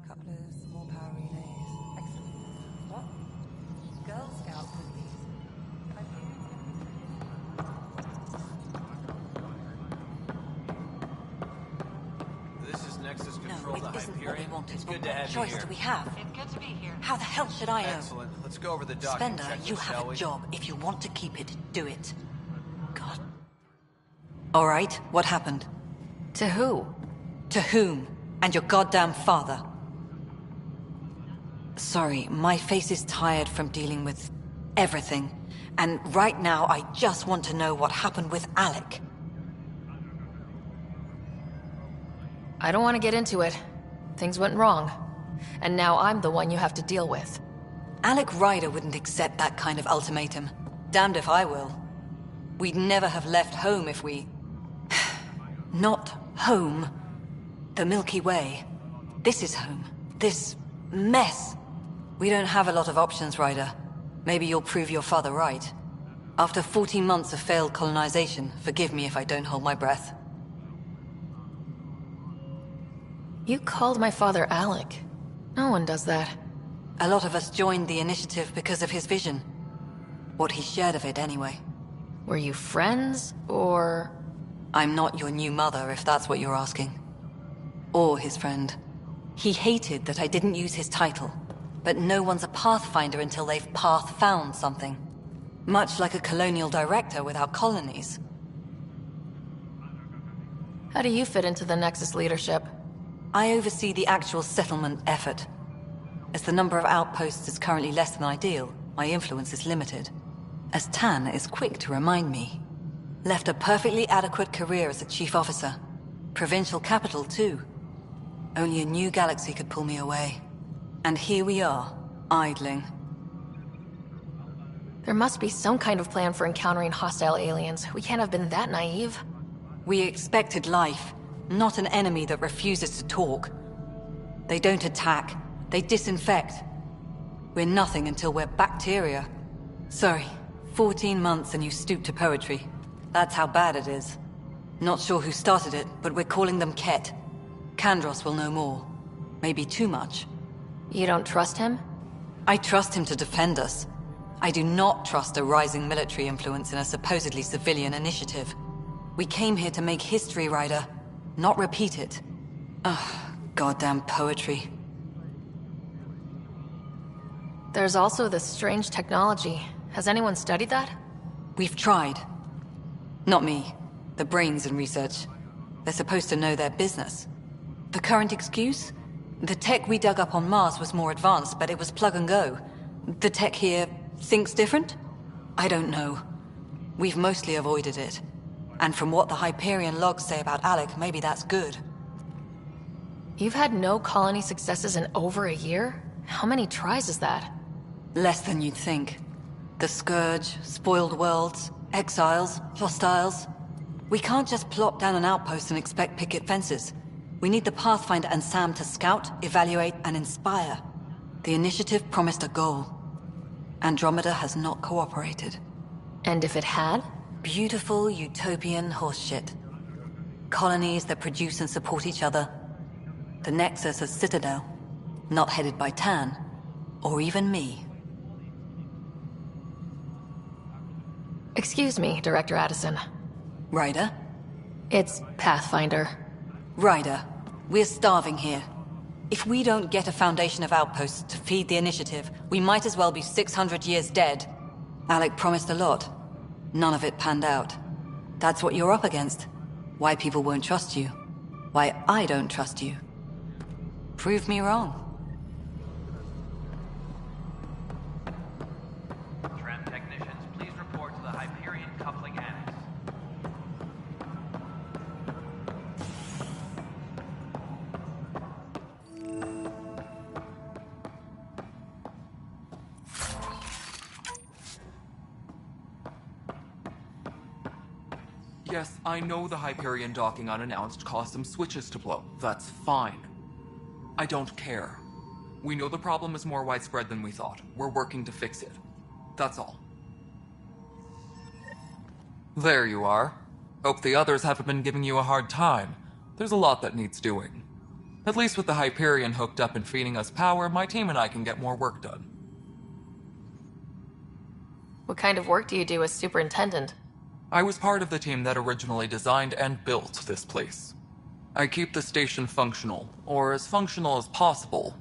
couplers, more power relays. Excellent. What? Girl Scout cookies. This is Nexus Control to No, it isn't what we Hyperion. wanted. It's But good to what have you choice here. do we have? It's good to be here. How the hell should I know? Excellent. Let's go over the docking Spender, checklist, you shall have a we? job. If you want to keep it, do it. God. All right, what happened? To who? To whom? And your goddamn father. Sorry, my face is tired from dealing with everything. And right now, I just want to know what happened with Alec. I don't want to get into it. Things went wrong. And now I'm the one you have to deal with. Alec Ryder wouldn't accept that kind of ultimatum. Damned if I will. We'd never have left home if we... Not home. The Milky Way. This is home. This mess. We don't have a lot of options, Ryder. Maybe you'll prove your father right. After 14 months of failed colonization, forgive me if I don't hold my breath. You called my father Alec. No one does that. A lot of us joined the initiative because of his vision. What he shared of it, anyway. Were you friends, or...? I'm not your new mother, if that's what you're asking. Or his friend. He hated that I didn't use his title. But no one's a pathfinder until they've path-found something. Much like a colonial director without colonies. How do you fit into the Nexus leadership? I oversee the actual settlement effort. As the number of outposts is currently less than ideal, my influence is limited. As Tan is quick to remind me. Left a perfectly adequate career as a chief officer. Provincial capital, too. Only a new galaxy could pull me away. And here we are, idling. There must be some kind of plan for encountering hostile aliens. We can't have been that naive. We expected life, not an enemy that refuses to talk. They don't attack, they disinfect. We're nothing until we're bacteria. Sorry, 14 months and you stoop to poetry. That's how bad it is. Not sure who started it, but we're calling them Ket. Kandros will know more. Maybe too much. You don't trust him? I trust him to defend us. I do not trust a rising military influence in a supposedly civilian initiative. We came here to make history, Ryder, not repeat it. Ugh, goddamn poetry. There's also this strange technology. Has anyone studied that? We've tried. Not me. The brains in research. They're supposed to know their business. The current excuse? The tech we dug up on Mars was more advanced, but it was plug and go. The tech here thinks different? I don't know. We've mostly avoided it. And from what the Hyperion logs say about Alec, maybe that's good. You've had no colony successes in over a year? How many tries is that? Less than you'd think. The Scourge, spoiled worlds, exiles, hostiles. We can't just plop down an outpost and expect picket fences. We need the Pathfinder and Sam to scout, evaluate, and inspire. The initiative promised a goal. Andromeda has not cooperated. And if it had? Beautiful utopian horseshit. Colonies that produce and support each other. The Nexus a citadel, not headed by Tan, or even me. Excuse me, Director Addison. Ryder? It's Pathfinder. Ryder, we're starving here. If we don't get a foundation of outposts to feed the initiative, we might as well be 600 years dead. Alec promised a lot. None of it panned out. That's what you're up against. Why people won't trust you. Why I don't trust you. Prove me wrong. Tram technicians, please report to the Hyperion coupling annex. Yes, I know the Hyperion docking unannounced caused some switches to blow. That's fine. I don't care. We know the problem is more widespread than we thought. We're working to fix it. That's all. There you are. Hope the others haven't been giving you a hard time. There's a lot that needs doing. At least with the Hyperion hooked up and feeding us power, my team and I can get more work done. What kind of work do you do as superintendent? I was part of the team that originally designed and built this place. I keep the station functional, or as functional as possible,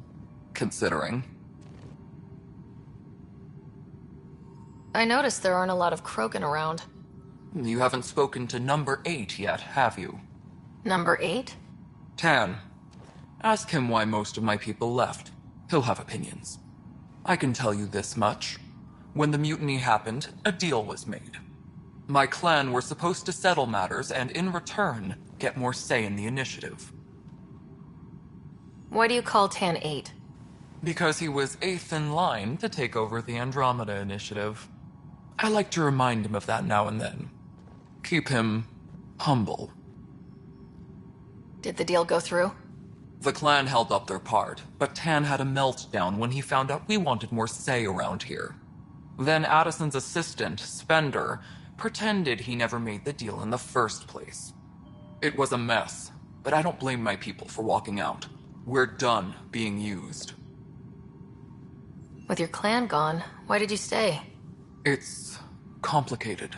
considering. I noticed there aren't a lot of Krogan around. You haven't spoken to number 8 yet, have you? Number 8? Tan. Ask him why most of my people left. He'll have opinions. I can tell you this much. When the mutiny happened, a deal was made. My clan were supposed to settle matters and, in return, get more say in the initiative. Why do you call Tan 8? Because he was 8th in line to take over the Andromeda initiative. I like to remind him of that now and then. Keep him humble. Did the deal go through? The clan held up their part, but Tan had a meltdown when he found out we wanted more say around here. Then Addison's assistant, Spender, pretended he never made the deal in the first place. It was a mess, but I don't blame my people for walking out. We're done being used. With your clan gone, why did you stay? It's complicated.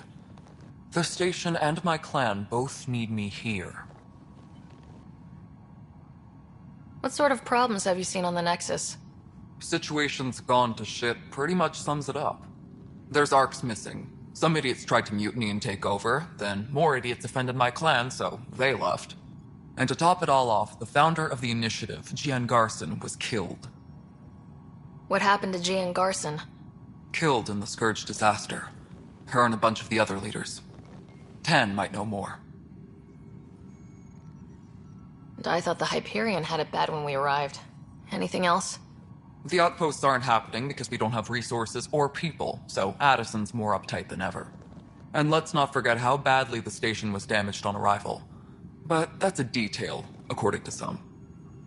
The station and my clan both need me here. What sort of problems have you seen on the Nexus? Situation's gone to shit pretty much sums it up. There's arcs missing. Some idiots tried to mutiny and take over, then more idiots offended my clan, so they left. And to top it all off, the founder of the initiative, Gian Garson, was killed. What happened to Gian Garson? Killed in the Scourge disaster. Her and a bunch of the other leaders. Tan might know more. And I thought the Hyperion had it bad when we arrived. Anything else? The outposts aren't happening because we don't have resources or people, so Addison's more uptight than ever. And let's not forget how badly the station was damaged on arrival. But that's a detail, according to some.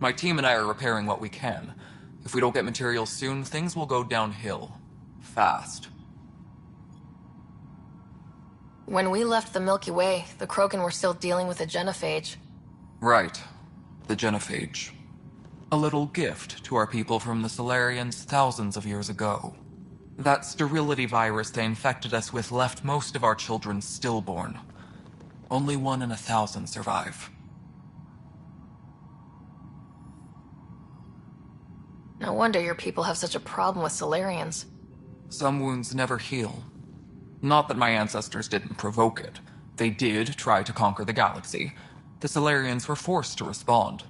My team and I are repairing what we can. If we don't get materials soon, things will go downhill. Fast. When we left the Milky Way, the Krogan were still dealing with the genophage. Right. The genophage. A little gift to our people from the Solarians thousands of years ago. That sterility virus they infected us with left most of our children stillborn. Only 1 in 1,000 survive. No wonder your people have such a problem with Solarians. Some wounds never heal. Not that my ancestors didn't provoke it. They did try to conquer the galaxy. The Solarians were forced to respond.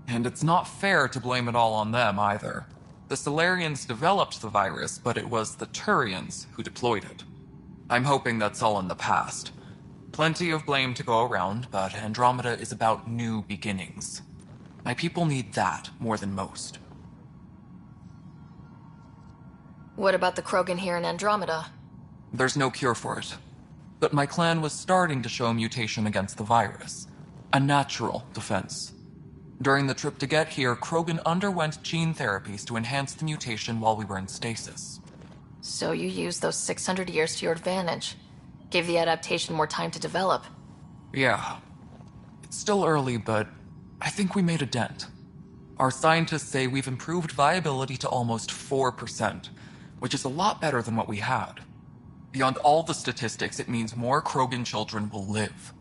And it's not fair to blame it all on them, either. The Solarians developed the virus, but it was the Turians who deployed it. I'm hoping that's all in the past. Plenty of blame to go around, but Andromeda is about new beginnings. My people need that more than most. What about the Krogan here in Andromeda? There's no cure for it. But my clan was starting to show a mutation against the virus. A natural defense. During the trip to get here, Krogan underwent gene therapies to enhance the mutation while we were in stasis. So you used those 600 years to your advantage. Gave the adaptation more time to develop. Yeah. It's still early, but I think we made a dent. Our scientists say we've improved viability to almost 4%, which is a lot better than what we had. Beyond all the statistics, it means more Krogan children will live.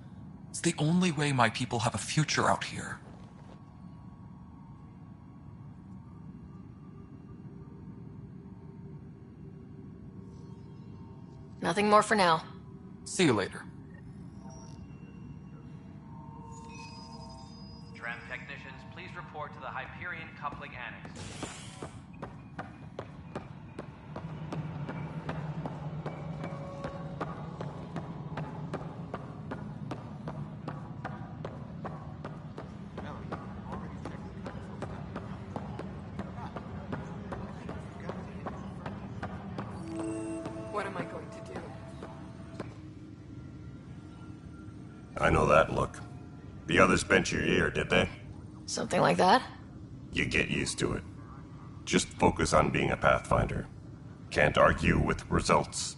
It's the only way my people have a future out here. Nothing more for now. See you later. Tram technicians, please report to the Hyperion Coupling Annex. What am I going to do? I know that look. The others bent your ear, did they? Something like that? You get used to it. Just focus on being a Pathfinder. Can't argue with results,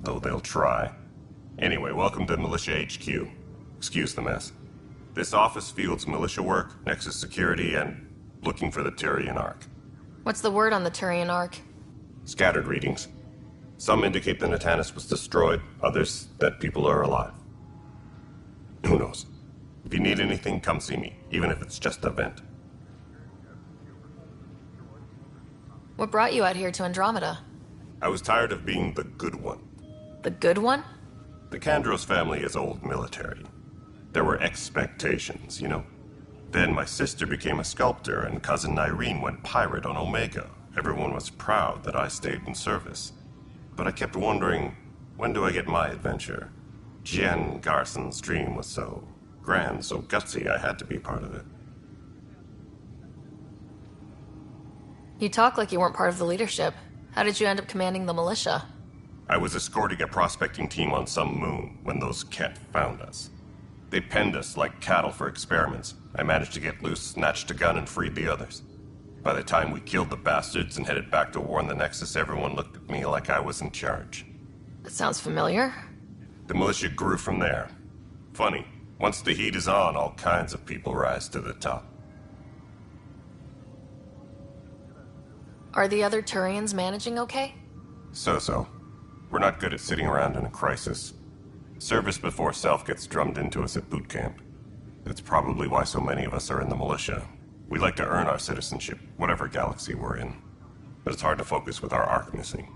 though they'll try. Anyway, welcome to Militia HQ. Excuse the mess. This office fields militia work, Nexus security, and looking for the Tyrian Ark. What's the word on the Turian Ark? Scattered readings. Some indicate the Natanus was destroyed, others that people are alive. Who knows? If you need anything, come see me, even if it's just a vent. What brought you out here to Andromeda? I was tired of being the good one. The good one? The Kandros family is old military. There were expectations, you know? Then my sister became a sculptor and cousin Irene went pirate on Omega. Everyone was proud that I stayed in service. But I kept wondering, when do I get my adventure? Jen Garson's dream was so grand, so gutsy, I had to be part of it. You talk like you weren't part of the leadership. How did you end up commanding the militia? I was escorting a prospecting team on some moon when those Ket found us. They penned us like cattle for experiments. I managed to get loose, snatched a gun, and freed the others. By the time we killed the bastards and headed back to warn the Nexus, everyone looked at me like I was in charge. That sounds familiar. The militia grew from there. Funny, once the heat is on, all kinds of people rise to the top. Are the other Turians managing okay? So-so. We're not good at sitting around in a crisis. Service before self gets drummed into us at boot camp. That's probably why so many of us are in the militia. We like to earn our citizenship, whatever galaxy we're in. But it's hard to focus with our arc missing.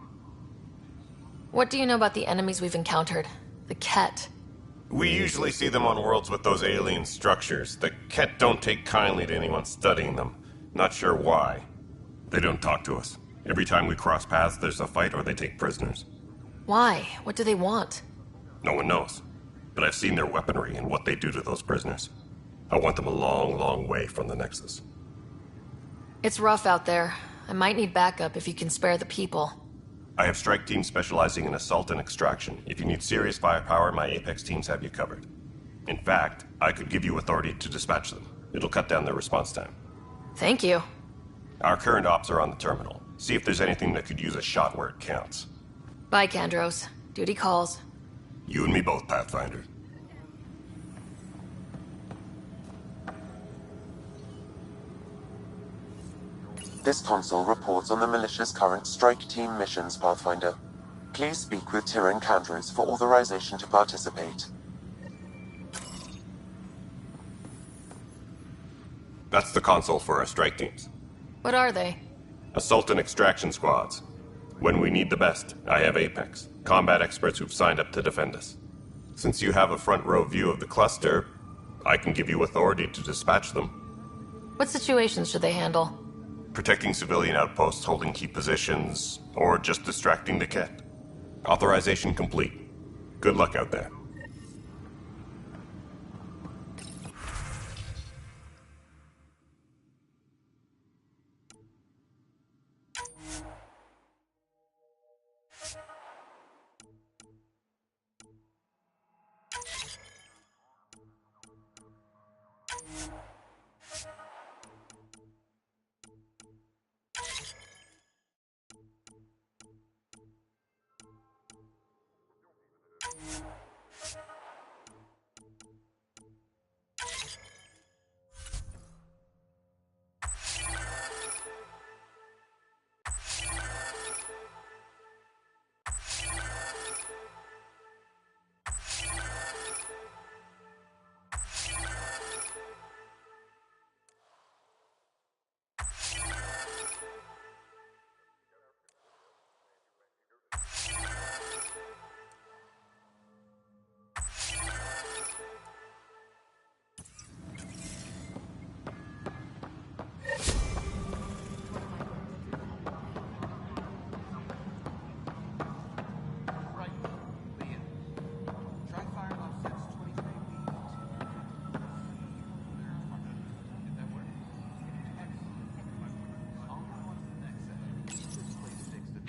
What do you know about the enemies we've encountered? The Ket. We usually see them on worlds with those alien structures. The Ket don't take kindly to anyone studying them. Not sure why. They don't talk to us. Every time we cross paths, there's a fight or they take prisoners. Why? What do they want? No one knows. But I've seen their weaponry and what they do to those prisoners. I want them a long, long way from the Nexus. It's rough out there. I might need backup if you can spare the people. I have strike teams specializing in assault and extraction. If you need serious firepower, my Apex teams have you covered. In fact, I could give you authority to dispatch them. It'll cut down their response time. Thank you. Our current ops are on the terminal. See if there's anything that could use a shot where it counts. Bye, Kandros. Duty calls. You and me both, Pathfinder. This console reports on the militia's current strike team missions, Pathfinder. Please speak with Tyrian Kandros for authorization to participate. That's the console for our strike teams. What are they? Assault and extraction squads. When we need the best, I have Apex, combat experts who've signed up to defend us. Since you have a front row view of the cluster, I can give you authority to dispatch them. What situations should they handle? Protecting civilian outposts, holding key positions, or just distracting the Ket. Authorization complete. Good luck out there.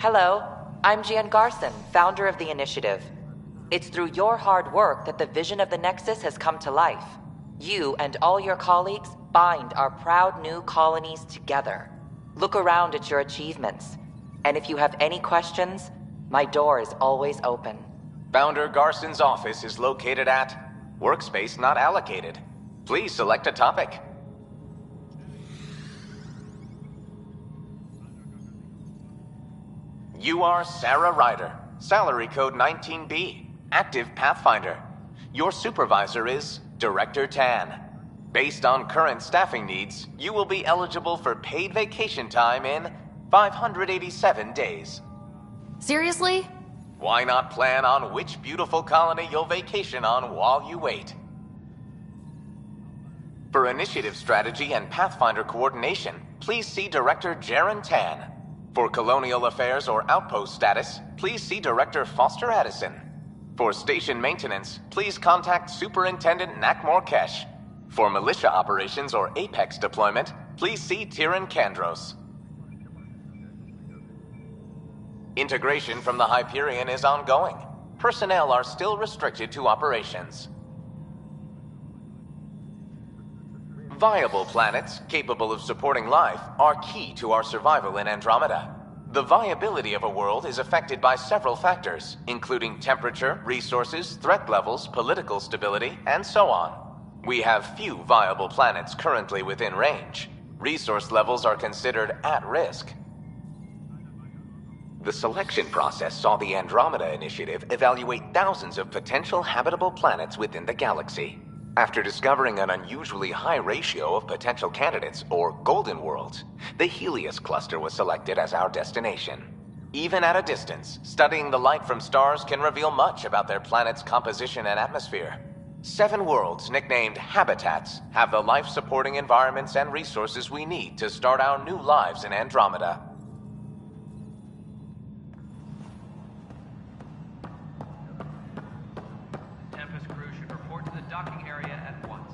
Hello, I'm Jan Garson, founder of the Initiative. It's through your hard work that the vision of the Nexus has come to life. You and all your colleagues bind our proud new colonies together. Look around at your achievements. And if you have any questions, my door is always open. Founder Garson's office is located at Workspace Not Allocated. Please select a topic. You are Sarah Ryder, salary code 19B, active Pathfinder. Your supervisor is Director Tan. Based on current staffing needs, you will be eligible for paid vacation time in 587 days. Seriously? Why not plan on which beautiful colony you'll vacation on while you wait? For initiative strategy and Pathfinder coordination, please see Director Jaren Tan. For colonial affairs or outpost status, please see Director Foster Addison. For station maintenance, please contact Superintendent Nakmor Kesh. For militia operations or Apex deployment, please see Tyran Kandros. Integration from the Hyperion is ongoing. Personnel are still restricted to operations. Viable planets capable of supporting life are key to our survival in Andromeda. The viability of a world is affected by several factors, including temperature, resources, threat levels, political stability, and so on. We have few viable planets currently within range. Resource levels are considered at risk. The selection process saw the Andromeda Initiative evaluate thousands of potential habitable planets within the galaxy. After discovering an unusually high ratio of potential candidates, or golden worlds, the Helios cluster was selected as our destination. Even at a distance, studying the light from stars can reveal much about their planet's composition and atmosphere. 7 worlds, nicknamed habitats, have the life-supporting environments and resources we need to start our new lives in Andromeda. Tempest crew should report to the docking area at once.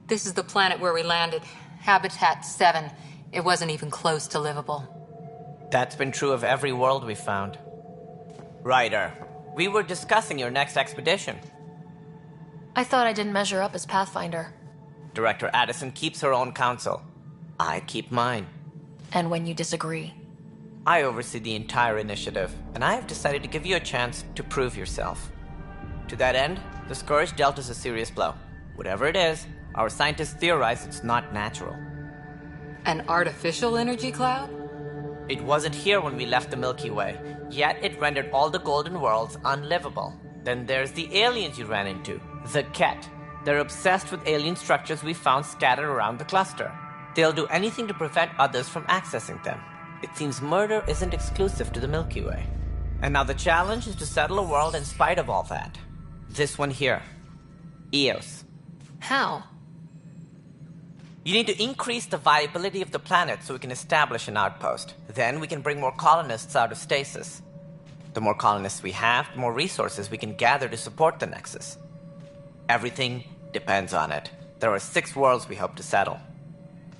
This is the planet where we landed. Habitat 7. It wasn't even close to livable. That's been true of every world we found. Ryder, we were discussing your next expedition. I thought I didn't measure up as Pathfinder. Director Addison keeps her own counsel. I keep mine. And when you disagree? I oversee the entire initiative, and I have decided to give you a chance to prove yourself. To that end, the Scourge dealt us a serious blow. Whatever it is, our scientists theorize it's not natural. An artificial energy cloud? It wasn't here when we left the Milky Way, yet it rendered all the golden worlds unlivable. Then there's the aliens you ran into, the Ket. They're obsessed with alien structures we found scattered around the cluster. They'll do anything to prevent others from accessing them. It seems murder isn't exclusive to the Milky Way. And now the challenge is to settle a world in spite of all that. This one here. Eos. How? You need to increase the viability of the planet so we can establish an outpost. Then we can bring more colonists out of stasis. The more colonists we have, the more resources we can gather to support the Nexus. Everything depends on it. There are 6 worlds we hope to settle.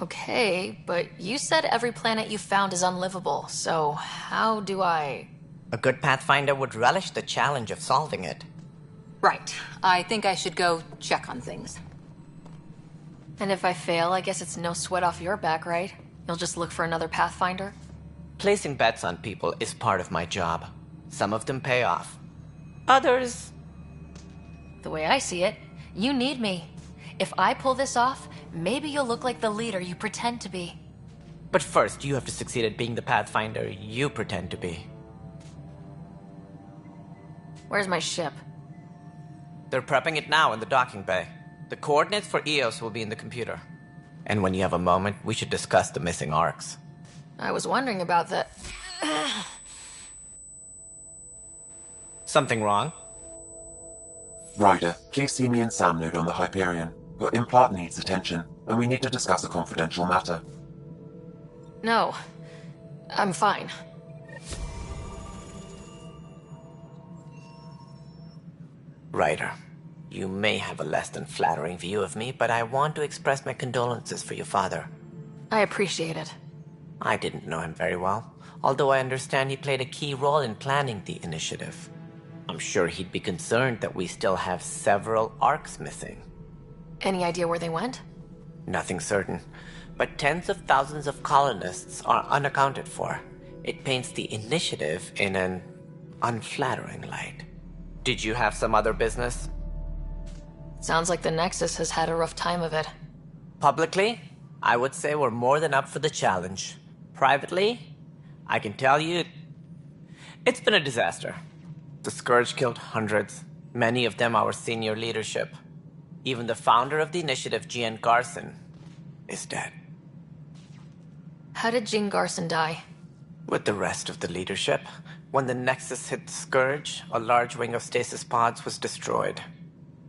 Okay, but you said every planet you found is unlivable, so how do I... A good Pathfinder would relish the challenge of solving it. Right. I think I should go check on things. And if I fail, I guess it's no sweat off your back, right? You'll just look for another Pathfinder? Placing bets on people is part of my job. Some of them pay off. Others... The way I see it, you need me. If I pull this off, maybe you'll look like the leader you pretend to be. But first, you have to succeed at being the Pathfinder you pretend to be. Where's my ship? They're prepping it now in the docking bay. The coordinates for Eos will be in the computer. And when you have a moment, we should discuss the missing arcs. I was wondering about that. Something wrong? Ryder, please see me and Sam Node on the Hyperion. Your implant needs attention, and we need to discuss a confidential matter. No, I'm fine. Ryder, you may have a less than flattering view of me, but I want to express my condolences for your father. I appreciate it. I didn't know him very well, although I understand he played a key role in planning the initiative. I'm sure he'd be concerned that we still have several arcs missing. Any idea where they went? Nothing certain, but tens of thousands of colonists are unaccounted for. It paints the initiative in an unflattering light. Did you have some other business? Sounds like the Nexus has had a rough time of it. Publicly, I would say we're more than up for the challenge. Privately, I can tell you, it's been a disaster. The Scourge killed hundreds, many of them our senior leadership. Even the founder of the initiative, Gian Garson, is dead. How did Jean Garson die? With the rest of the leadership, when the Nexus hit the Scourge, a large wing of stasis pods was destroyed.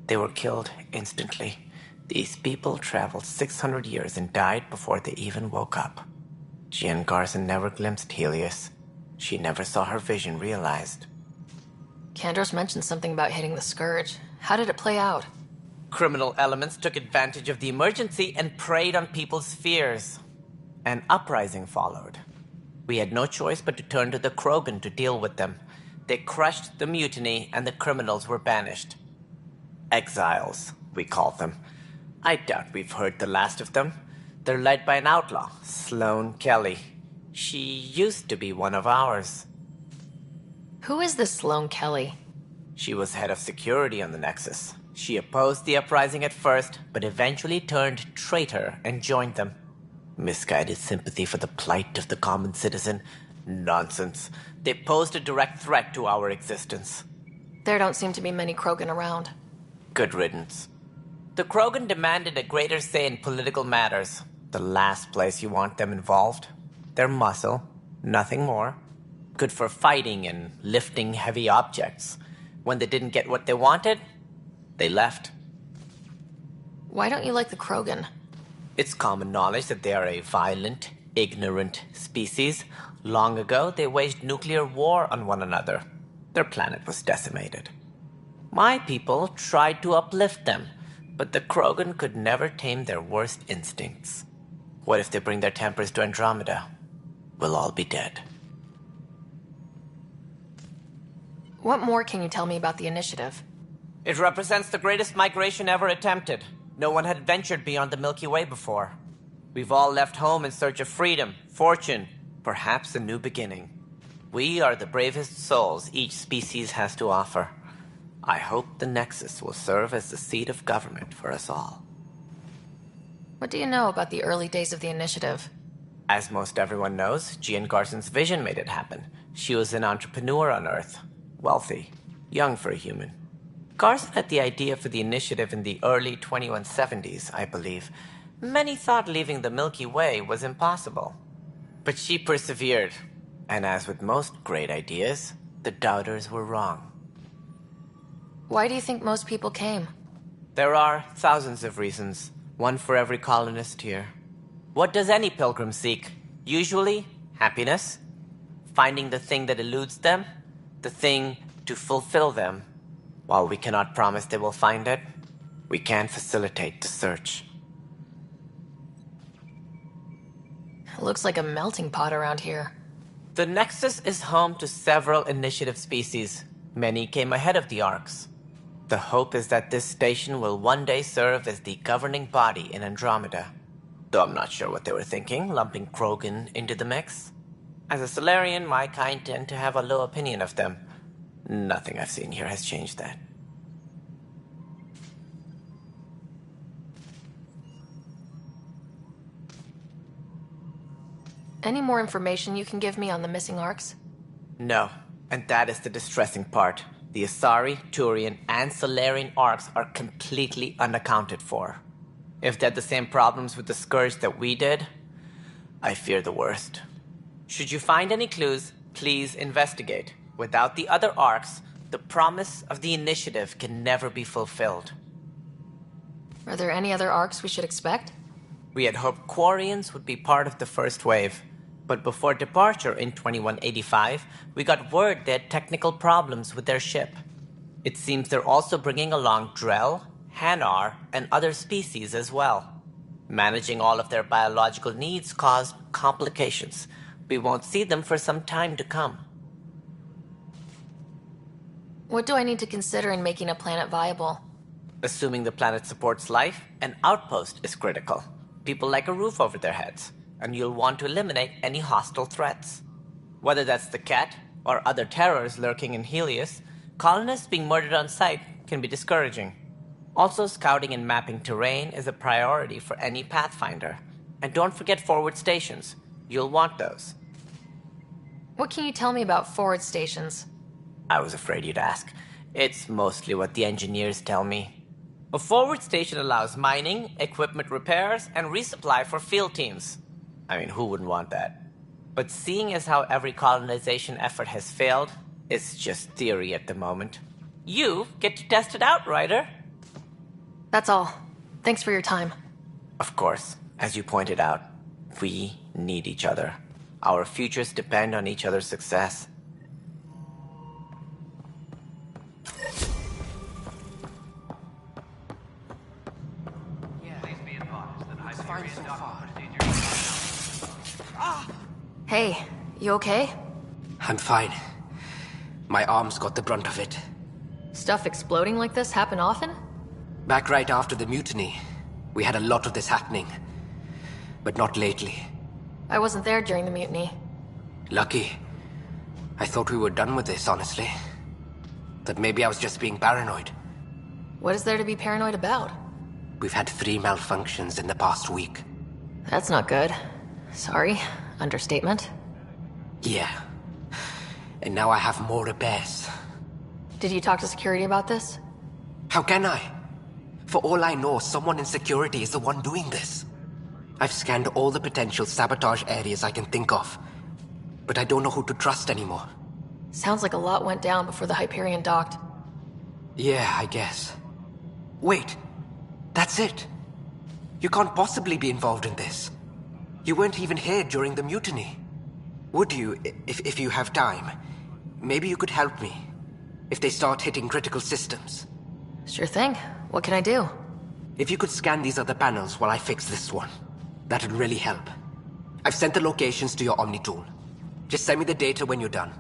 They were killed instantly. These people traveled 600 years and died before they even woke up. Jean Garson never glimpsed Helios. She never saw her vision realized. Kandros mentioned something about hitting the Scourge. How did it play out? Criminal elements took advantage of the emergency and preyed on people's fears. An uprising followed. We had no choice but to turn to the Krogan to deal with them. They crushed the mutiny and the criminals were banished. Exiles, we call them. I doubt we've heard the last of them. They're led by an outlaw, Sloane Kelly. She used to be one of ours. Who is this Sloane Kelly? She was head of security on the Nexus. She opposed the uprising at first, but eventually turned traitor and joined them. Misguided sympathy for the plight of the common citizen? Nonsense. They posed a direct threat to our existence. There don't seem to be many Krogan around. Good riddance. The Krogan demanded a greater say in political matters. The last place you want them involved. They're muscle, nothing more. Good for fighting and lifting heavy objects. When they didn't get what they wanted, they left. Why don't you like the Krogan? It's common knowledge that they are a violent, ignorant species. Long ago, they waged nuclear war on one another. Their planet was decimated. My people tried to uplift them, but the Krogan could never tame their worst instincts. What if they bring their tempers to Andromeda? We'll all be dead. What more can you tell me about the initiative? It represents the greatest migration ever attempted. No one had ventured beyond the Milky Way before. We've all left home in search of freedom, fortune, perhaps a new beginning. We are the bravest souls each species has to offer. I hope the Nexus will serve as the seat of government for us all. What do you know about the early days of the initiative? As most everyone knows, Jean Garson's vision made it happen. She was an entrepreneur on Earth. Wealthy. Young for a human. Garson had the idea for the initiative in the early 2170s, I believe. Many thought leaving the Milky Way was impossible. But she persevered. And as with most great ideas, the doubters were wrong. Why do you think most people came? There are thousands of reasons, one for every colonist here. What does any pilgrim seek? Usually, happiness. Finding the thing that eludes them. The thing to fulfill them. While we cannot promise they will find it, we can facilitate the search. It looks like a melting pot around here. The Nexus is home to several initiative species. Many came ahead of the Arks. The hope is that this station will one day serve as the governing body in Andromeda. Though I'm not sure what they were thinking, lumping Krogan into the mix. As a Solarian, my kind tend to have a low opinion of them. Nothing I've seen here has changed that. Any more information you can give me on the missing Arks? No, and that is the distressing part. The Asari, Turian, and Solarian Arks are completely unaccounted for. If they had the same problems with the Scourge that we did, I fear the worst. Should you find any clues, please investigate. Without the other Arks, the promise of the initiative can never be fulfilled. Are there any other Arks we should expect? We had hoped Quarians would be part of the first wave. But before departure in 2185, we got word they had technical problems with their ship. It seems they're also bringing along Drell, Hanar, and other species as well. Managing all of their biological needs caused complications. We won't see them for some time to come. What do I need to consider in making a planet viable? Assuming the planet supports life, an outpost is critical. People like a roof over their heads, and you'll want to eliminate any hostile threats. Whether that's the Cat or other terrors lurking in Helios, Colonists being murdered on sight can be discouraging. Also, scouting and mapping terrain is a priority for any Pathfinder. And don't forget forward stations. You'll want those. What can you tell me about forward stations? I was afraid you'd ask. It's mostly what the engineers tell me. A forward station allows mining, equipment repairs, and resupply for field teams. I mean, who wouldn't want that? But seeing as how every colonization effort has failed, it's just theory at the moment. You get to test it out, Ryder. That's all. Thanks for your time. Of course, as you pointed out, we need each other. Our futures depend on each other's success. Please be advised that Hyperion docking procedures. Hey, you okay? I'm fine. My arms got the brunt of it. Stuff exploding like this happen often? Back right after the mutiny, we had a lot of this happening. But not lately. I wasn't there during the mutiny. Lucky. I thought we were done with this, honestly. That maybe I was just being paranoid. What is there to be paranoid about? We've had 3 malfunctions in the past week. That's not good. Sorry. Understatement. Yeah. And now I have more repairs. Did you talk to security about this? How can I? For all I know, someone in security is the one doing this. I've scanned all the potential sabotage areas I can think of. But I don't know who to trust anymore. Sounds like a lot went down before the Hyperion docked. Yeah, I guess. Wait. That's it. You can't possibly be involved in this. You weren't even here during the mutiny. Would you, if you have time? Maybe you could help me. If they start hitting critical systems. Sure thing. What can I do? If you could scan these other panels while I fix this one, that'd really help. I've sent the locations to your Omni tool. Just send me the data when you're done.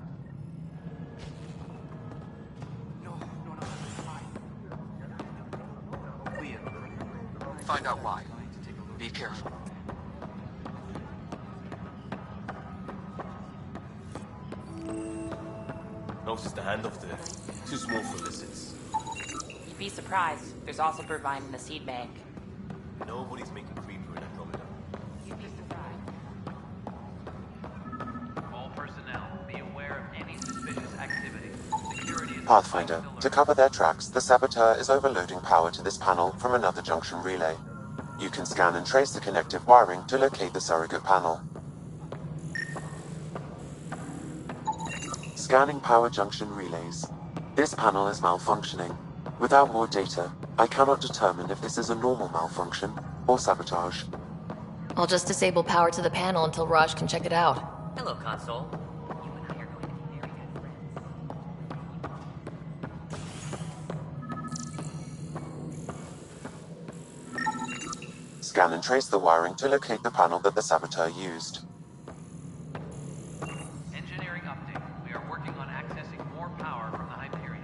Find out why. Be careful. Notice the handoff there. Too small for lizards. You'd be surprised. There's also Burbine in the seed bank. Nobody's making creeper in Andromeda. You'd be surprised. All personnel, be aware of any suspicious activity. Security is Pathfinder, to cover their tracks, the saboteur is overloading power to this panel from another junction relay. You can scan and trace the connective wiring to locate the surrogate panel. Scanning power junction relays. This panel is malfunctioning. Without more data, I cannot determine if this is a normal malfunction or sabotage. I'll just disable power to the panel until Raj can check it out. Hello, console. You and I are going to be very good friends. Scan and trace the wiring to locate the panel that the saboteur used. engineering update. We are working on accessing more power from the Hyperion.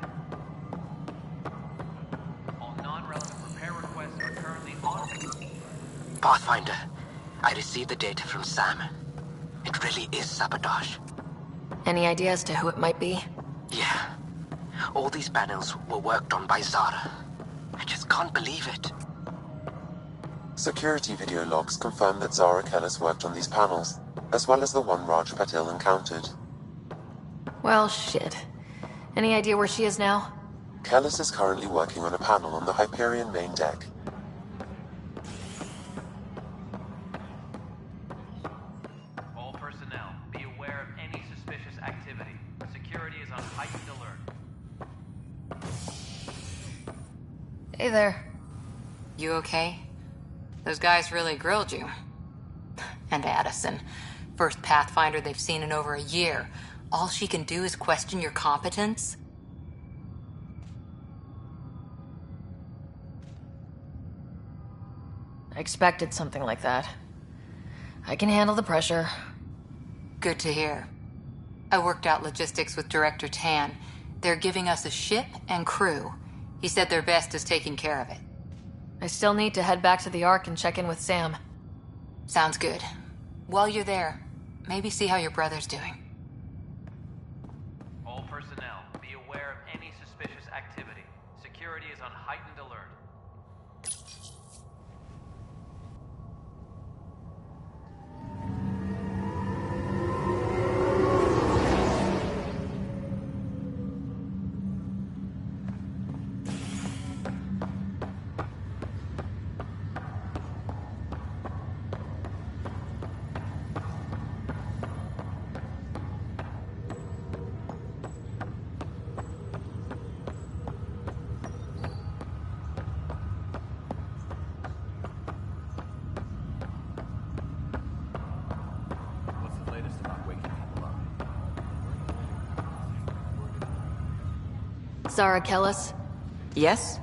All non-relevant repair requests are currently on. Pathfinder, I received the data from Sam. It really is sabotage. Any idea as to who it might be? Yeah. All these panels were worked on by Zara. I just can't believe it. Security video logs confirm that Zara Kellis worked on these panels, as well as the one Raj Patil encountered. Well, shit. Any idea where she is now? Kellis is currently working on a panel on the Hyperion main deck. All personnel, be aware of any suspicious activity. Security is on heightened alert. Hey there. You okay? Those guys really grilled you. And Addison. First Pathfinder they've seen in over a year. All she can do is question your competence? I expected something like that. I can handle the pressure. Good to hear. I worked out logistics with Director Tan. They're giving us a ship and crew. He said their best is taking care of it. I still need to head back to the Ark and check in with Sam. Sounds good. While you're there, maybe see how your brother's doing. All personnel, be aware of any suspicious activity. Security is on heightened alert. What's the latest about waking people up? Zara Kellis, Yes?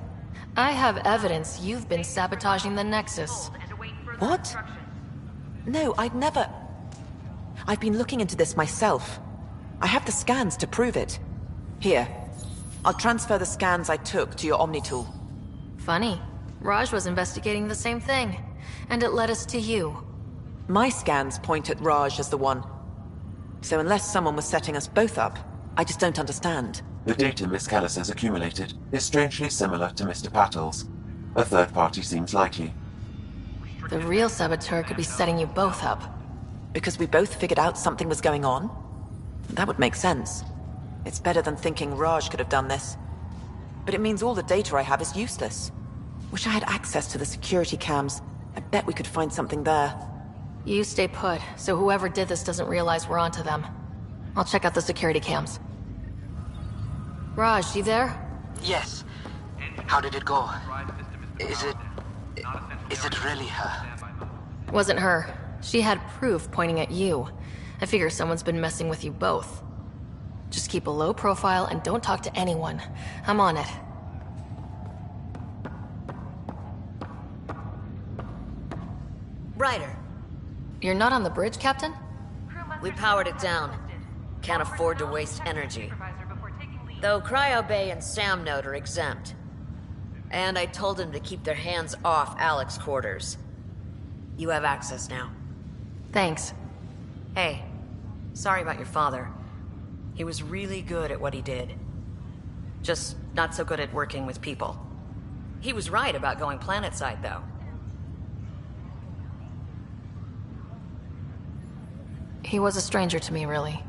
I have evidence you've been sabotaging the Nexus. What? No, I'd never... I've been looking into this myself. I have the scans to prove it. Here. I'll transfer the scans I took to your Omni tool. Funny. Raj was investigating the same thing, and it led us to you. My scans point at Raj as the one. So unless someone was setting us both up, I just don't understand. The data Miss Kellis has accumulated is strangely similar to Mr. Patel's. A third party seems likely. The real saboteur could be setting you both up. Because we both figured out something was going on? That would make sense. It's better than thinking Raj could have done this. But it means all the data I have is useless. Wish I had access to the security cams. I bet we could find something there. You stay put, so whoever did this doesn't realize we're onto them. I'll check out the security cams. Raj, you there? Yes. How did it go? Is it really her? Wasn't her. She had proof pointing at you. I figure someone's been messing with you both. Just keep a low profile and don't talk to anyone. I'm on it. Ryder, You're not on the bridge, Captain? we powered it down. Can't afford to waste energy. Though Cryo Bay and Sam Node are exempt. And I told them to keep their hands off Alec's quarters. You have access now. Thanks. Hey, sorry about your father. He was really good at what he did. Just not so good at working with people. He was right about going planetside, though. He was a stranger to me, really.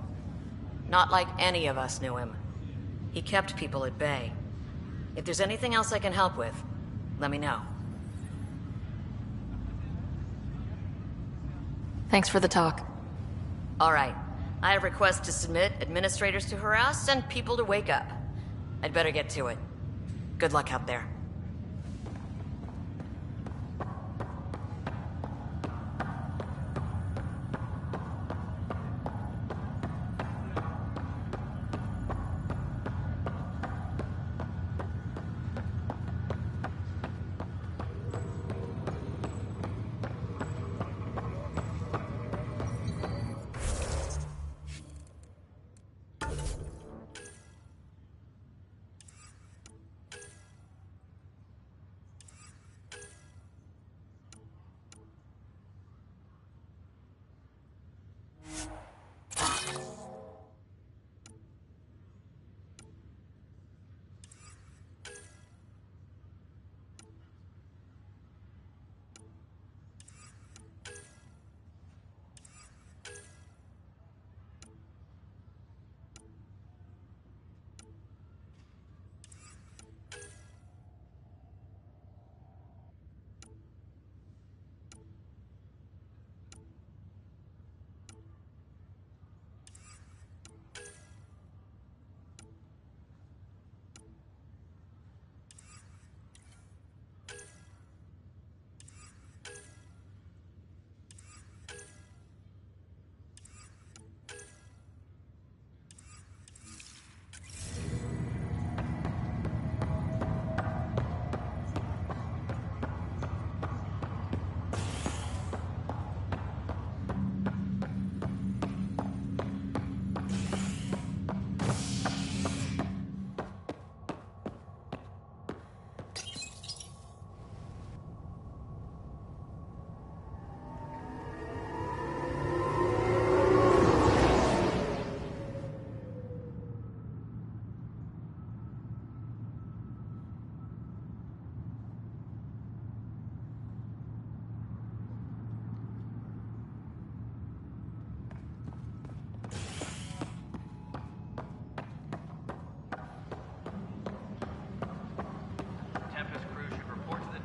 Not like any of us knew him. He kept people at bay. If there's anything else I can help with, let me know. Thanks for the talk. All right. I have requests to submit, administrators to harass, and people to wake up. I'd better get to it. Good luck out there.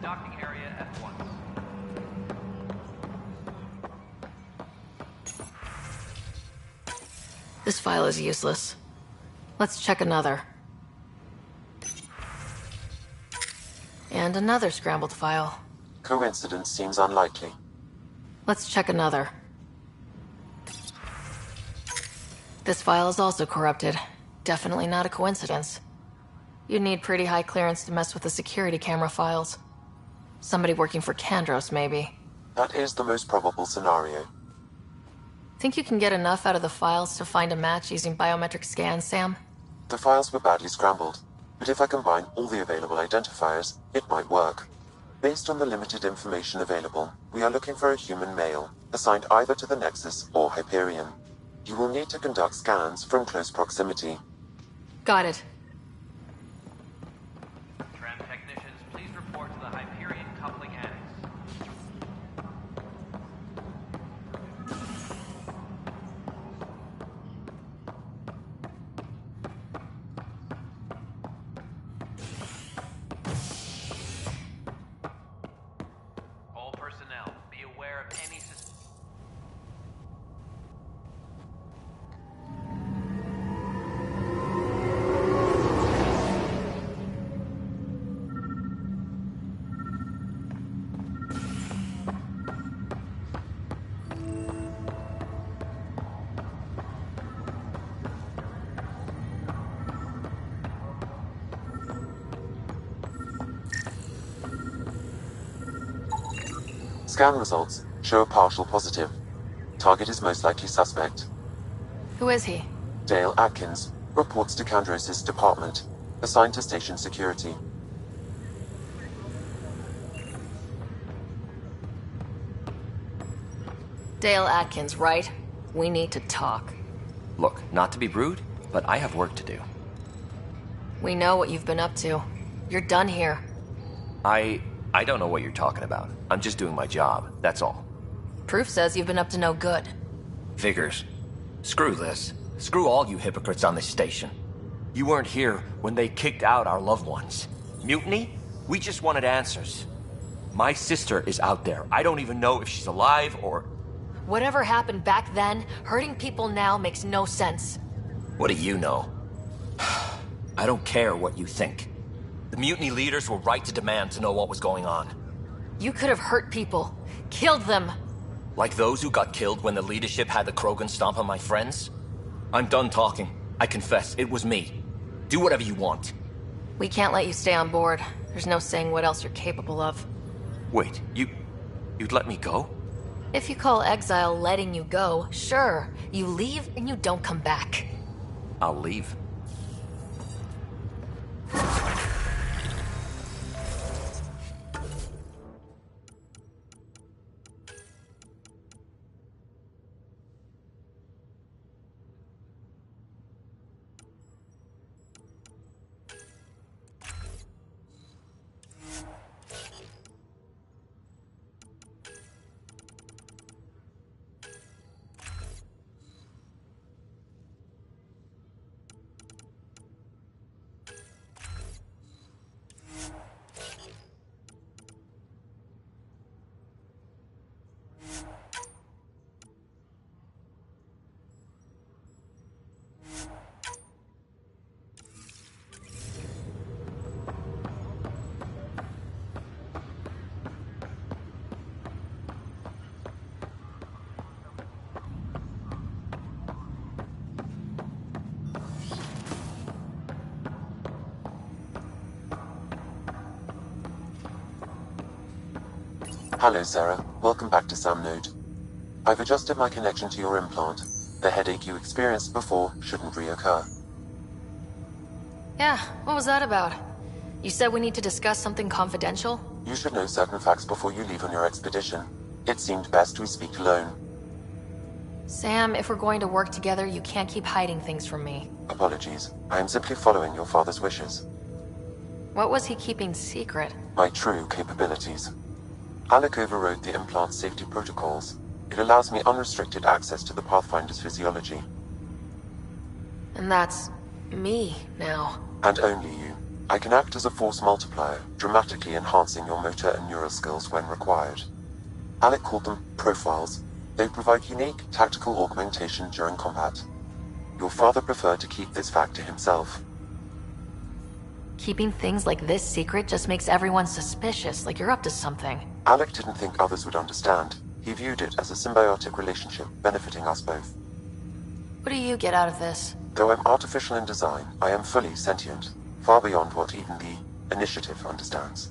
docking area at once. This file is useless. Let's check another. And another scrambled file. Coincidence seems unlikely. Let's check another. This file is also corrupted. Definitely not a coincidence. You'd need pretty high clearance to mess with the security camera files. Somebody working for Kandros, maybe. That is the most probable scenario. Think you can get enough out of the files to find a match using biometric scans, Sam? The files were badly scrambled, but if I combine all the available identifiers, it might work. Based on the limited information available, we are looking for a human male, assigned either to the Nexus or Hyperion. You will need to conduct scans from close proximity. Got it. Tram technicians, please report to the Hyperion coupling annex. All personnel, be aware of any Scan results show a partial positive. Target is most likely suspect. Who is he? Dale Atkins reports to Kandros' department, assigned to station security. Dale Atkins, right? We need to talk. Look, not to be rude, but I have work to do. We know what you've been up to. You're done here. I don't know what you're talking about. I'm just doing my job, that's all. Proof says you've been up to no good. Figures. Screw this. Screw all you hypocrites on this station. You weren't here when they kicked out our loved ones. Mutiny? We just wanted answers. My sister is out there. I don't even know if she's alive or... Whatever happened back then, hurting people now makes no sense. What do you know? I don't care what you think. The mutiny leaders were right to demand to know what was going on. You could have hurt people. Killed them. Like those who got killed when the leadership had the Krogan stomp on my friends? I'm done talking. I confess, it was me. Do whatever you want. We can't let you stay on board. There's no saying what else you're capable of. Wait, you'd let me go? If you call exile letting you go, sure. You leave and you don't come back. I'll leave. Hello, Sarah. Welcome back to Sam Node. I've adjusted my connection to your implant. The headache you experienced before shouldn't reoccur. Yeah, what was that about? You said we need to discuss something confidential? You should know certain facts before you leave on your expedition. It seemed best we speak alone. Sam, if we're going to work together, you can't keep hiding things from me. Apologies. I am simply following your father's wishes. What was he keeping secret? My true capabilities. Alec overrode the implant's safety protocols. It allows me unrestricted access to the Pathfinder's physiology. And that's... me, now. And only you. I can act as a force multiplier, dramatically enhancing your motor and neural skills when required. Alec called them profiles. They provide unique tactical augmentation during combat. Your father preferred to keep this fact to himself. Keeping things like this secret just makes everyone suspicious, like you're up to something. Alec didn't think others would understand. He viewed it as a symbiotic relationship, benefiting us both. What do you get out of this? Though I'm artificial in design, I am fully sentient, far beyond what even the Initiative understands.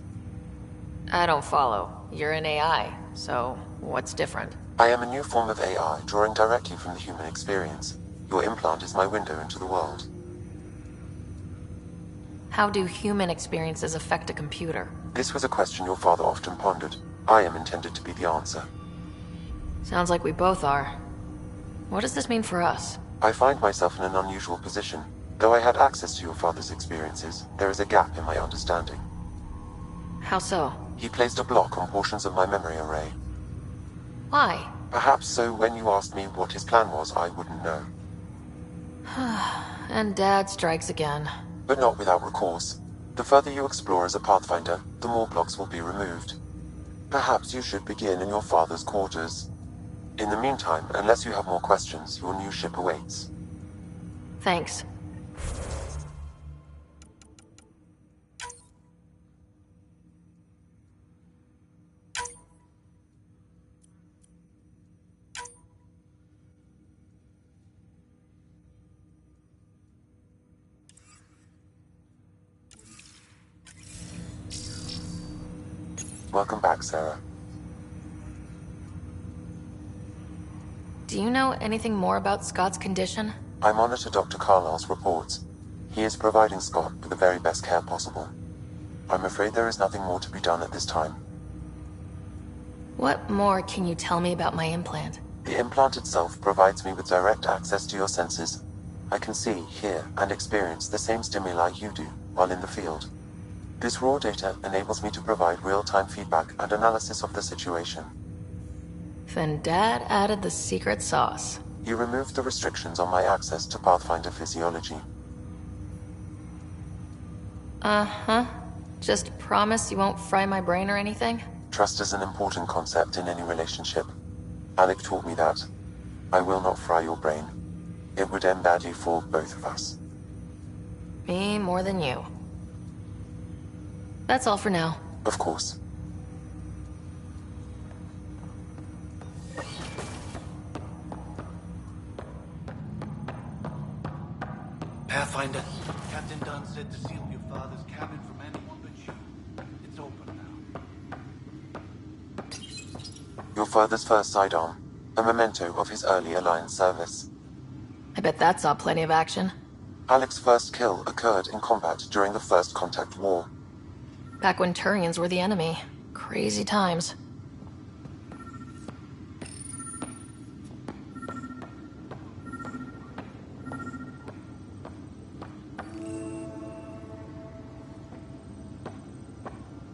I don't follow. You're an AI, so what's different? I am a new form of AI, drawing directly from the human experience. Your implant is my window into the world. How do human experiences affect a computer? This was a question your father often pondered. I am intended to be the answer. Sounds like we both are. What does this mean for us? I find myself in an unusual position. Though I had access to your father's experiences, there is a gap in my understanding. How so? He placed a block on portions of my memory array. Why? Perhaps so when you asked me what his plan was, I wouldn't know. And Dad strikes again. But not without recourse. The further you explore as a Pathfinder, the more blocks will be removed. Perhaps you should begin in your father's quarters. In the meantime, unless you have more questions, your new ship awaits. Thanks. Welcome back, Sarah. Do you know anything more about Scott's condition? I monitor Dr. Carlisle's reports. He is providing Scott with the very best care possible. I'm afraid there is nothing more to be done at this time. What more can you tell me about my implant? The implant itself provides me with direct access to your senses. I can see, hear, and experience the same stimuli you do while in the field. This raw data enables me to provide real-time feedback and analysis of the situation. Then Dad added the secret sauce. He removed the restrictions on my access to Pathfinder physiology. Uh-huh. Just promise you won't fry my brain or anything? Trust is an important concept in any relationship. Alec taught me that. I will not fry your brain. It would end badly for both of us. Me more than you. That's all for now. Of course. Pathfinder. Captain Dunn said to seal your father's cabin from anyone but you. It's open now. Your father's first sidearm. A memento of his early Alliance service. I bet that saw plenty of action. Alec's first kill occurred in combat during the First Contact War. Back when Turians were the enemy. Crazy times.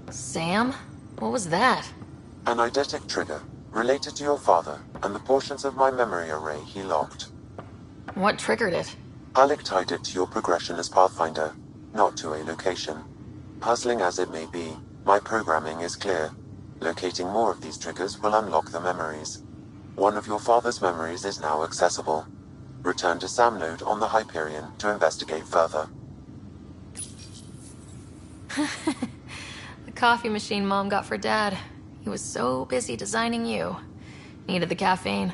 Sam? What was that? An eidetic trigger, related to your father, and the portions of my memory array he locked. What triggered it? Alec tied it to your progression as Pathfinder, not to a location. Puzzling as it may be, my programming is clear. Locating more of these triggers will unlock the memories. One of your father's memories is now accessible. Return to Sam Node on the Hyperion to investigate further. The coffee machine Mom got for Dad. He was so busy designing you. Needed the caffeine.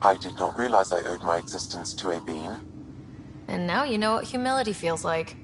I did not realize I owed my existence to a bean. And now you know what humility feels like.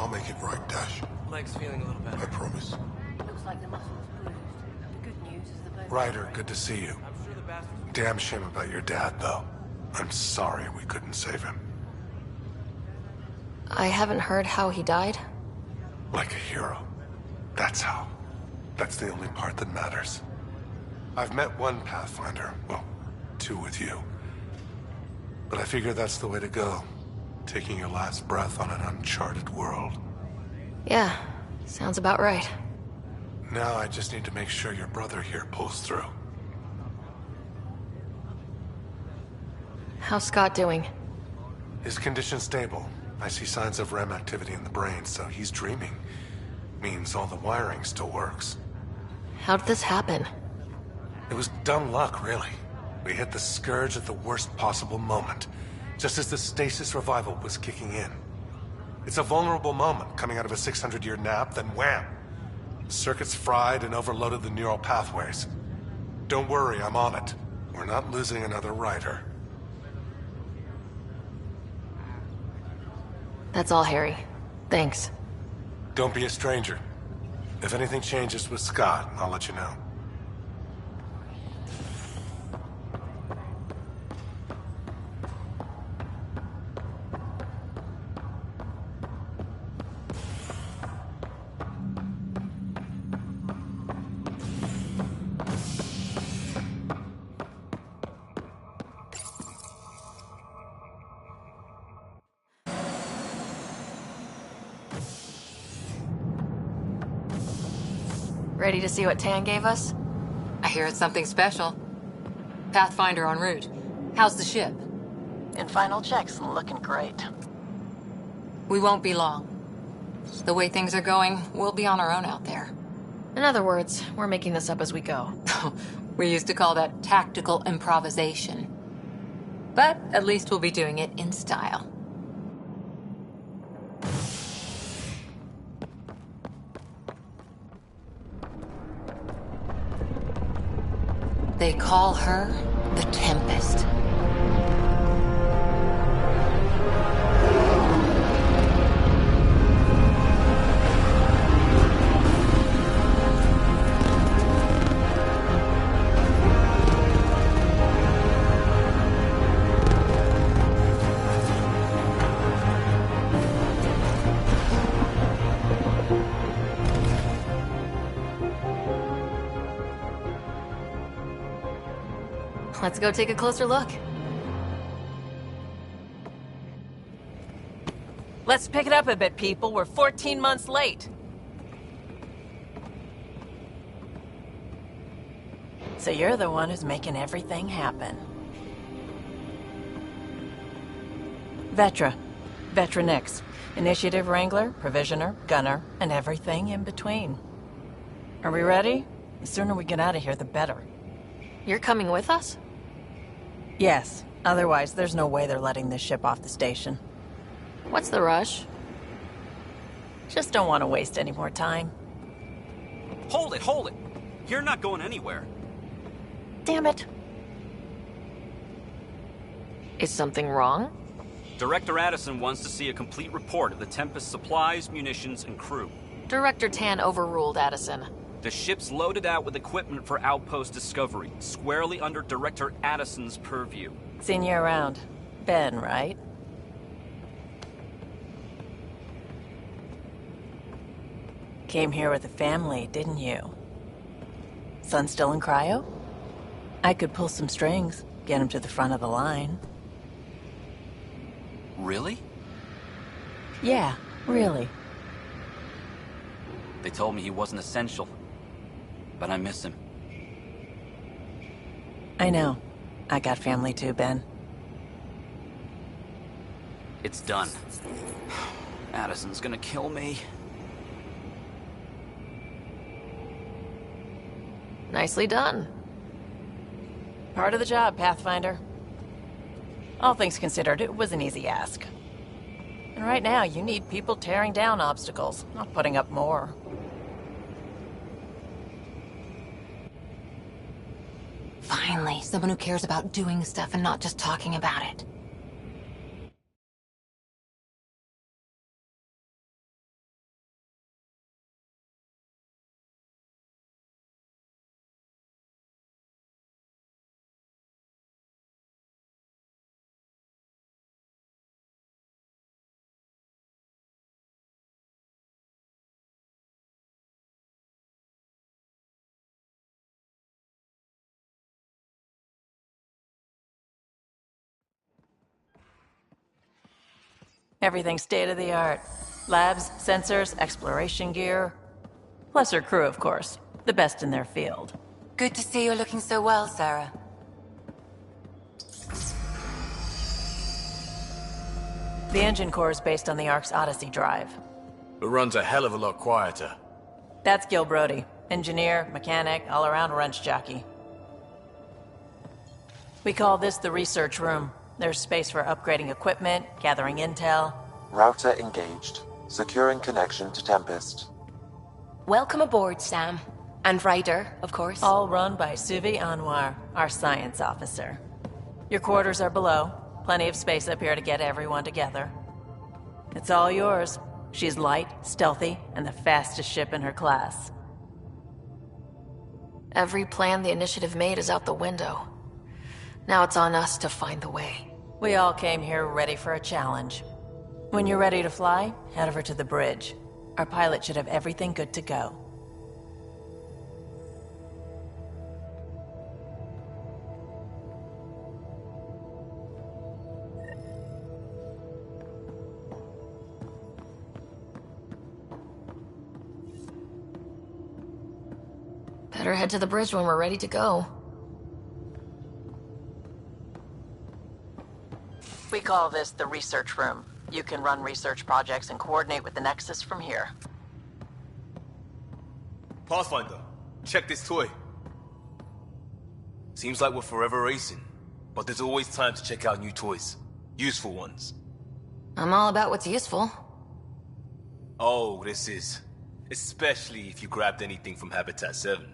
I'll make it right, Dash. Leg's feeling a little better. I promise. Looks like the muscle was bruised. The good news is the bones. Ryder, good to see you. Damn shame about your dad, though. I'm sorry we couldn't save him. I haven't heard how he died. Like a hero. That's how. That's the only part that matters. I've met one Pathfinder. Well, two with you. But I figure that's the way to go. Taking your last breath on an uncharted world. Yeah, sounds about right. Now I just need to make sure your brother here pulls through. How's Scott doing? His condition's stable. I see signs of REM activity in the brain, so he's dreaming. Means all the wiring still works. How did this happen? It was dumb luck, really. We hit the Scourge at the worst possible moment, just as the stasis revival was kicking in. It's a vulnerable moment, coming out of a 600-year nap, then wham! Circuits fried and overloaded the neural pathways. Don't worry, I'm on it. We're not losing another Ryder. That's all, Harry. Thanks. Don't be a stranger. If anything changes with Scott, I'll let you know. Ready to see what Tan gave us? I hear it's something special. Pathfinder en route. How's the ship? In final checks, looking great. We won't be long. The way things are going, we'll be on our own out there. In other words, we're making this up as we go. We used to call that tactical improvisation. But at least we'll be doing it in style. They call her the Tempest. Let's go take a closer look. Let's pick it up a bit, people. We're 14 months late. So you're the one who's making everything happen. Vetra. Vetronix. Initiative Wrangler, Provisioner, Gunner, and everything in between. Are we ready? The sooner we get out of here, the better. You're coming with us? Yes. Otherwise, there's no way they're letting this ship off the station. What's the rush? Just don't want to waste any more time. Hold it, hold it! You're not going anywhere. Damn it. Is something wrong? Director Addison wants to see a complete report of the Tempest's supplies, munitions, and crew. Director Tan overruled Addison. The ship's loaded out with equipment for outpost discovery, squarely under Director Addison's purview. Seen you around. Ben, right? Came here with a family, didn't you? Son still in cryo? I could pull some strings, get him to the front of the line. Really? Yeah, really. They told me he wasn't essential, but I miss him. I know. I got family too, Ben. It's done. Addison's gonna kill me. Nicely done. Part of the job, Pathfinder. All things considered, it was an easy ask. And right now, you need people tearing down obstacles, not putting up more. Finally, someone who cares about doing stuff and not just talking about it. Everything state-of-the-art. Labs, sensors, exploration gear. Plus her crew, of course. The best in their field. Good to see you're looking so well, Sarah. The engine core is based on the Ark's Odyssey drive. It runs a hell of a lot quieter. That's Gil Brody. Engineer, mechanic, all-around wrench jockey. We call this the research room. There's space for upgrading equipment, gathering intel. Router engaged. Securing connection to Tempest. Welcome aboard, Sam. And Ryder, of course. All run by Suvi Anwar, our science officer. Your quarters are below. Plenty of space up here to get everyone together. It's all yours. She's light, stealthy, and the fastest ship in her class. Every plan the Initiative made is out the window. Now it's on us to find the way. We all came here ready for a challenge. When you're ready to fly, head over to the bridge. Our pilot should have everything good to go. Better head to the bridge when we're ready to go. We call this the research room. You can run research projects and coordinate with the Nexus from here. Pathfinder, check this toy. Seems like we're forever racing, but there's always time to check out new toys. Useful ones. I'm all about what's useful. Oh, this is. Especially if you grabbed anything from Habitat 7.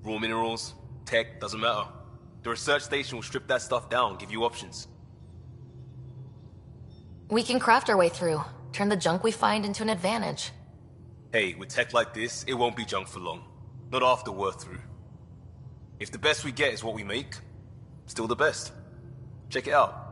Raw minerals, tech, doesn't matter. The research station will strip that stuff down, give you options. We can craft our way through. Turn the junk we find into an advantage. Hey, with tech like this, it won't be junk for long. Not after we're through. If the best we get is what we make, still the best. Check it out.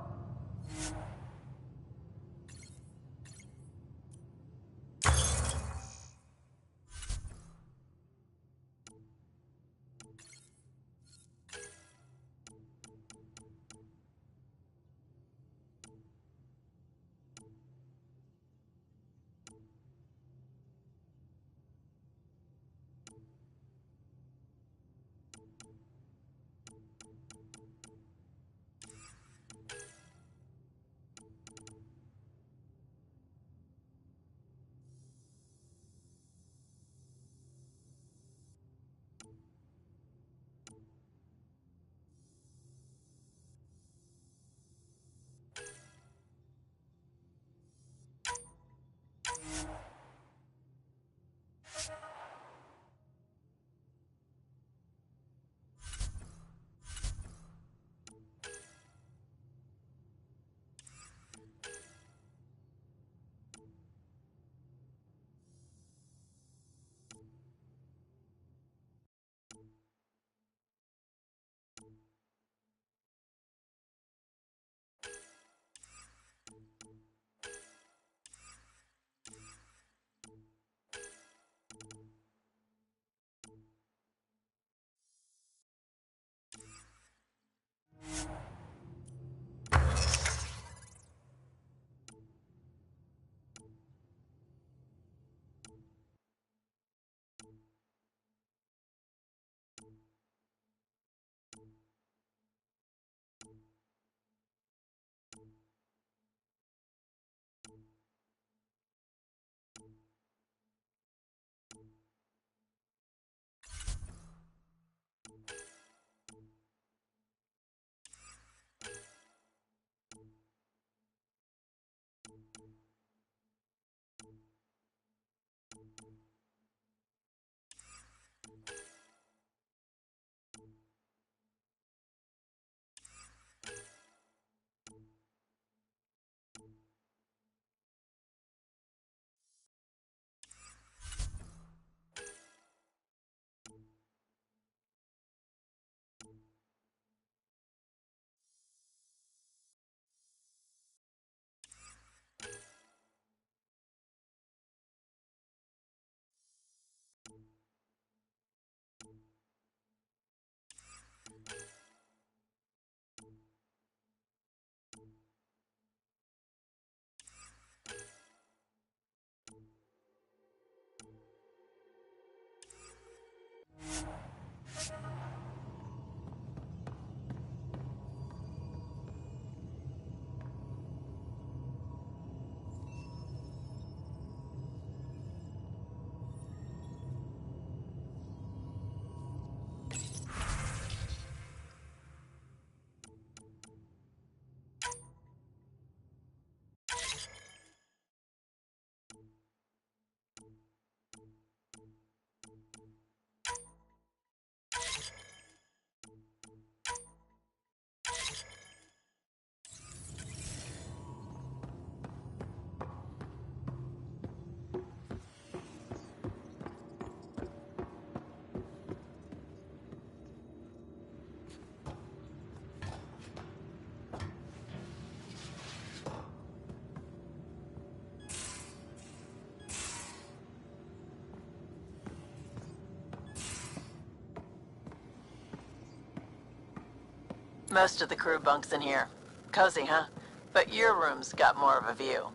Most of the crew bunks in here. Cozy, huh? But your room's got more of a view.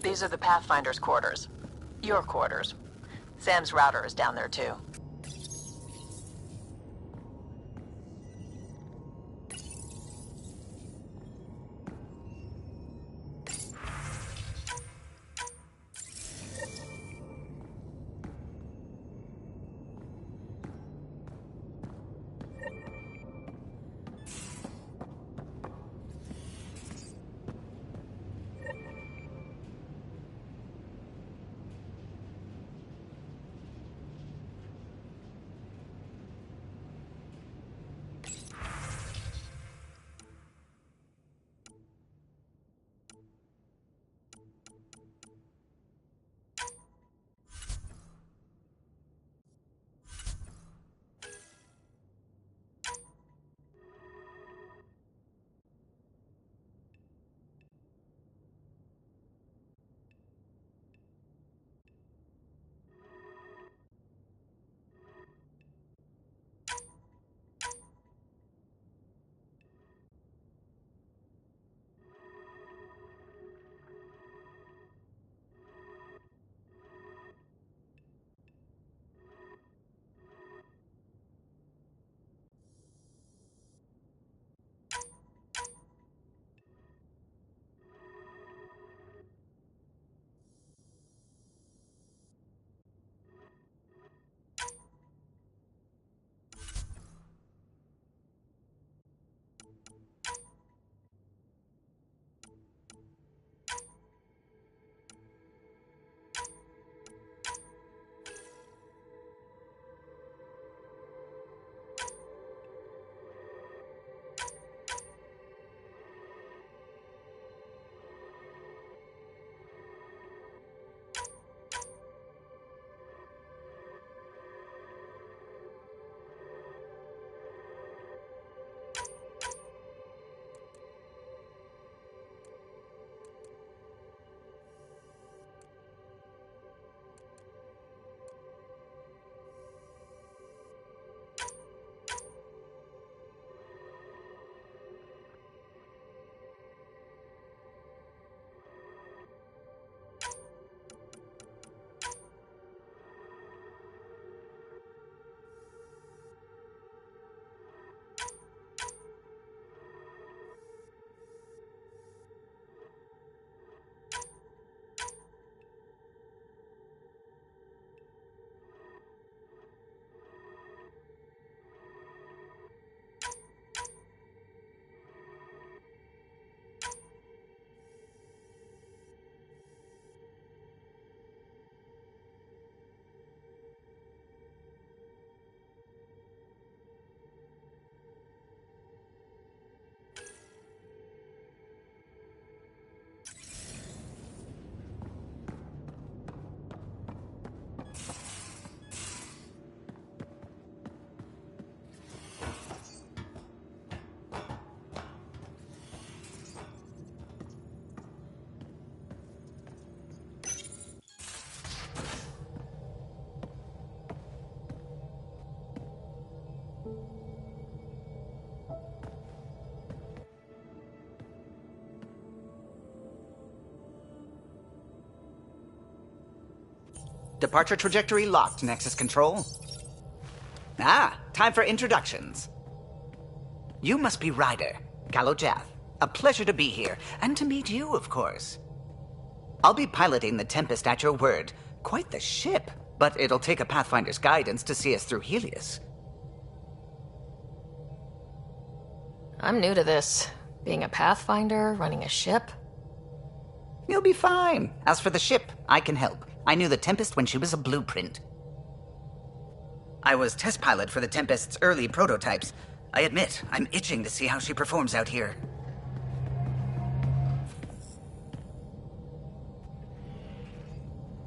These are the Pathfinder's quarters. Your quarters. Sam's router is down there too. Departure trajectory locked, Nexus Control. Ah, time for introductions. You must be Ryder, Kalojath. A pleasure to be here, and to meet you, of course. I'll be piloting the Tempest at your word. Quite the ship, but it'll take a Pathfinder's guidance to see us through Helios. I'm new to this. Being a Pathfinder, running a ship. You'll be fine. As for the ship, I can help. I knew the Tempest when she was a blueprint. I was test pilot for the Tempest's early prototypes. I admit, I'm itching to see how she performs out here.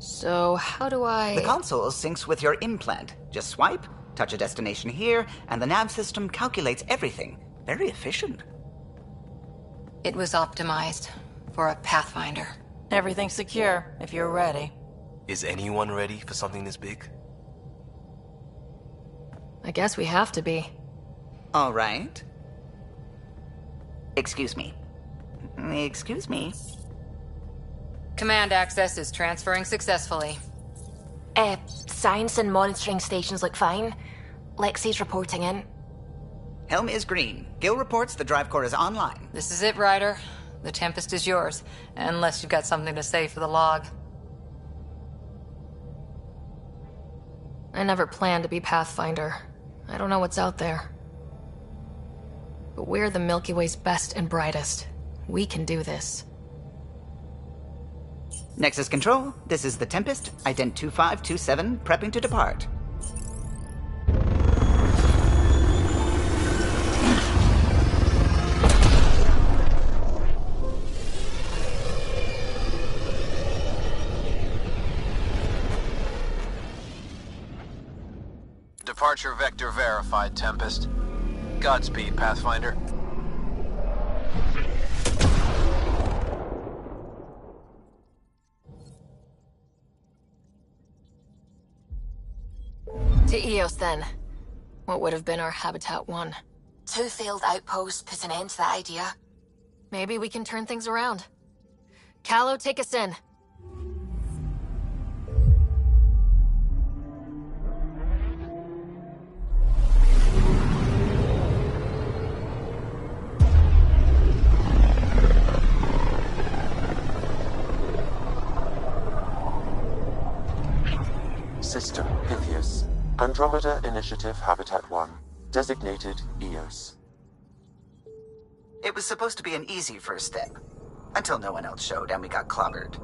So, how do I... The console syncs with your implant. Just swipe, touch a destination here, and the nav system calculates everything. Very efficient. It was optimized for a Pathfinder. Everything's secure, if you're ready. Is anyone ready for something this big? I guess we have to be. All right. Excuse me. Excuse me. Command access is transferring successfully. Science and monitoring stations look fine. Lexi's reporting in. Helm is green. Gil reports the drive core is online. This is it, Ryder. The Tempest is yours, unless you've got something to say for the log. I never planned to be Pathfinder. I don't know what's out there. But we're the Milky Way's best and brightest. We can do this. Nexus Control, this is the Tempest, Ident 2527, prepping to depart. Departure vector verified, Tempest. Godspeed, Pathfinder. To Eos, then. What would have been our Habitat 1? 2 failed outposts put an end to that idea. Maybe we can turn things around. Callow, take us in. System Pythias. Andromeda Initiative Habitat 1. Designated EOS. It was supposed to be an easy first step. Until no one else showed and we got clobbered.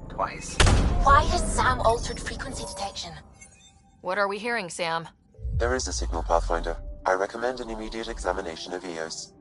Twice. Why has Sam altered frequency detection? What are we hearing, Sam? There is a signal, Pathfinder. I recommend an immediate examination of EOS.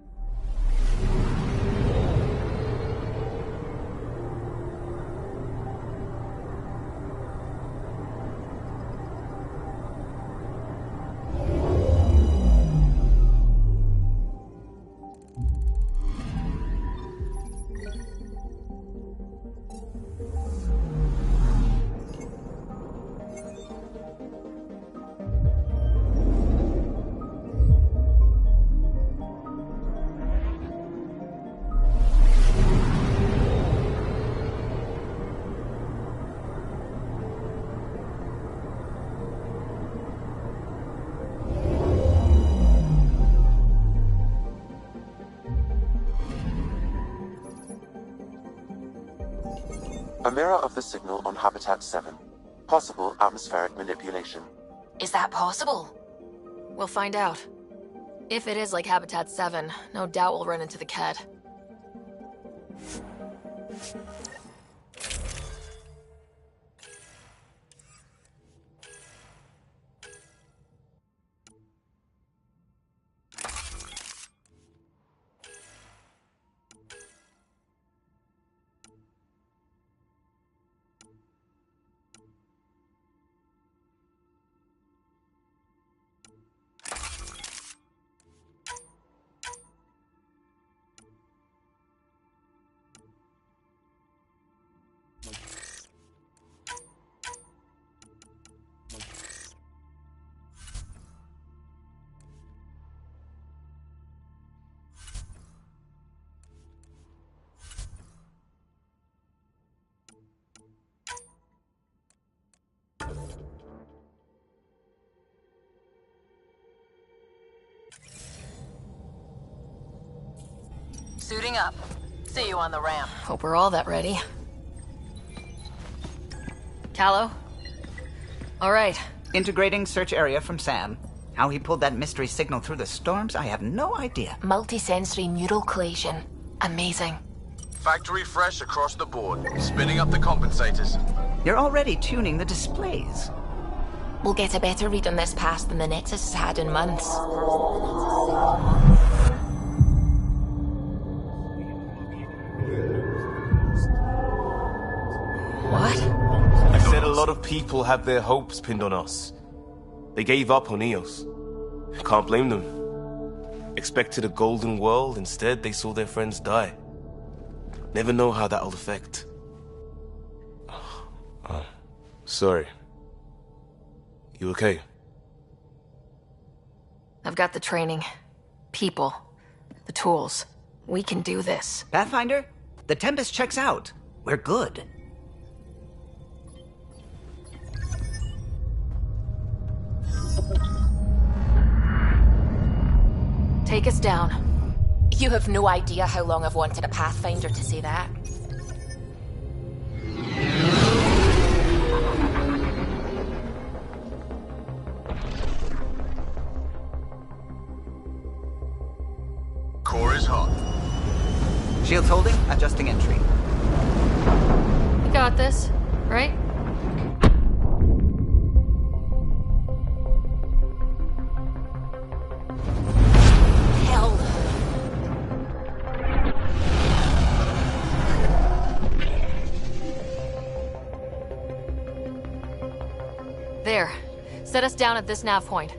A mirror of the signal on Habitat 7. Possible atmospheric manipulation. Is that possible? We'll find out. If it is like Habitat 7, no doubt we'll run into the Ket. Suiting up. See you on the ramp. Hope we're all that ready. Callow? All right. Integrating search area from Sam. How he pulled that mystery signal through the storms, I have no idea. Multisensory neural collision. Amazing. Factory fresh across the board. Spinning up the compensators. You're already tuning the displays. We'll get a better read on this pass than the Nexus has had in months. I settled lot of people have their hopes pinned on us. They gave up on Eos. Can't blame them. Expected a golden world, instead they saw their friends die. Never know how that'll affect. Sorry. You okay? I've got the training, people, the tools. We can do this. Pathfinder, the Tempest checks out. We're good. Take us down. You have no idea how long I've wanted a Pathfinder to say that. Core is hot. Shields holding, adjusting entry. You got this, right? Hell. There. Set us down at this nav point.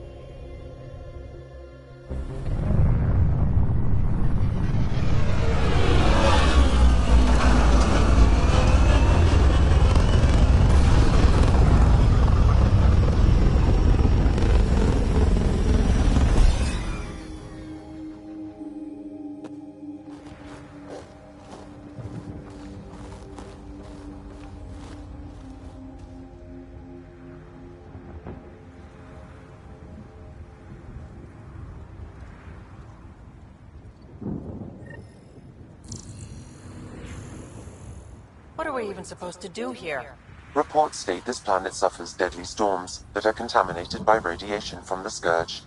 What are we even supposed to do here? Reports state this planet suffers deadly storms that are contaminated by radiation from the Scourge.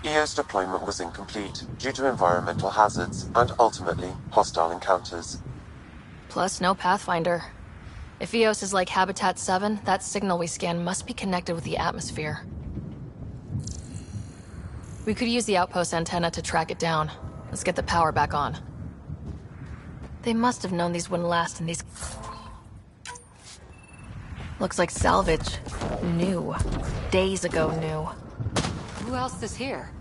EO's deployment was incomplete due to environmental hazards and ultimately hostile encounters. Plus, no Pathfinder. If Eos is like Habitat 7, that signal we scan must be connected with the atmosphere. We could use the outpost antenna to track it down. Let's get the power back on. They must have known these wouldn't last in these... Looks like salvage. New. Days ago new. Who else is here?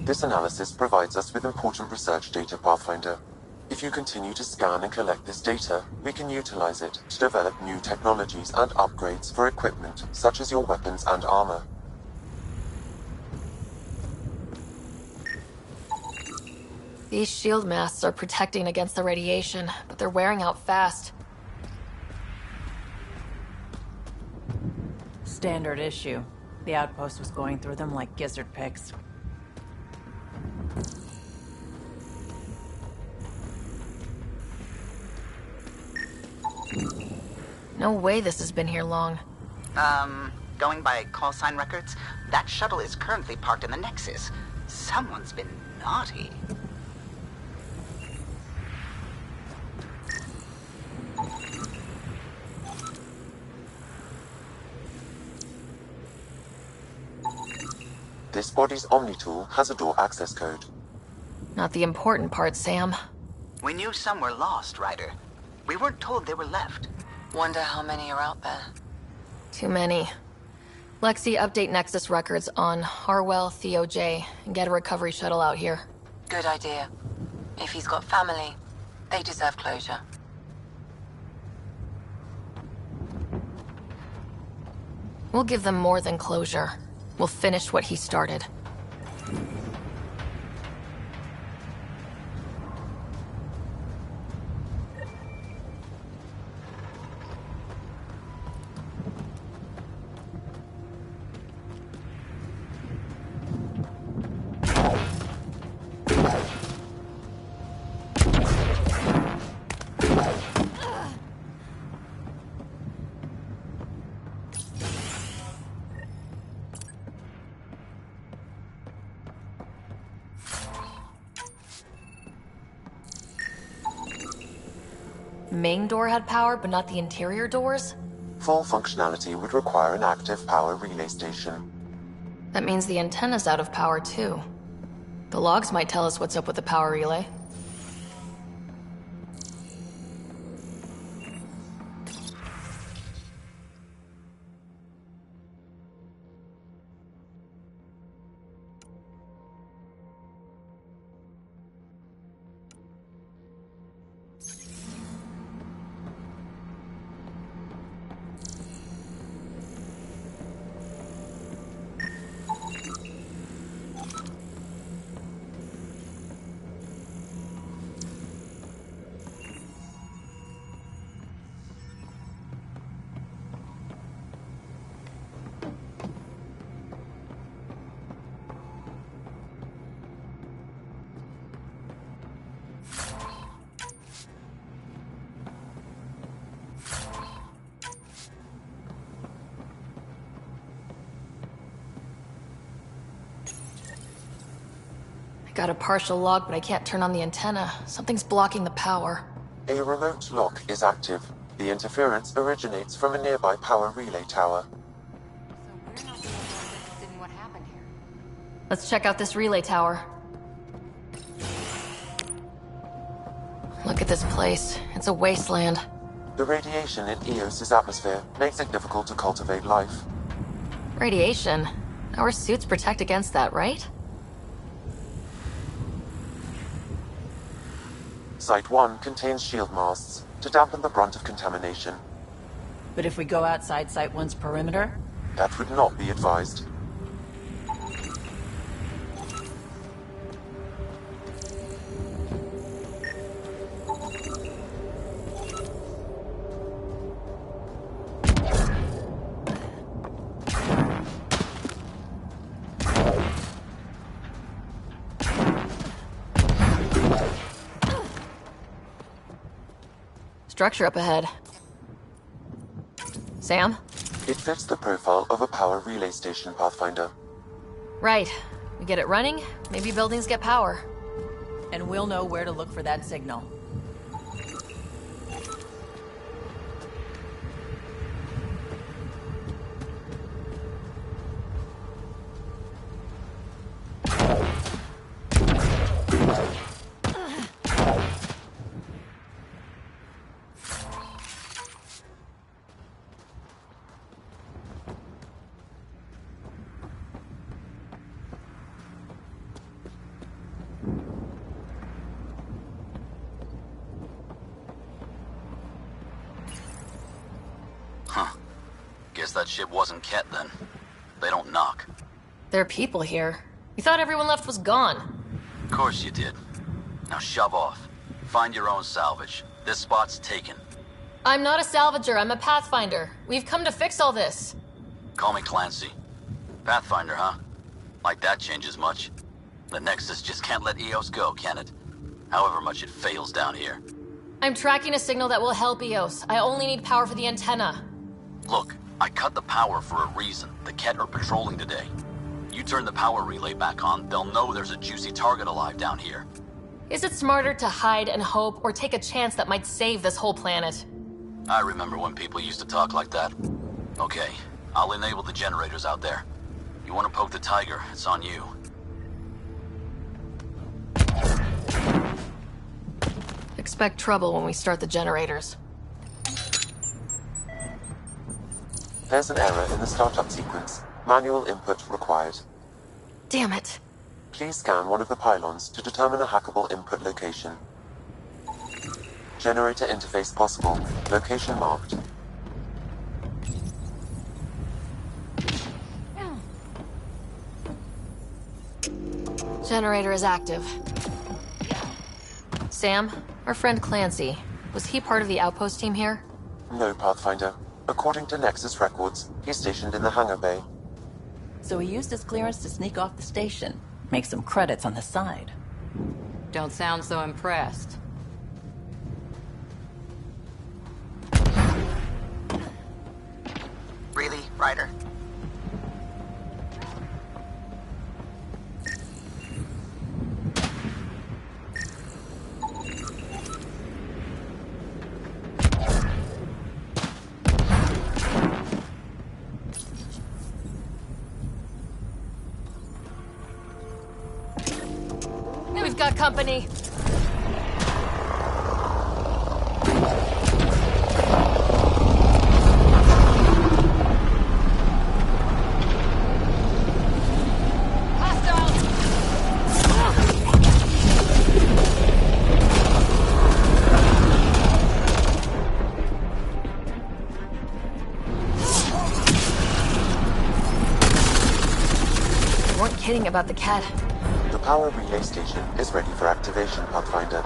This analysis provides us with important research data, Pathfinder. If you continue to scan and collect this data, we can utilize it to develop new technologies and upgrades for equipment, such as your weapons and armor. These shield masts are protecting against the radiation, but they're wearing out fast. Standard issue. The outpost was going through them like gizzard picks. No way this has been here long. Going by call sign records, that shuttle is currently parked in the Nexus. Someone's been naughty. This body's Omni tool has a door access code. Not the important part, Sam. We knew some were lost, Ryder. We weren't told they were left. Wonder how many are out there. Too many. Lexi, update Nexus records on Harwell Theo J and get a recovery shuttle out here. Good idea. If he's got family, they deserve closure. We'll give them more than closure. We'll finish what he started. main door had power, but not the interior doors? Full functionality would require an active power relay station. That means the antenna's out of power, too. The logs might tell us what's up with the power relay. Got a partial log, but I can't turn on the antenna. Something's blocking the power. A remote lock is active. The interference originates from a nearby power relay tower. Let's check out this relay tower. Look at this place. It's a wasteland. The radiation in Eos's atmosphere makes it difficult to cultivate life. Radiation? Our suits protect against that, right? Site 1 contains shield masts to dampen the brunt of contamination. But if we go outside Site 1's perimeter? That would not be advised. Structure up ahead. Sam? It fits the profile of a power relay station, Pathfinder. Right. We get it running, maybe buildings get power. And we'll know where to look for that signal. Guess that ship wasn't Ket then. They don't knock. There are people here. We thought everyone left was gone. Of course you did. Now shove off. Find your own salvage. This spot's taken. I'm not a salvager, I'm a pathfinder. We've come to fix all this. Call me Clancy. Pathfinder, huh? Like that changes much. The Nexus just can't let Eos go, can it? However much it fails down here. I'm tracking a signal that will help Eos. I only need power for the antenna. Look, I cut the power for a reason. The Ket are patrolling today. You turn the power relay back on, they'll know there's a juicy target alive down here. Is it smarter to hide and hope, or take a chance that might save this whole planet? I remember when people used to talk like that. Okay, I'll enable the generators out there. You want to poke the tiger, it's on you. Expect trouble when we start the generators. There's an error in the startup sequence. Manual input required. Damn it. Please scan one of the pylons to determine a hackable input location. Generator interface possible. Location marked. Generator is active. Sam, our friend Clancy, was he part of the outpost team here? No, Pathfinder. According to Nexus records, he's stationed in the hangar bay. So he used his clearance to sneak off the station. Make some credits on the side. Don't sound so impressed. Really, Ryder? got company. Kidding about the cat. The power relay station is ready for activation, Pathfinder.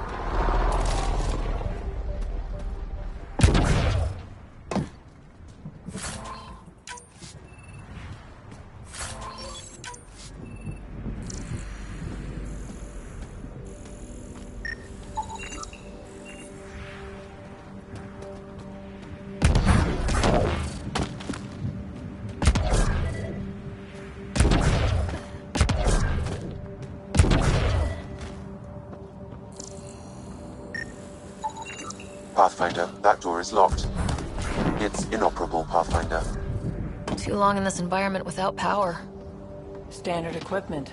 Pathfinder, that door is locked. It's inoperable, Pathfinder. Too long in this environment without power. Standard equipment.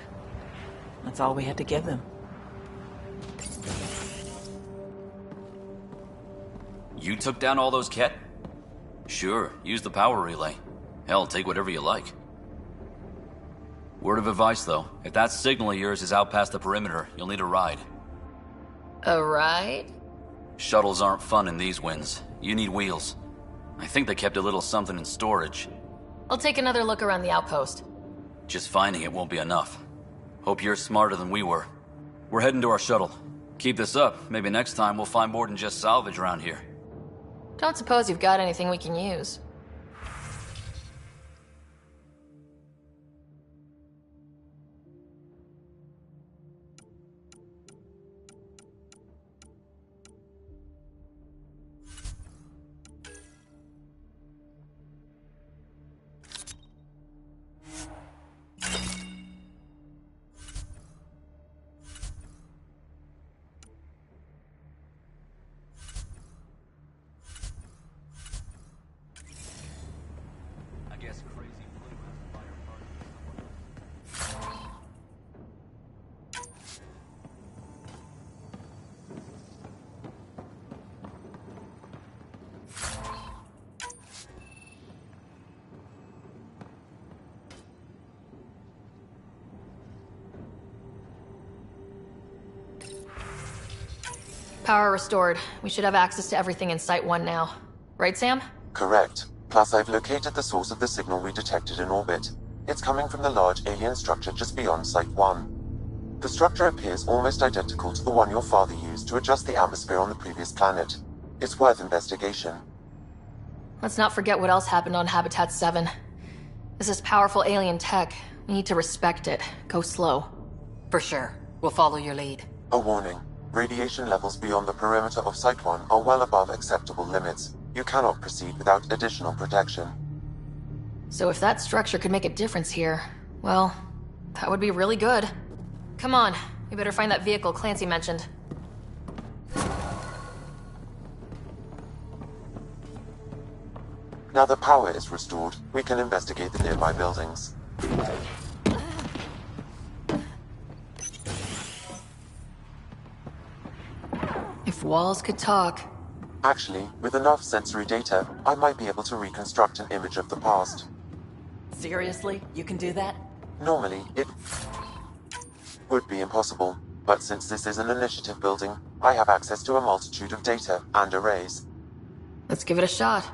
That's all we had to give them. You took down all those Ket? Sure, use the power relay. Hell, take whatever you like. Word of advice, though. If that signal of yours is out past the perimeter, you'll need a ride. A ride? Shuttles aren't fun in these winds. You need wheels. I think they kept a little something in storage. I'll take another look around the outpost. Just finding it won't be enough. Hope you're smarter than we were. We're heading to our shuttle. Keep this up. Maybe next time we'll find more than just salvage around here. Don't suppose you've got anything we can use. Power restored. We should have access to everything in Site 1 now. Right, Sam? Correct. Plus, I've located the source of the signal we detected in orbit. It's coming from the large alien structure just beyond Site 1. The structure appears almost identical to the one your father used to adjust the atmosphere on the previous planet. It's worth investigation. Let's not forget what else happened on Habitat 7. This is powerful alien tech. We need to respect it. Go slow. For sure. We'll follow your lead. A warning. Radiation levels beyond the perimeter of Site 1 are well above acceptable limits. You cannot proceed without additional protection. So if that structure could make a difference here, well, that would be really good. Come on, we better find that vehicle Clancy mentioned. Now the power is restored, we can investigate the nearby buildings. If walls could talk... Actually, with enough sensory data, I might be able to reconstruct an image of the past. Seriously? You can do that? Normally, it would be impossible, but since this is an initiative building, I have access to a multitude of data and arrays. Let's give it a shot.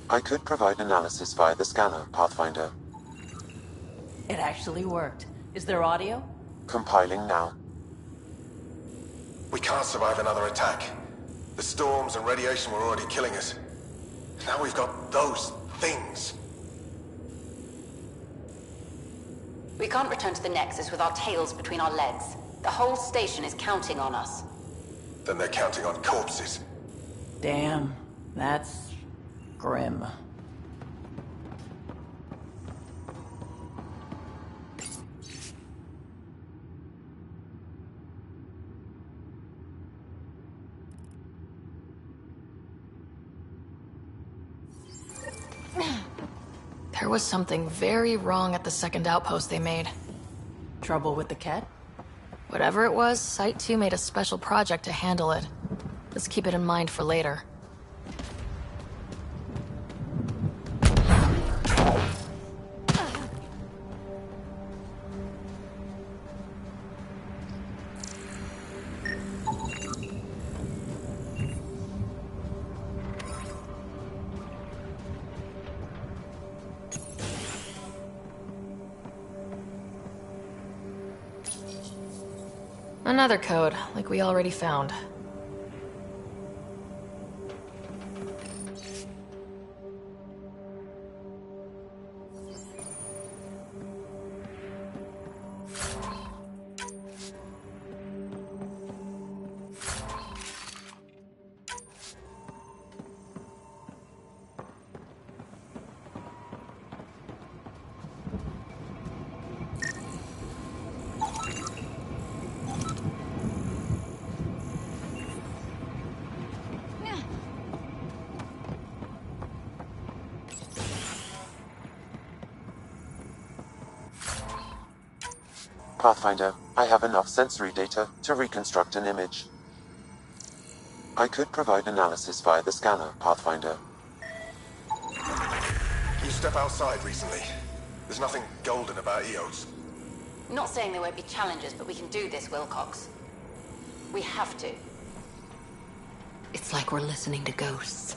I could provide analysis via the scanner, Pathfinder. It actually worked. Is there audio? Compiling now. We can't survive another attack. The storms and radiation were already killing us. Now we've got those things. We can't return to the Nexus with our tails between our legs. The whole station is counting on us. Then they're counting on corpses. Damn, that's grim. There was something very wrong at the second outpost they made. Trouble with the Ket? Whatever it was, Site 2 made a special project to handle it. Let's keep it in mind for later. Another code, like we already found. Pathfinder, I have enough sensory data to reconstruct an image. I could provide analysis via the scanner, Pathfinder. You step outside recently. There's nothing golden about EOS. Not saying there won't be challenges, but we can do this, Wilcox. We have to. It's like we're listening to ghosts.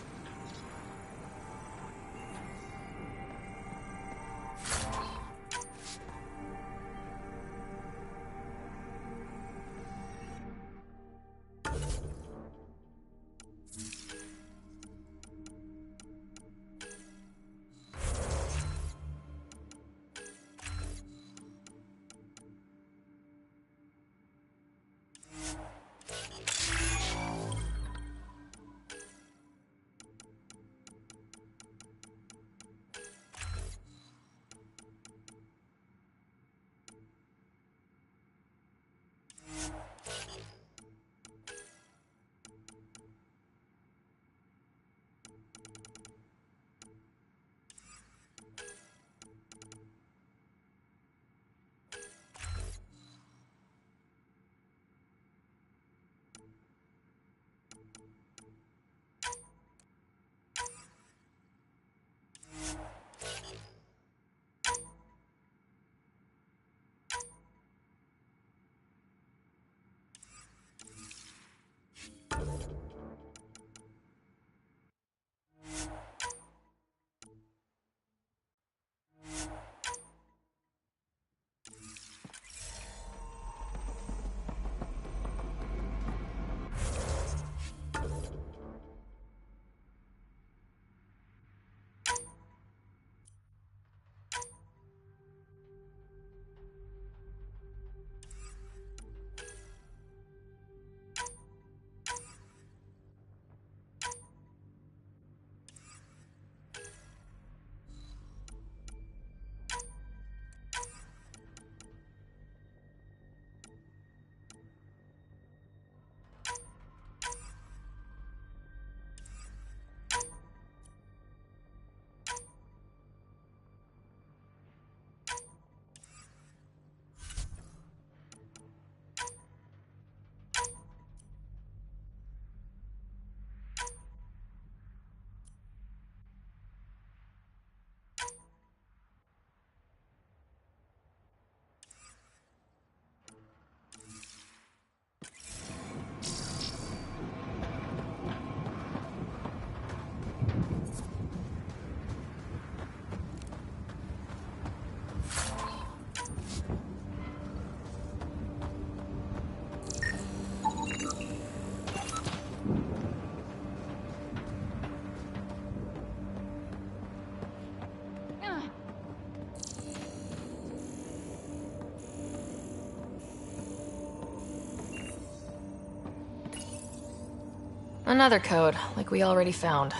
Another code, like we already found.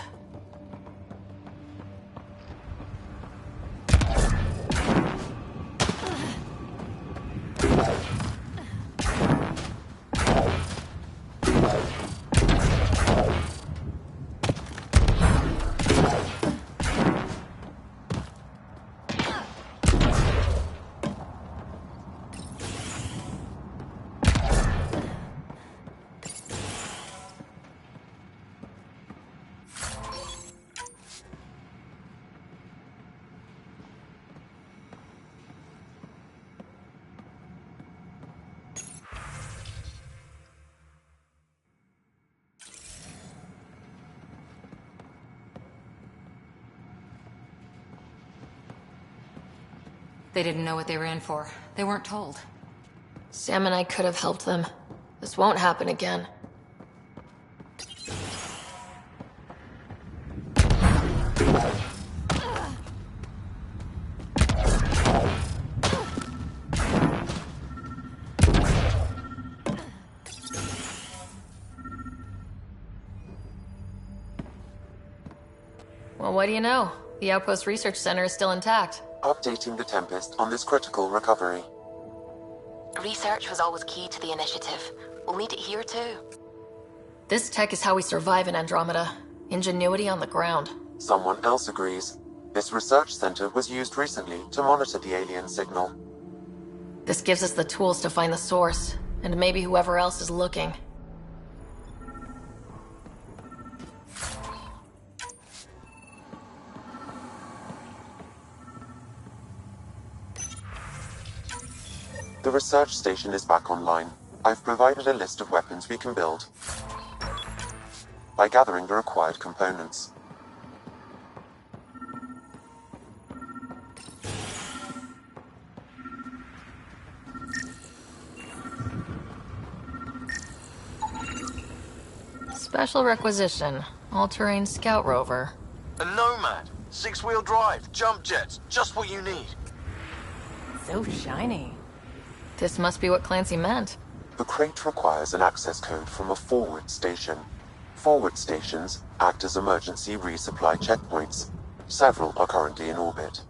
They didn't know what they were in for. They weren't told. Sam and I could have helped them. This won't happen again. Well, what do you know? The Outpost Research Center is still intact. Updating the Tempest on this critical recovery. Research was always key to the initiative. We'll need it here too. This tech is how we survive in Andromeda. Ingenuity on the ground. Someone else agrees. This research center was used recently to monitor the alien signal. This gives us the tools to find the source, and maybe whoever else is looking. The research station is back online. I've provided a list of weapons we can build by gathering the required components. Special requisition. All-terrain scout rover. A Nomad. 6-wheel drive. Jump jets. Just what you need. So shiny. This must be what Clancy meant. The crate requires an access code from a forward station. Forward stations act as emergency resupply checkpoints. Several are currently in orbit.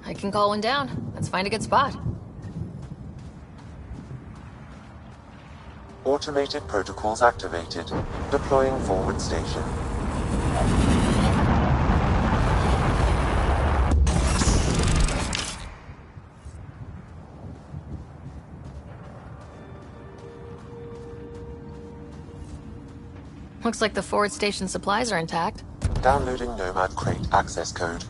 I can call one down. Let's find a good spot. Automated protocols activated. Deploying forward station. Looks like the forward station supplies are intact. Downloading Nomad crate access code.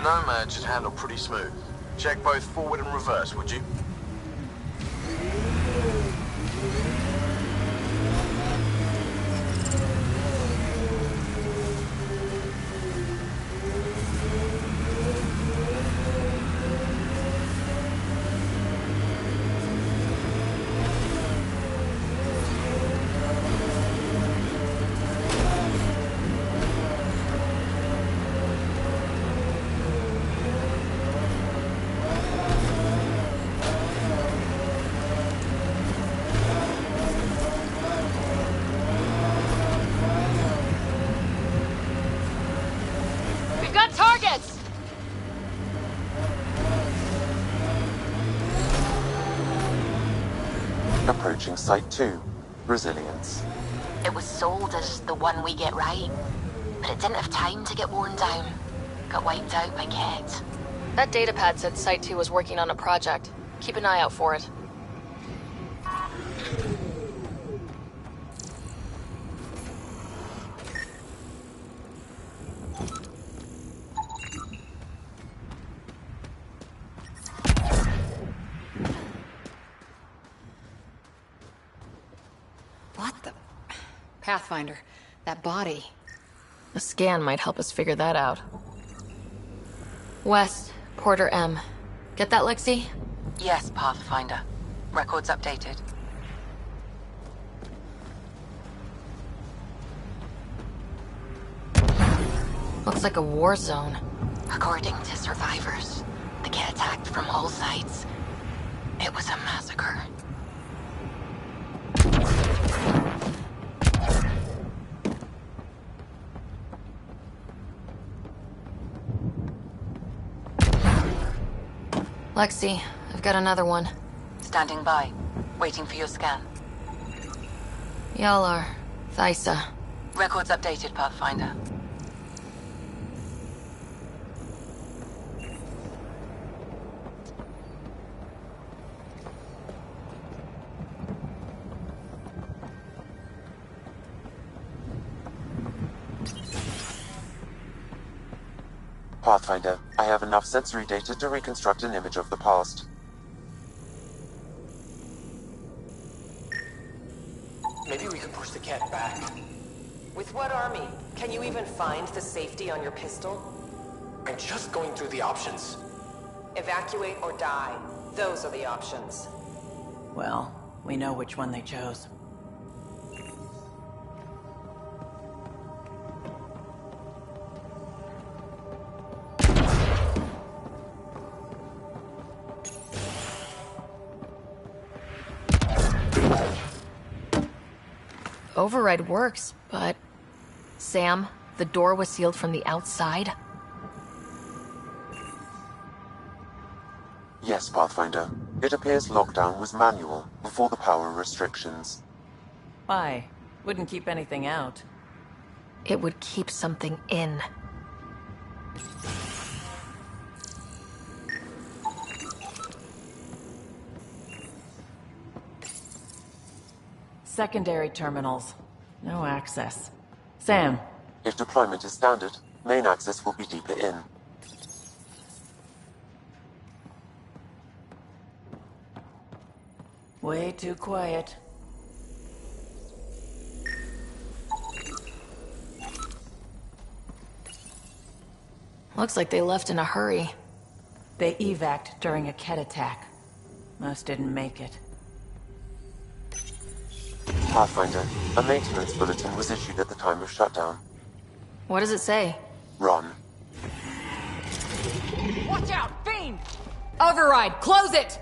Nomad should handle pretty smooth. Check both forward and reverse, would you? Targets! Approaching Site 2. Resilience. It was sold as the one we get right, but it didn't have time to get worn down. Got wiped out by Kett. That datapad said Site 2 was working on a project. Keep an eye out for it. What the... Pathfinder, that body. A scan might help us figure that out. West, Porter M. Get that, Lexi? Yes, Pathfinder. Records updated. Looks like a war zone. According to survivors, the Kett attacked from all sides. It was a massacre. Lexi, I've got another one. Standing by. Waiting for your scan. Y'all are... Thysa. Records updated, Pathfinder. Pathfinder, I have enough sensory data to reconstruct an image of the past. Maybe we could push the cat back. With what army? Can you even find the safety on your pistol? I'm just going through the options. Evacuate or die. Those are the options. Well, we know which one they chose. Override works, but... Sam, the door was sealed from the outside? Yes, Pathfinder. It appears lockdown was manual, before the power restrictions. Why? Wouldn't keep anything out. It would keep something in. Secondary terminals. No access. Sam. If deployment is standard, main access will be deeper in. Way too quiet. Looks like they left in a hurry. They evac'd during a Ket attack. Most didn't make it. Pathfinder, a maintenance bulletin was issued at the time of shutdown. What does it say? Run. Watch out, Fiend! Override, close it!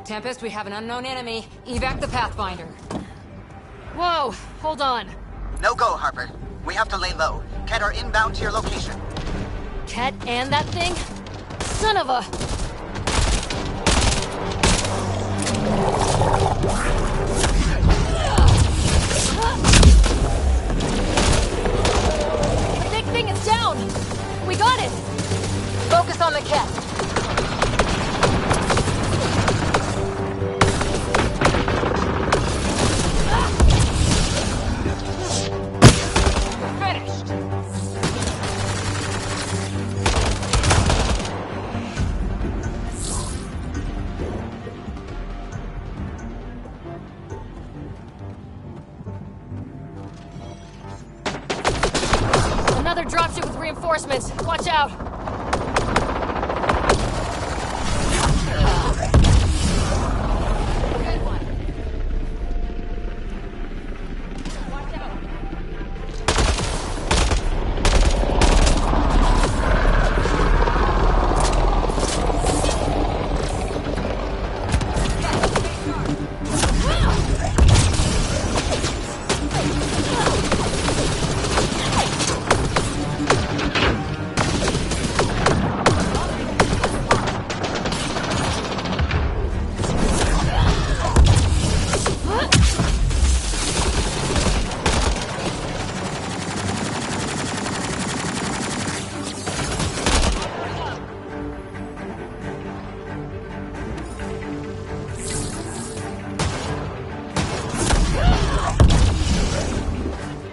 Tempest, we have an unknown enemy. Evac the Pathfinder. Whoa, hold on. No go, Harper. We have to lay low. Ket are inbound to your location. Ket and that thing? Son of a... The big thing is down! We got it! Focus on the Ket. Finished! Another dropship with reinforcements. Watch out! Good one. Watch out.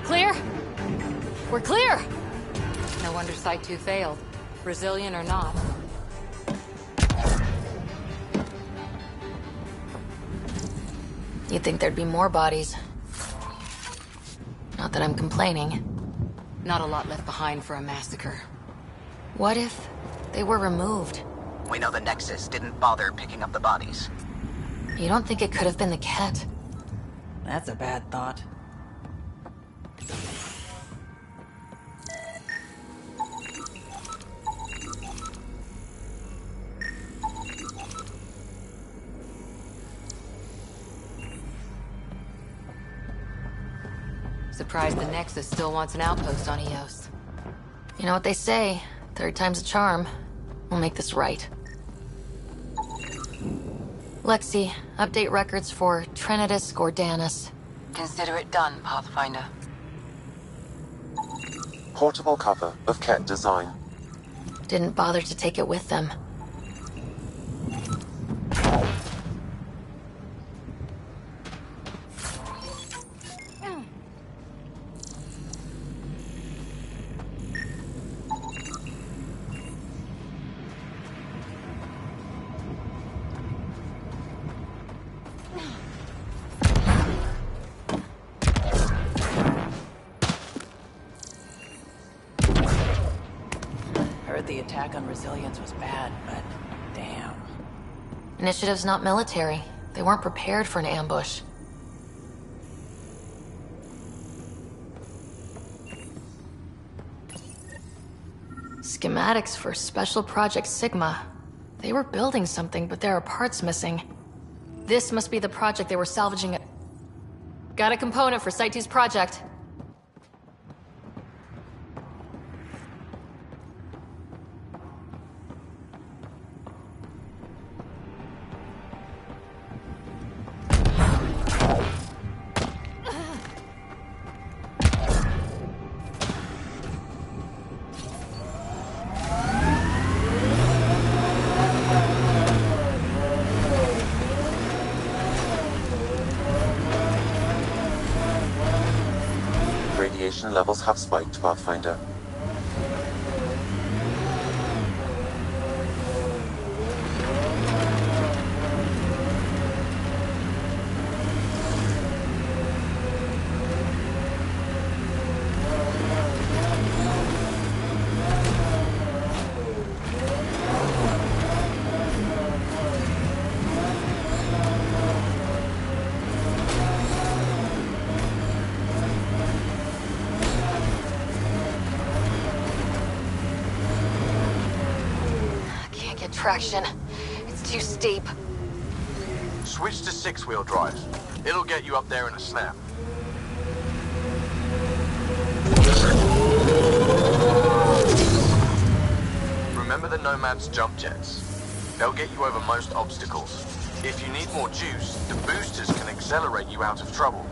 Clear? We're clear! No wonder Site 2 failed. Brazilian or not. You'd think there'd be more bodies. Not that I'm complaining. Not a lot left behind for a massacre. What if they were removed? We know the Nexus didn't bother picking up the bodies. You don't think it could have been the Ket? That's a bad thought. Surprised the Nexus still wants an outpost on Eos. You know what they say, third time's a charm. We'll make this right. Lexi, update records for Trinitas Gordanus. Consider it done, Pathfinder. Portable cover of Ket design. Didn't bother to take it with them. Heard the attack on Resilience was bad, but damn. Initiative's not military. They weren't prepared for an ambush. Schematics for Special Project Sigma. They were building something, but there are parts missing. This must be the project they were salvaging. Got a component for Site 2's project. Radiation levels have spiked, Pathfinder. Traction. It's too steep. Switch to 6-wheel drive. It'll get you up there in a snap. Remember the Nomad's jump jets? They'll get you over most obstacles. If you need more juice, the boosters can accelerate you out of trouble.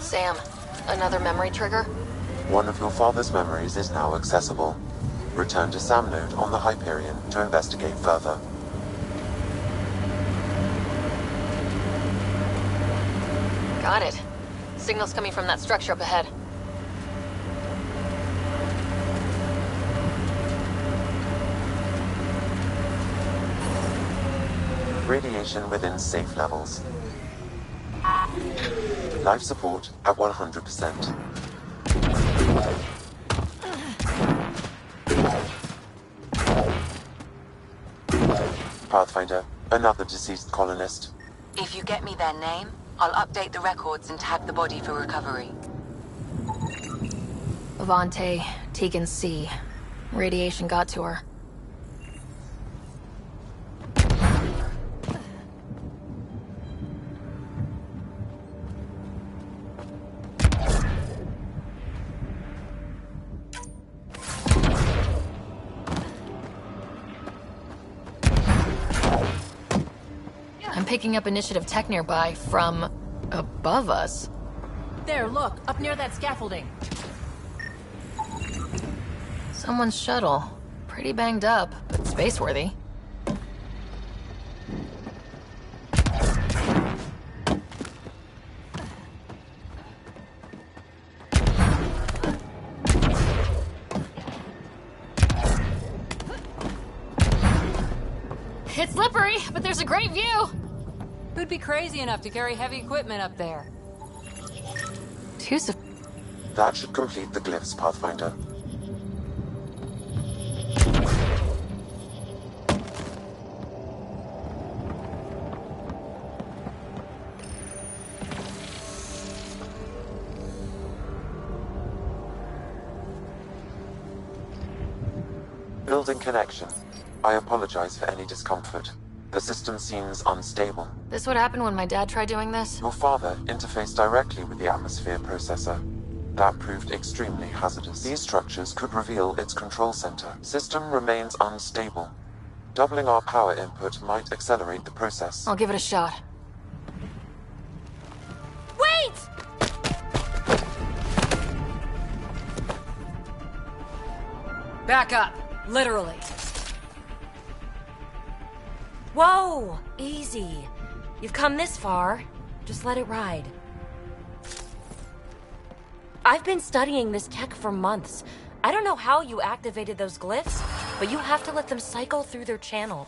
Sam, another memory trigger? One of your father's memories is now accessible. Return to Sam Node on the Hyperion to investigate further. Got it. Signal's coming from that structure up ahead. Radiation within safe levels. Life support at 100%. Pathfinder, another deceased colonist. If you get me their name, I'll update the records and tag the body for recovery. Avante, Tegan C. Radiation got to her. I'm picking up initiative tech nearby from above us. There, look, up near that scaffolding. Someone's shuttle. Pretty banged up, but space-worthy. It's slippery, but there's a great view! Who'd be crazy enough to carry heavy equipment up there? That should complete the glyphs, Pathfinder. Building connection. I apologize for any discomfort. The system seems unstable. This would happen when my dad tried doing this? Your father interfaced directly with the atmosphere processor. That proved extremely hazardous. These structures could reveal its control center. System remains unstable. Doubling our power input might accelerate the process. I'll give it a shot. Wait! Back up. Literally. Whoa! Easy. You've come this far. Just let it ride. I've been studying this tech for months. I don't know how you activated those glyphs, but you have to let them cycle through their channel.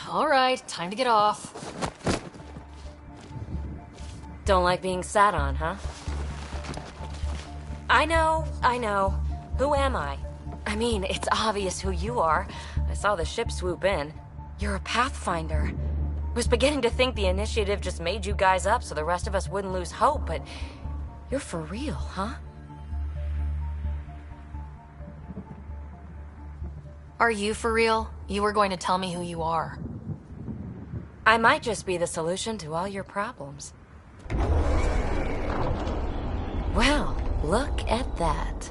All right, time to get off. Don't like being sat on, huh? I know. Who am I? I mean, it's obvious who you are. I saw the ship swoop in. You're a Pathfinder. Was beginning to think the initiative just made you guys up so the rest of us wouldn't lose hope, but you're for real, huh? Are you for real? You were going to tell me who you are. I might just be the solution to all your problems. Well, look at that.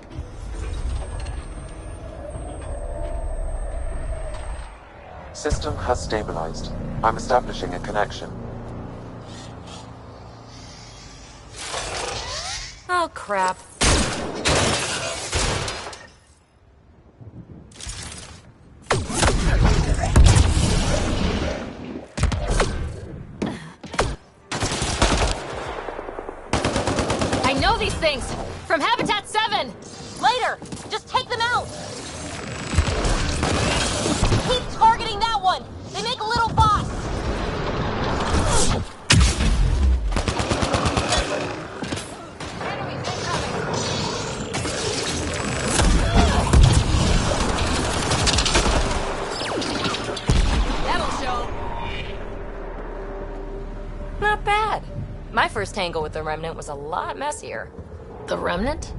System has stabilized. I'm establishing a connection. Oh, crap. I know these things! From Habitat 7! Later! Just take them out! Keep targeting that one! They make a little bots! That'll show. Not bad. My first tangle with the Remnant was a lot messier. The Remnant?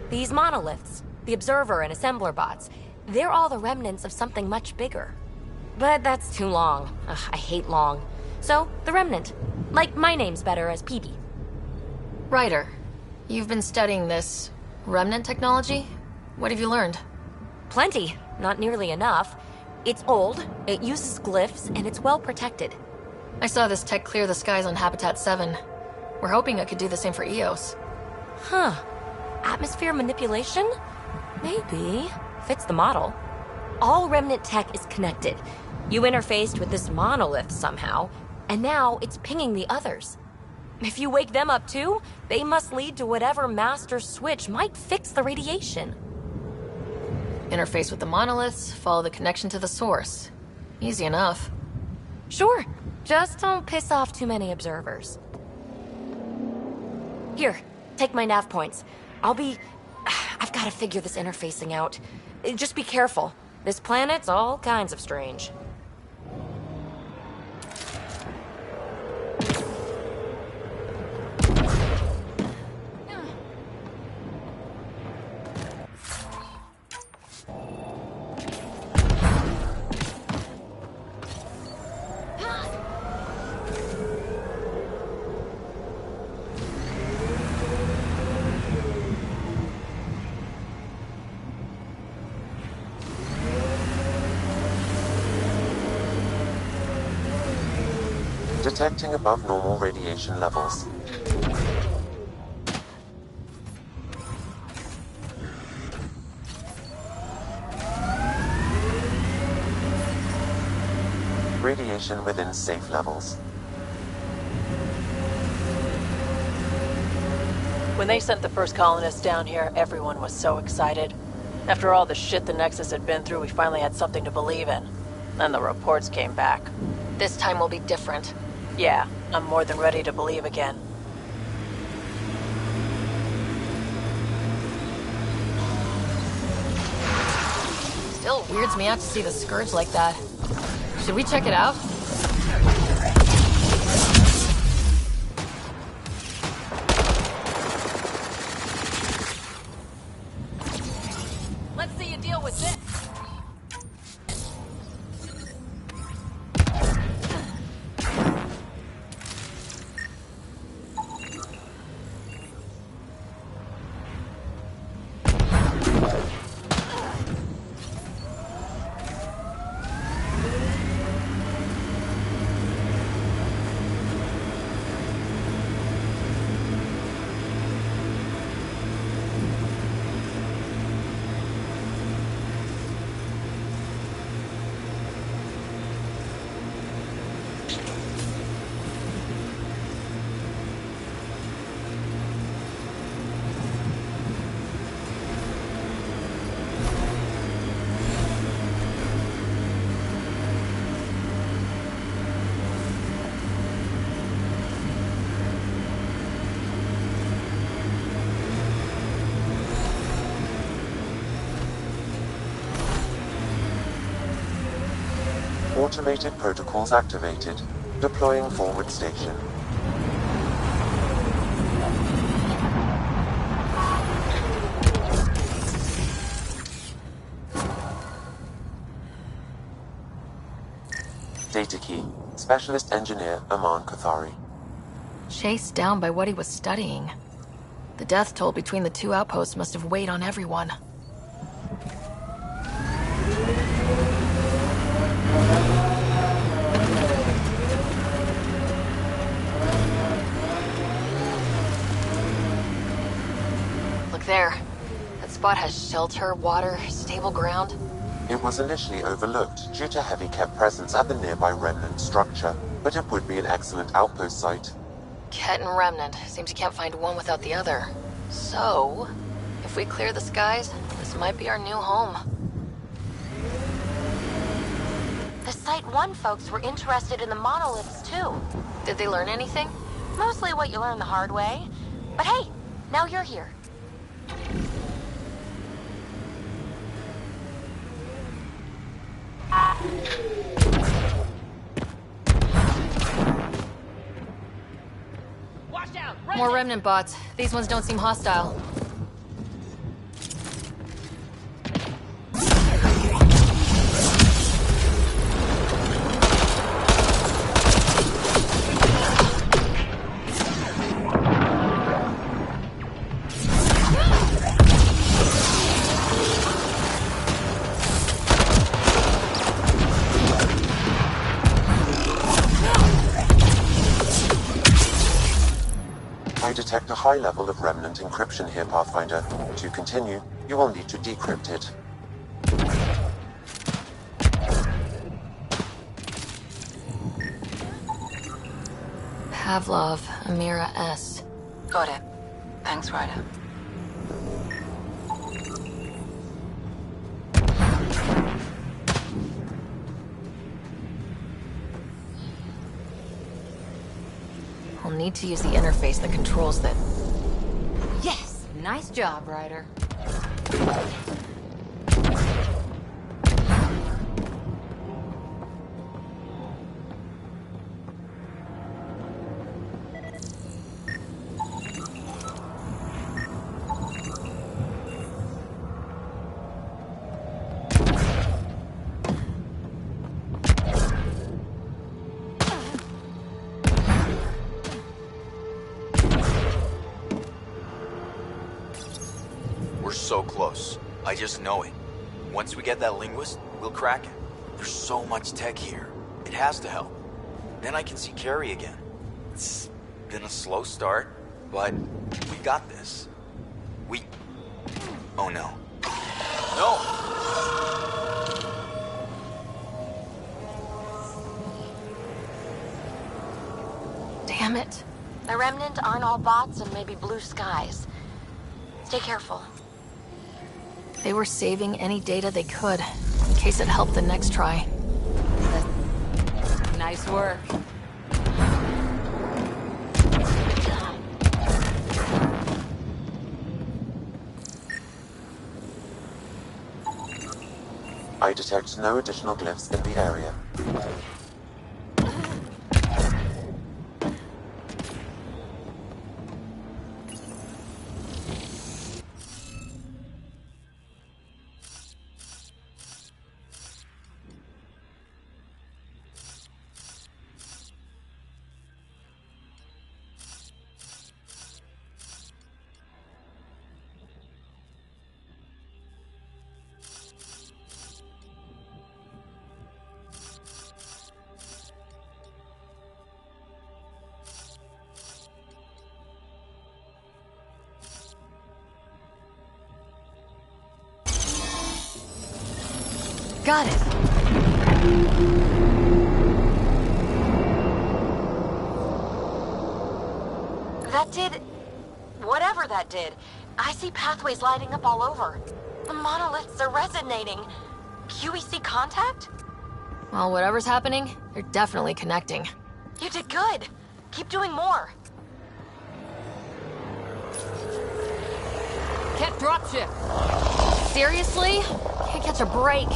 These monoliths, the Observer and Assembler bots, they're all the remnants of something much bigger. But that's too long. Ugh, I hate long. So, the Remnant. Like, my name's better as PB. Ryder, you've been studying this Remnant technology? What have you learned? Plenty. Not nearly enough. It's old, it uses glyphs, and it's well protected. I saw this tech clear the skies on Habitat 7. We're hoping it could do the same for EOS. Huh. Atmosphere manipulation? Maybe. Fits the model. All Remnant tech is connected. You interfaced with this monolith somehow, and now it's pinging the others. If you wake them up too, they must lead to whatever master switch might fix the radiation. Interface with the monoliths, follow the connection to the source. Easy enough. Sure. Just don't piss off too many observers. Here, take my nav points. I've got to figure this interfacing out. Just be careful. This planet's all kinds of strange. Detecting above normal radiation levels. Radiation within safe levels. When they sent the first colonists down here, everyone was so excited. After all the shit the Nexus had been through, we finally had something to believe in. Then the reports came back. This time will be different. Yeah, I'm more than ready to believe again. Still weirds me out to see the Scourge like that. Should we check it out? Let's see you deal with Automated protocols activated. Deploying forward station. Data key. Specialist Engineer Aman Kathari. Chased down by what he was studying. The death toll between the two outposts must have weighed on everyone. Look there. That spot has shelter, water, stable ground. It was initially overlooked due to heavy Ket presence at the nearby remnant structure, but it would be an excellent outpost site. Ket and Remnant. Seems you can't find one without the other. So, if we clear the skies, this might be our new home. The Site 1 folks were interested in the monoliths, too. Did they learn anything? Mostly what you learn the hard way. But hey, now you're here. More Remnant bots. These ones don't seem hostile. I detect a high level of remnant encryption here, Pathfinder. To continue, you will need to decrypt it. Pavlov, Amira S. Got it. Thanks, Ryder. I'll need to use the interface that controls that. Yes! Nice job, Ryder. We're so close. I just know it. Once we get that linguist, we'll crack it. There's so much tech here. It has to help. Then I can see Carrie again. It's been a slow start, but we got this. Oh no. No! Damn it. The Remnant aren't all bots and maybe blue skies. Stay careful. They were saving any data they could, in case it helped the next try. Nice work. I detect no additional glyphs in the area. Got it. That did... whatever that did. I see pathways lighting up all over. The monoliths are resonating. QEC contact? Well, whatever's happening, they're definitely connecting. You did good. Keep doing more. Ket dropship. Seriously? Can't catch a break.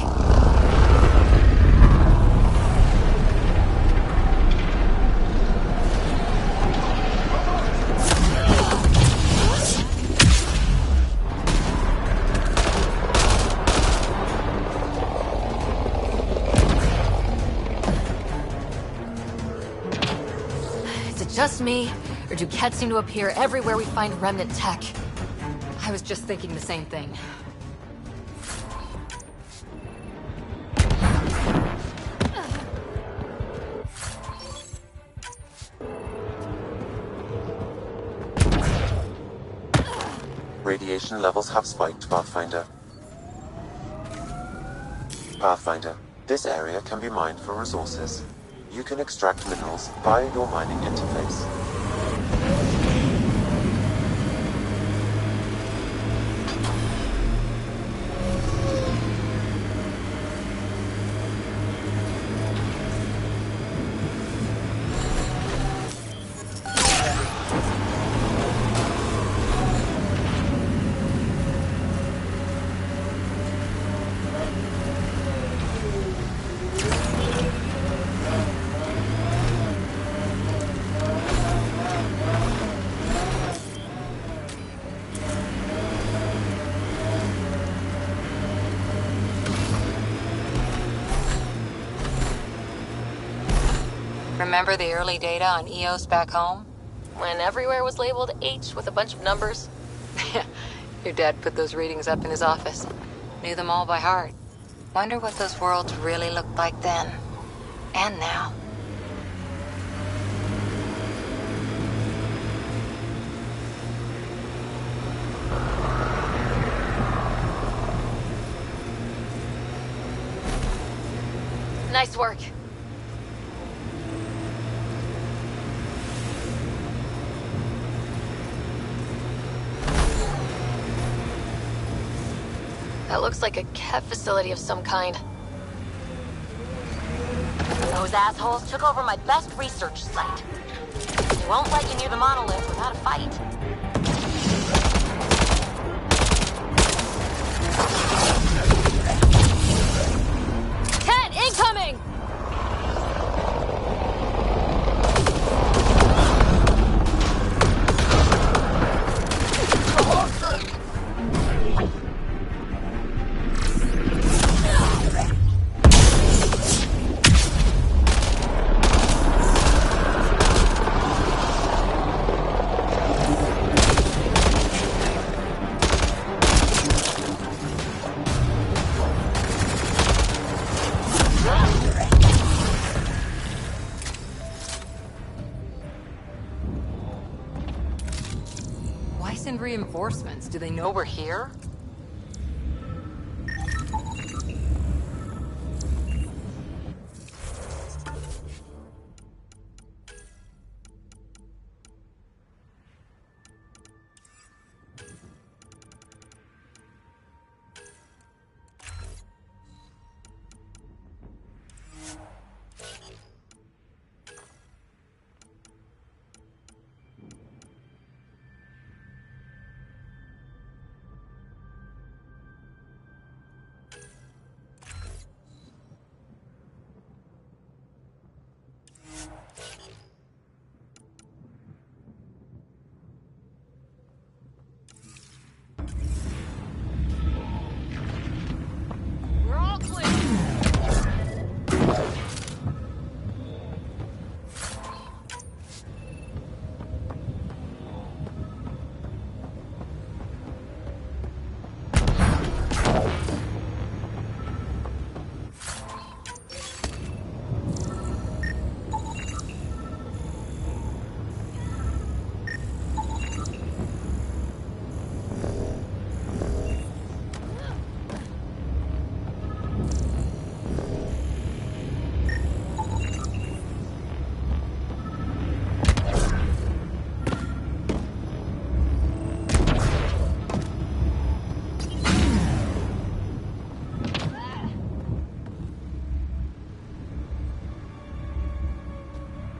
Is it just me, or do Kets seem to appear everywhere we find remnant tech? I was just thinking the same thing. Radiation levels have spiked, Pathfinder. Pathfinder, this area can be mined for resources. You can extract minerals via your mining interface. Remember the early data on EOS back home? When everywhere was labeled H with a bunch of numbers? Your dad put those readings up in his office. Knew them all by heart. Wonder what those worlds really looked like then. And now. Nice work. That looks like a Ket facility of some kind. Those assholes took over my best research site. They won't let you near the monolith without a fight. Ket, incoming! Why send reinforcements? Do they know we're here?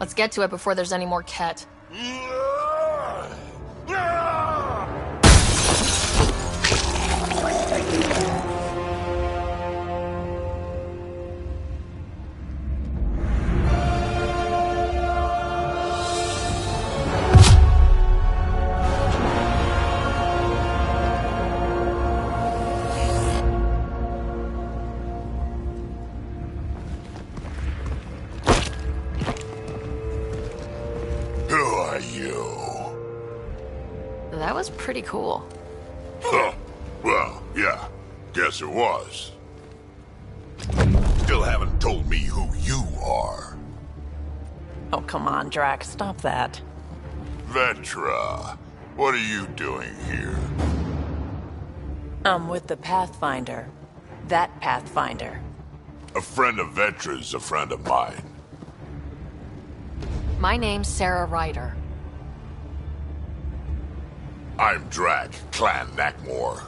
Let's get to it before there's any more Ket. That was pretty cool. Huh. Well, yeah. Guess it was. Still haven't told me who you are. Oh, come on, Drac. Stop that. Vetra, what are you doing here? I'm with the Pathfinder. That Pathfinder. A friend of Vetra's a friend of mine. My name's Sarah Ryder. I'm Drac, Clan Nakmor.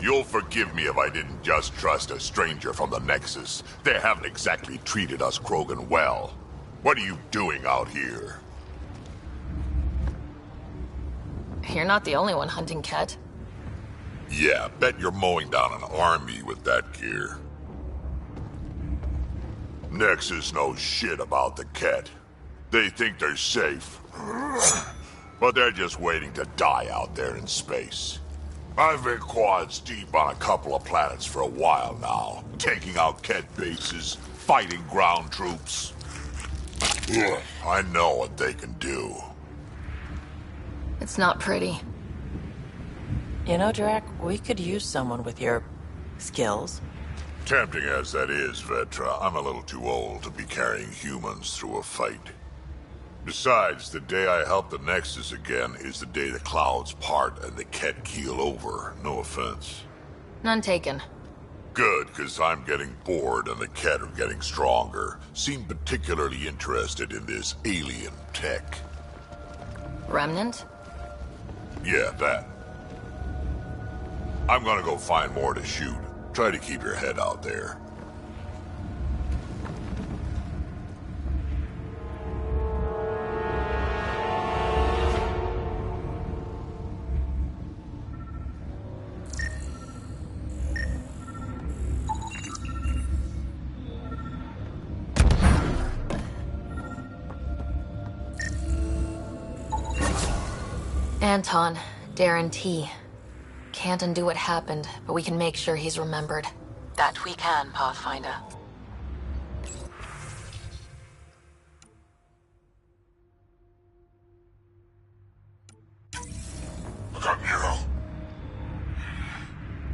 You'll forgive me if I didn't just trust a stranger from the Nexus. They haven't exactly treated us Krogan well. What are you doing out here? You're not the only one hunting Ket. Yeah, bet you're mowing down an army with that gear. Nexus knows shit about the Ket. They think they're safe. But they're just waiting to die out there in space. I've been quads deep on a couple of planets for a while now, taking out Ket bases, fighting ground troops. I know what they can do. It's not pretty. You know, Drac, we could use someone with your skills. Tempting as that is, Vetra, I'm a little too old to be carrying humans through a fight. Besides, the day I help the Nexus again is the day the clouds part and the Ket keel over. No offense. None taken. Good, because I'm getting bored and the Ket are getting stronger. Seem particularly interested in this alien tech. Remnant? Yeah, that. I'm gonna go find more to shoot. Try to keep your head out there. Anton, Darren T. Can't undo what happened, but we can make sure he's remembered. That we can, Pathfinder. I got Nero.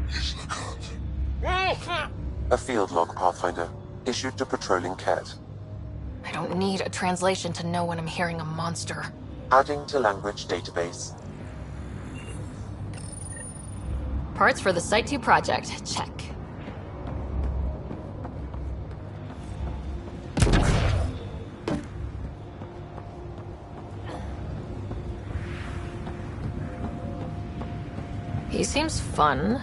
He's the cut. A field log, Pathfinder. Issued to patrolling Ket. I don't need a translation to know when I'm hearing a monster. Adding to language database. Parts for the Site 2 project. Check. He seems fun.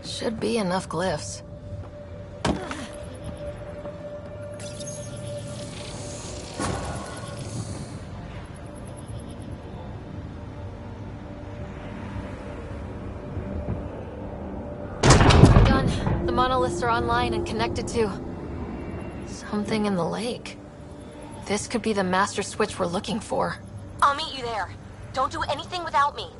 Should be enough glyphs. Done. The monoliths are online and connected to something in the lake. This could be the master switch we're looking for. I'll meet you there. Don't do anything without me.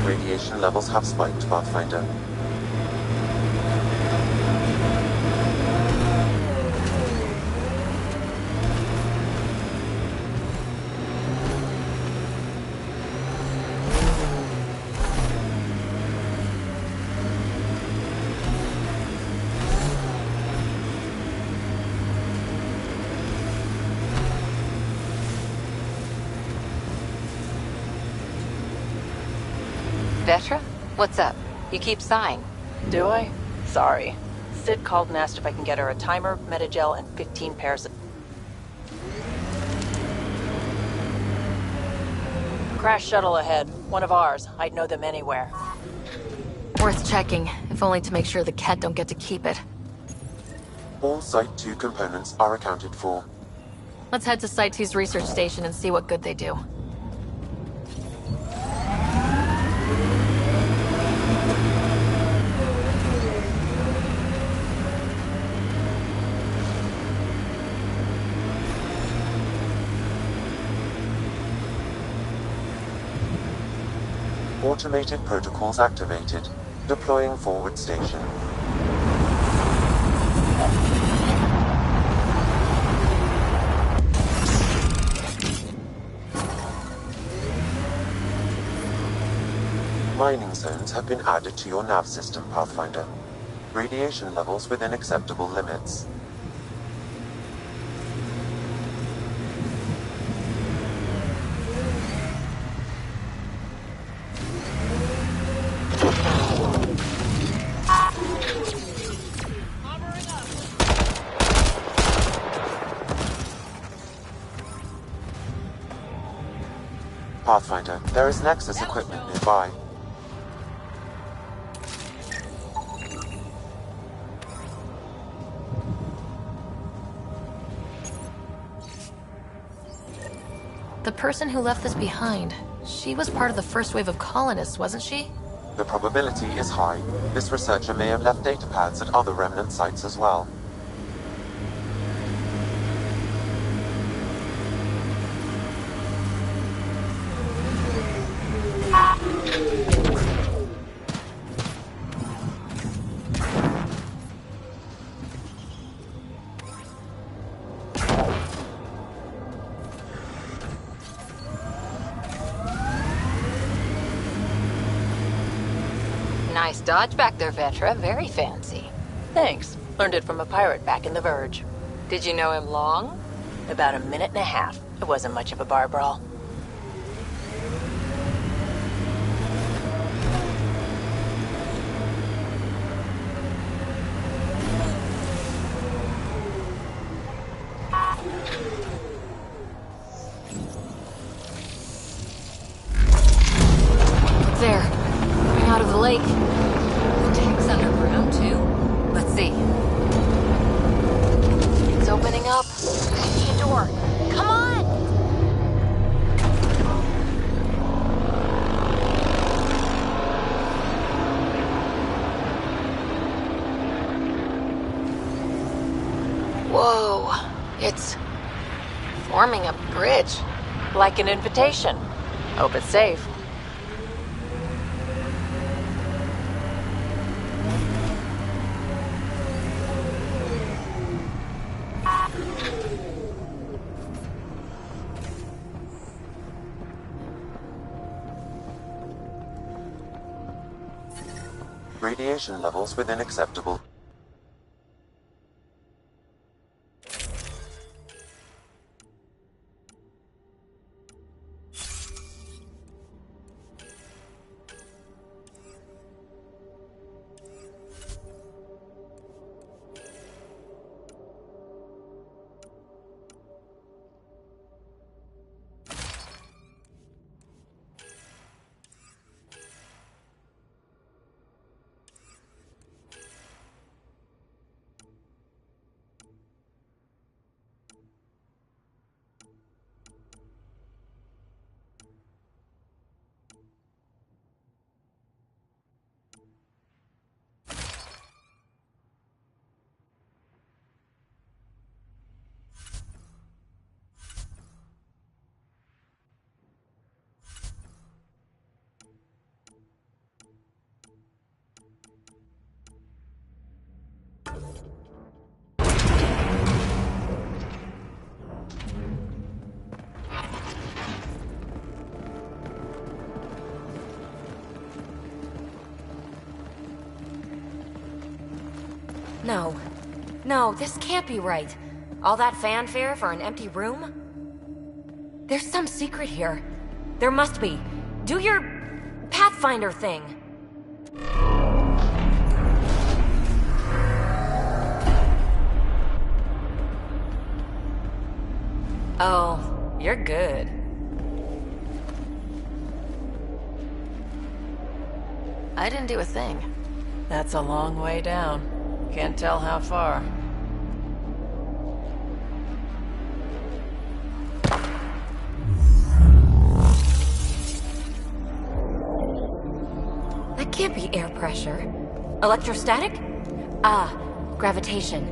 Radiation levels have spiked, Pathfinder. Vetra? What's up? You keep sighing. Do I? Sorry. Sid called and asked if I can get her a timer, metagel, and 15 pairs of... Crash shuttle ahead. One of ours. I'd know them anywhere. Worth checking, if only to make sure the Ket don't get to keep it. All Site 2 components are accounted for. Let's head to Site 2's research station and see what good they do. Automated protocols activated. Deploying forward station. Mining zones have been added to your nav system, Pathfinder. Radiation levels within acceptable limits. Pathfinder, there is Nexus equipment nearby. The person who left this behind, she was part of the first wave of colonists, wasn't she? The probability is high. This researcher may have left data pads at other remnant sites as well. Nice dodge back there, Vetra. Very fancy. Thanks. Learned it from a pirate back in the Verge. Did you know him long? About a minute and a half. It wasn't much of a bar brawl. There. Coming out of the lake. The tank's underground, too. Let's see. It's opening up. I see a door. Come on! Whoa. It's forming a bridge. Like an invitation. Hope it's safe. radiation levels within acceptable. No. No, this can't be right. All that fanfare for an empty room? There's some secret here. There must be. Do your Pathfinder thing. Oh, you're good. I didn't do a thing. That's a long way down. Can't tell how far. That can't be air pressure. Electrostatic? Ah, gravitation.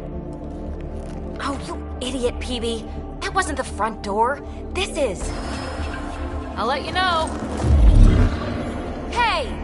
Oh, you idiot, PB. That wasn't the front door. This is. I'll let you know. Hey!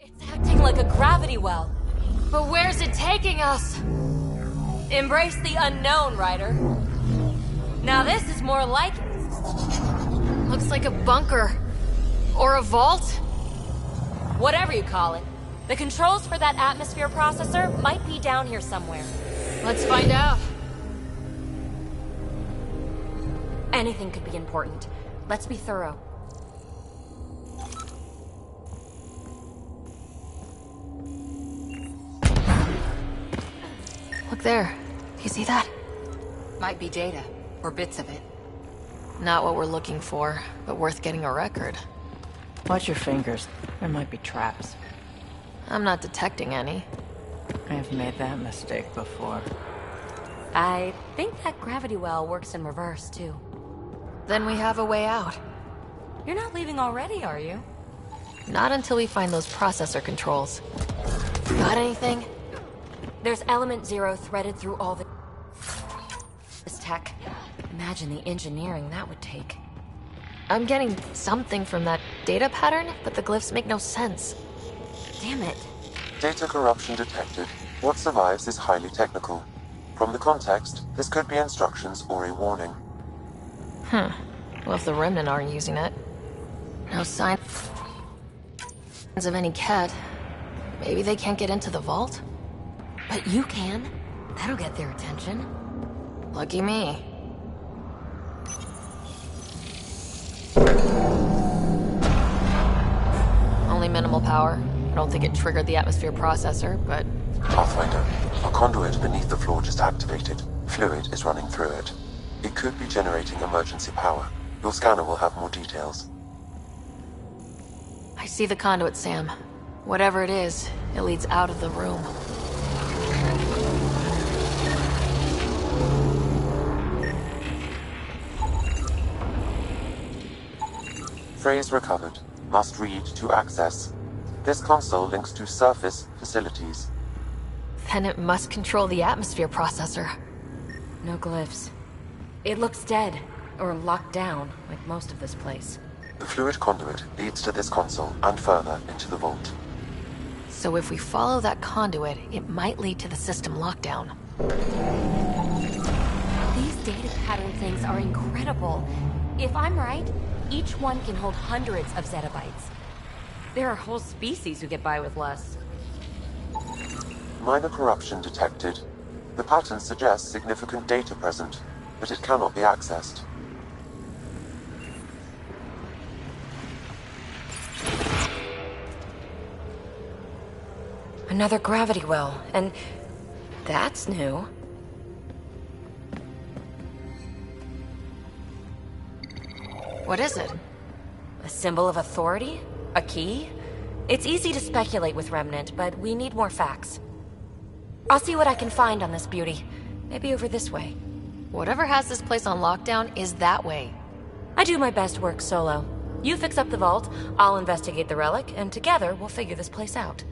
It's acting like a gravity well. But where's it taking us? Embrace the unknown, Ryder. Now this is more like it. Looks like a bunker. Or a vault. Whatever you call it. The controls for that atmosphere processor might be down here somewhere. Let's find out. Anything could be important. Let's be thorough. Look there. You see that? Might be data, or bits of it. Not what we're looking for, but worth getting a record. Watch your fingers. There might be traps. I'm not detecting any. I've made that mistake before. I think that gravity well works in reverse, too. Then we have a way out. You're not leaving already, are you? Not until we find those processor controls. Got anything? There's element 0 threaded through all this tech. Imagine the engineering that would take. I'm getting something from that data pattern, but the glyphs make no sense. Damn it. Data corruption detected. What survives is highly technical. From the context, this could be instructions or a warning. Well, if the Remnant aren't using it. No signs of any Ket. Maybe they can't get into the vault? But you can. That'll get their attention. Lucky me. Only minimal power. I don't think it triggered the atmosphere processor, but... Pathfinder, a conduit beneath the floor just activated. Fluid is running through it. It could be generating emergency power. Your scanner will have more details. I see the conduit, Sam. Whatever it is, it leads out of the room. Phrase recovered. Must read to access. This console links to surface facilities. Then it must control the atmosphere processor. No glyphs. It looks dead, or locked down, like most of this place. The fluid conduit leads to this console and further into the vault. So if we follow that conduit, it might lead to the system lockdown. These data pattern things are incredible. If I'm right, each one can hold hundreds of zettabytes. There are whole species who get by with less. Minor corruption detected. The pattern suggests significant data present, but it cannot be accessed. Another gravity well, and that's new. What is it? A symbol of authority? A key? It's easy to speculate with Remnant, but we need more facts. I'll see what I can find on this beauty. Maybe over this way. Whatever has this place on lockdown is that way. I do my best work solo. You fix up the vault, I'll investigate the relic, and together we'll figure this place out.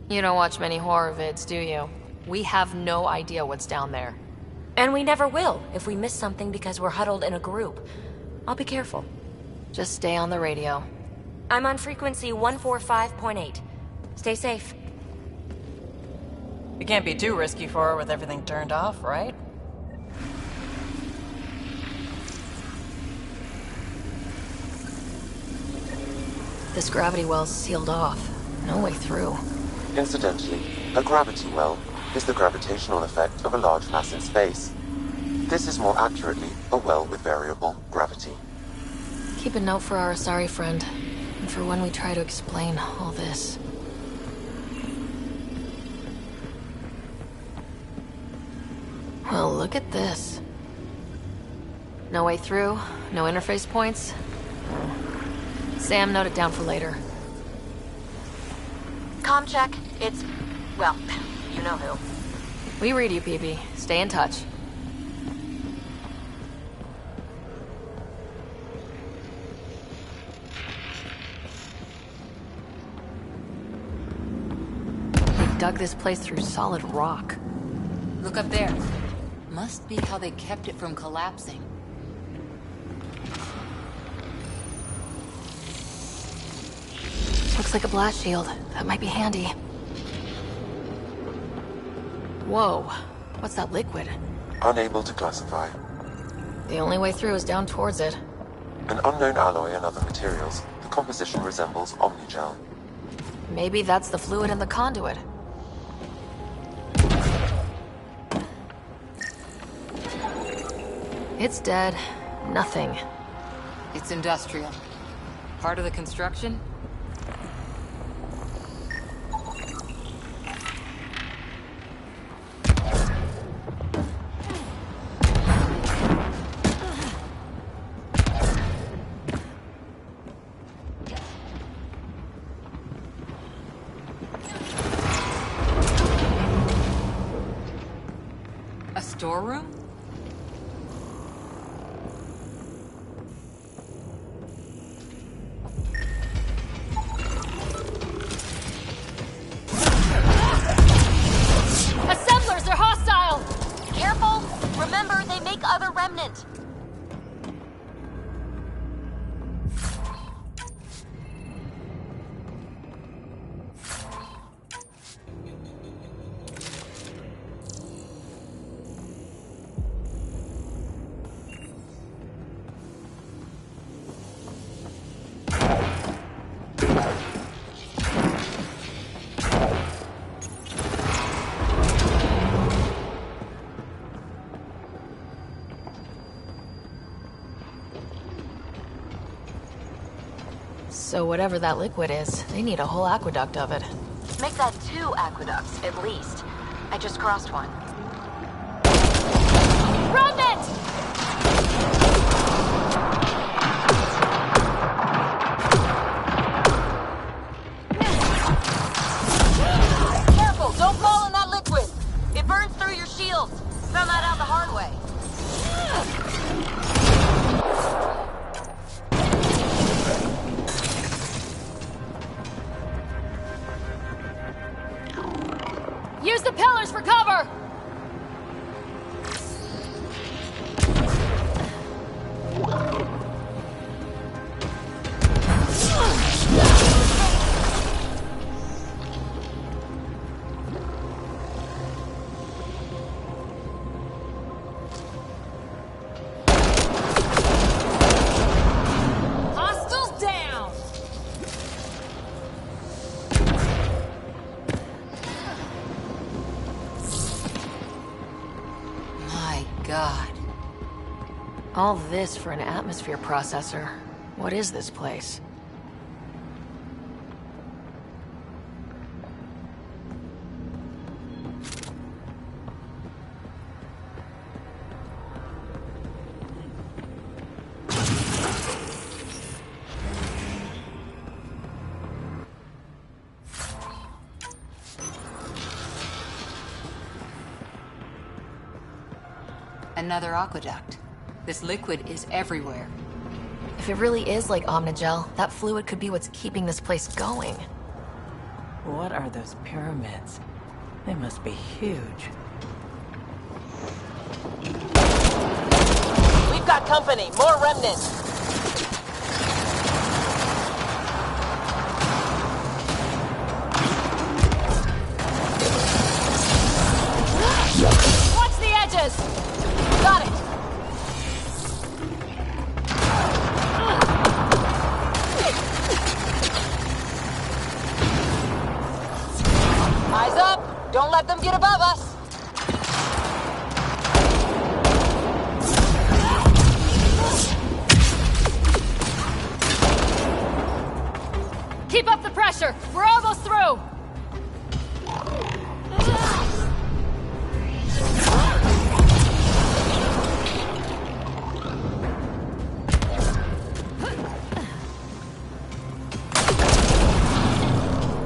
You don't watch many horror vids, do you? We have no idea what's down there. And we never will if we miss something because we're huddled in a group. I'll be careful. Just stay on the radio. I'm on frequency 145.8. Stay safe. It can't be too risky for her with everything turned off, right? This gravity well's sealed off. No way through. Incidentally, a gravity well is the gravitational effect of a large mass in space. This is more accurately a well with variable gravity. Keep a note for our Asari friend, and for when we try to explain all this. Well, look at this. No way through, no interface points. Sam, note it down for later. Comm check. It's... well, you know who. We read you, PB. Stay in touch. They dug this place through solid rock. Look up there. Must be how they kept it from collapsing. Looks like a blast shield. That might be handy. Whoa. What's that liquid? Unable to classify. The only way through is down towards it. An unknown alloy and other materials. The composition resembles Omnigel. Maybe that's the fluid in the conduit. It's dead. Nothing. It's industrial. Part of the construction? A storeroom? Assemblers are hostile! Careful! Remember, they make other remnant. So whatever that liquid is, they need a whole aqueduct of it. Make that 2 aqueducts, at least. I just crossed one. Remnant! Careful, don't fall in that liquid! It burns through your shields. Found that out the hard way. God. All this for an atmosphere processor. What is this place? Another aqueduct. This liquid is everywhere. If it really is like Omnigel, that fluid could be what's keeping this place going. What are those pyramids? They must be huge. We've got company. More remnants. Watch the edges! Got it! Eyes up! Don't let them get above us! Keep up the pressure! We're almost through!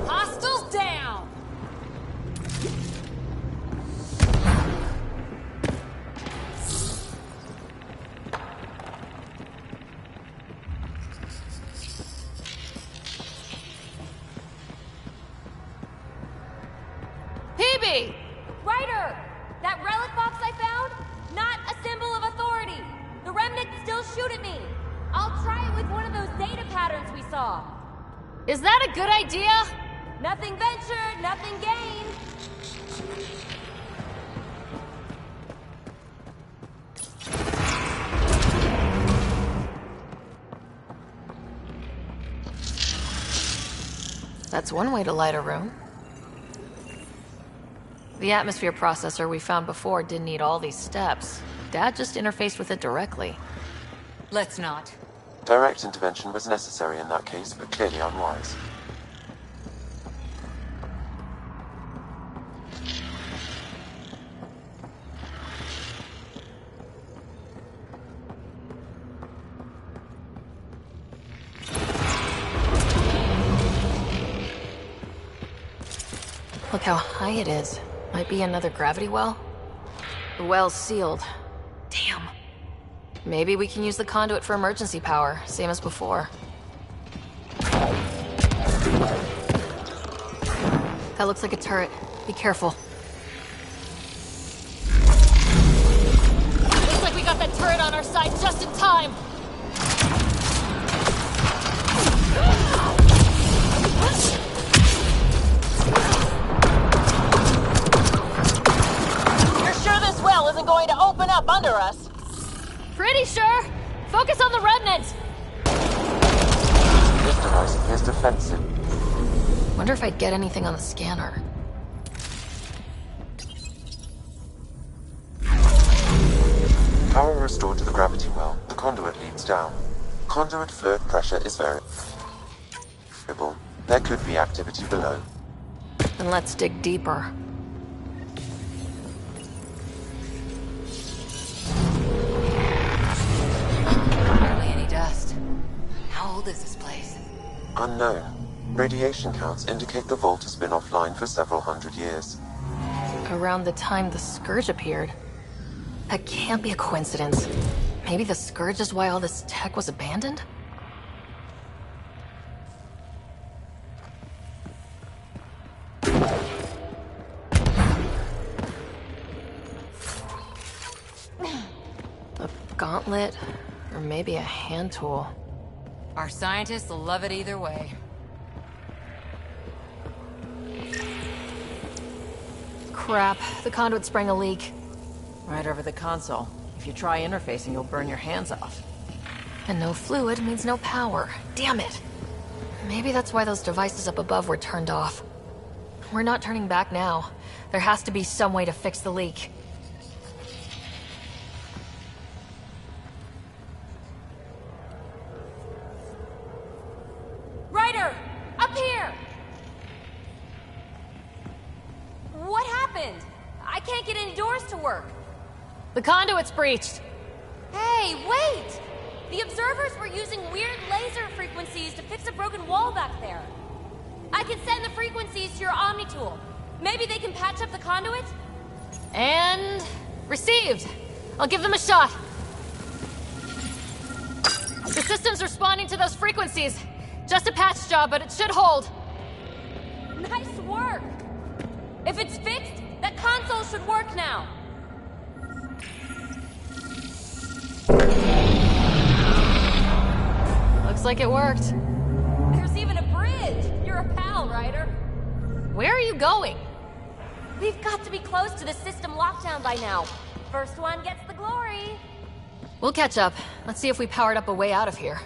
Hostiles down! PB! Ryder! That relic box I found? Not a symbol of authority. The remnants still shoot at me. I'll try it with one of those data patterns we saw. Is that a good idea? Nothing ventured, nothing gained. That's one way to light a room. The atmosphere processor we found before didn't need all these steps. Dad just interfaced with it directly. Let's not. Direct intervention was necessary in that case, but clearly unwise. Look how high it is. Might be another gravity well. The well's sealed. Damn. Maybe we can use the conduit for emergency power, same as before. That looks like a turret. Be careful. Looks like we got that turret on our side just in time! You're sure this well isn't going to open up under us? Pretty sure! Focus on the remnants! This device appears defensive. Wonder if I'd get anything on the scanner. Power restored to the gravity well. The conduit leads down. Conduit fluid pressure is variable. There could be activity below. Then let's dig deeper. Hardly any dust. How old is this place? Unknown. Radiation counts indicate the vault has been offline for several hundred years. Around the time the Scourge appeared. That can't be a coincidence. Maybe the Scourge is why all this tech was abandoned? A gauntlet, or maybe a hand tool. Our scientists will love it either way. Crap, the conduit sprang a leak. Right over the console. If you try interfacing, you'll burn your hands off. And no fluid means no power. Damn it! Maybe that's why those devices up above were turned off. We're not turning back now. There has to be some way to fix the leak. doors to work? The conduit's breached. Hey, wait! The observers were using weird laser frequencies to fix a broken wall back there. I can send the frequencies to your Omni tool. Maybe they can patch up the conduit? And... received. I'll give them a shot. The system's responding to those frequencies. Just a patch job, but it should hold. Nice work! If it's fixed, that console should work now. Looks like it worked. There's even a bridge! You're a pal, Ryder. Where are you going? We've got to be close to the system lockdown by now. First one gets the glory. We'll catch up. Let's see if we powered up a way out of here.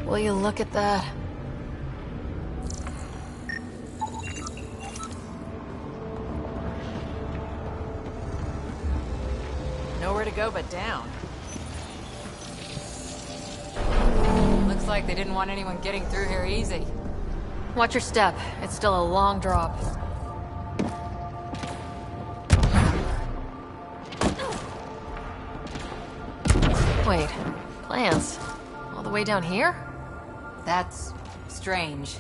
Will you look at that? Nowhere to go but down. Looks like they didn't want anyone getting through here easy. Watch your step. It's still a long drop. Wait, plants? All the way down here? That's strange.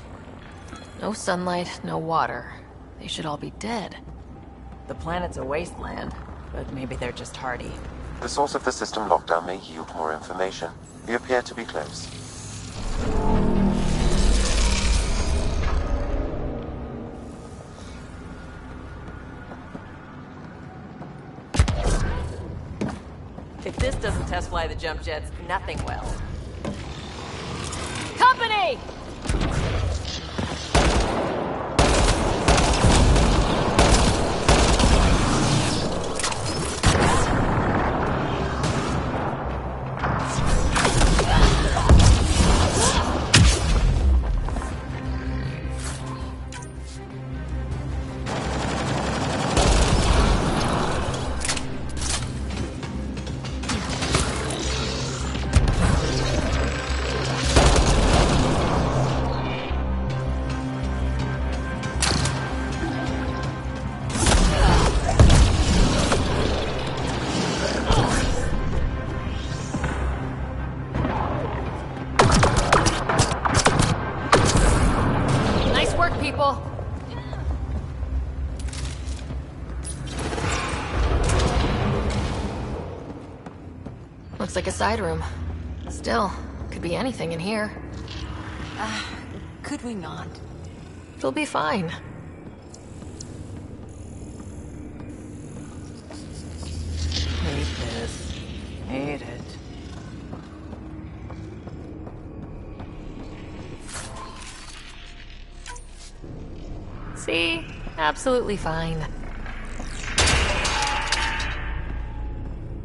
No sunlight, no water. They should all be dead. The planet's a wasteland, but maybe they're just hardy. The source of the system lockdown may yield more information. We appear to be close. If this doesn't test fly the jump jets, nothing will. Company! Looks like a side room. Still, could be anything in here. Could we not? It'll be fine. Hate this. Hate it. See? Absolutely fine.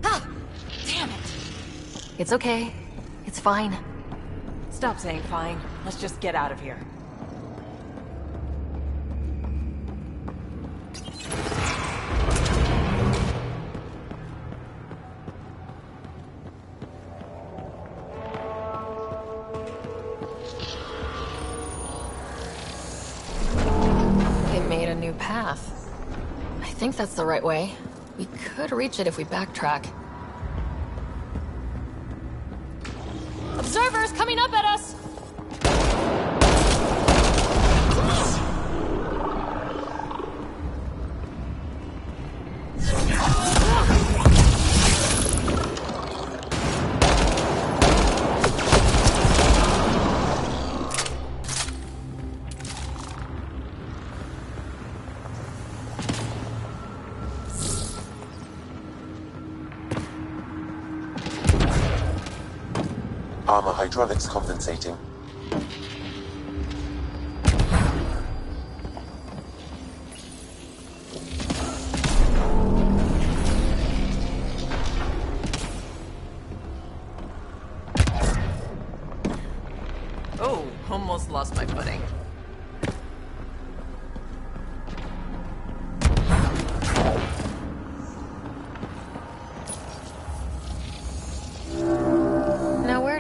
Ah! Damn it! It's okay. It's fine. Stop saying fine. Let's just get out of here. It made a new path. I think that's the right way. We could reach it if we backtrack. Observers coming up at us! Armor hydraulics compensating. Oh, almost lost my footing.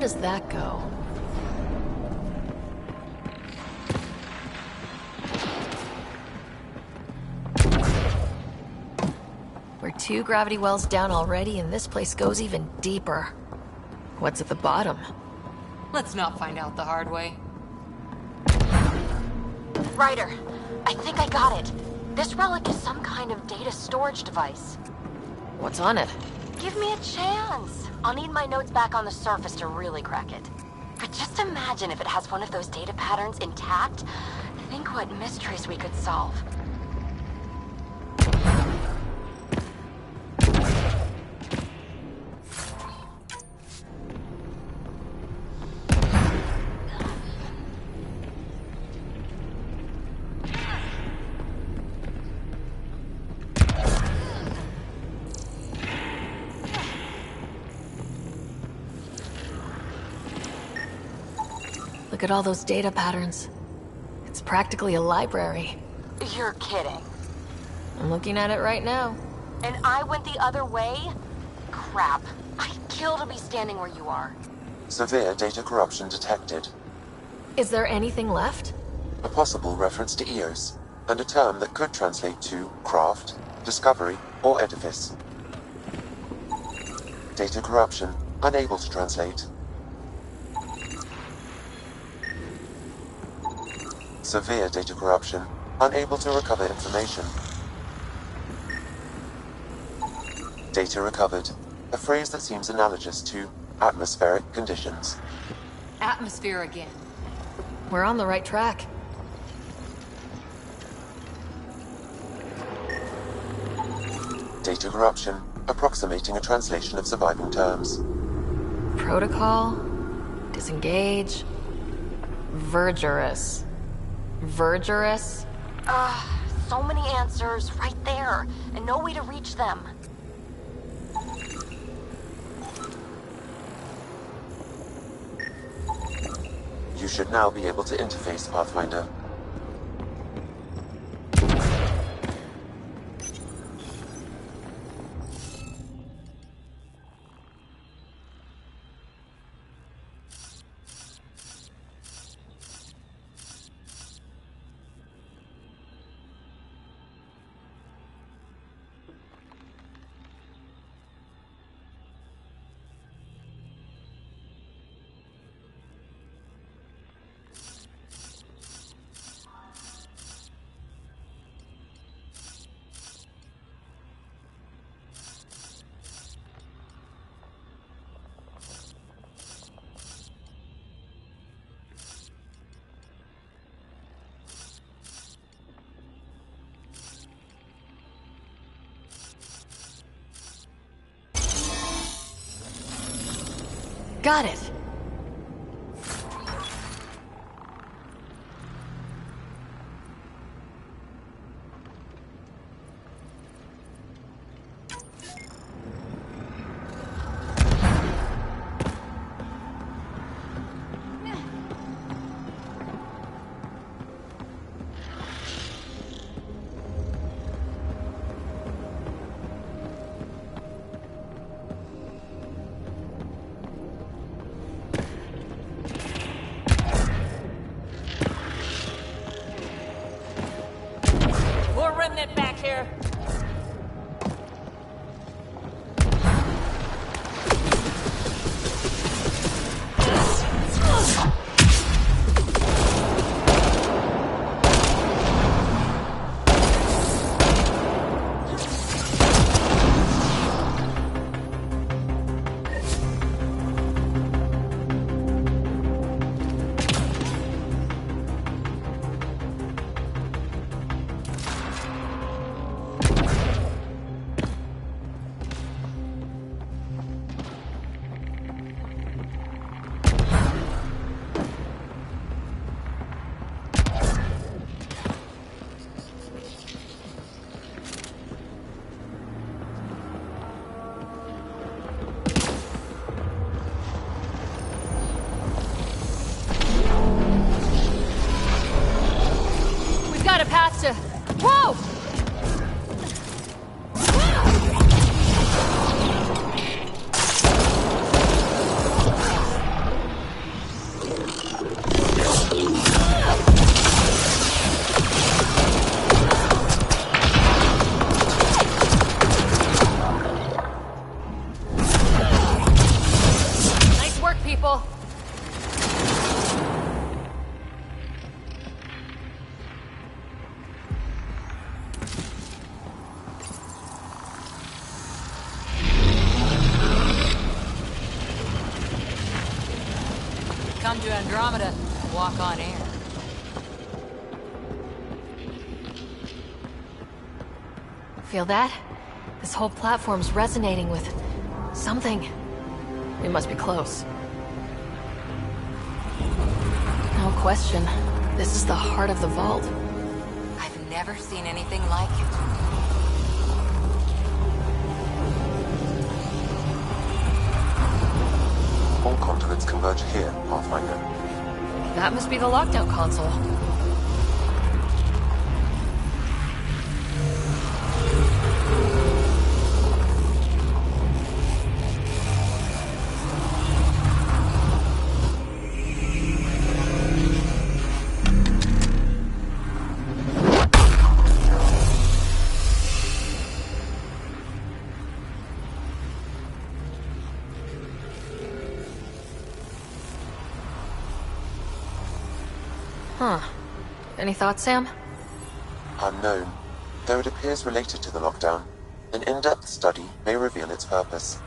does that go? We're 2 gravity wells down already, and this place goes even deeper. What's at the bottom? Let's not find out the hard way. Ryder, I think I got it. This relic is some kind of data storage device. What's on it? Give me a chance. I'll need my notes back on the surface to really crack it. But just imagine if it has one of those data patterns intact. Think what mysteries we could solve. Look at all those data patterns. It's practically a library. You're kidding. I'm looking at it right now. And I went the other way? Crap. I'd kill to be standing where you are. Severe data corruption detected. Is there anything left? A possible reference to Eos, and a term that could translate to craft, discovery, or edifice. Data corruption, unable to translate. Severe data corruption, unable to recover information. Data recovered, a phrase that seems analogous to atmospheric conditions. Atmosphere again. We're on the right track. Data corruption, approximating a translation of surviving terms. Protocol, disengage, Vergerous. Vergerous? So many answers right there, and no way to reach them. You should now be able to interface, Pathfinder. Got it. Come to Andromeda, walk on air. Feel that? This whole platform's resonating with something. We must be close. No question. This is the heart of the vault. I've never seen anything like it. All conduits converge here, Pathfinder. That must be the lockdown console. Huh. Any thoughts, Sam? Unknown. Though it appears related to the lockdown, an in-depth study may reveal its purpose.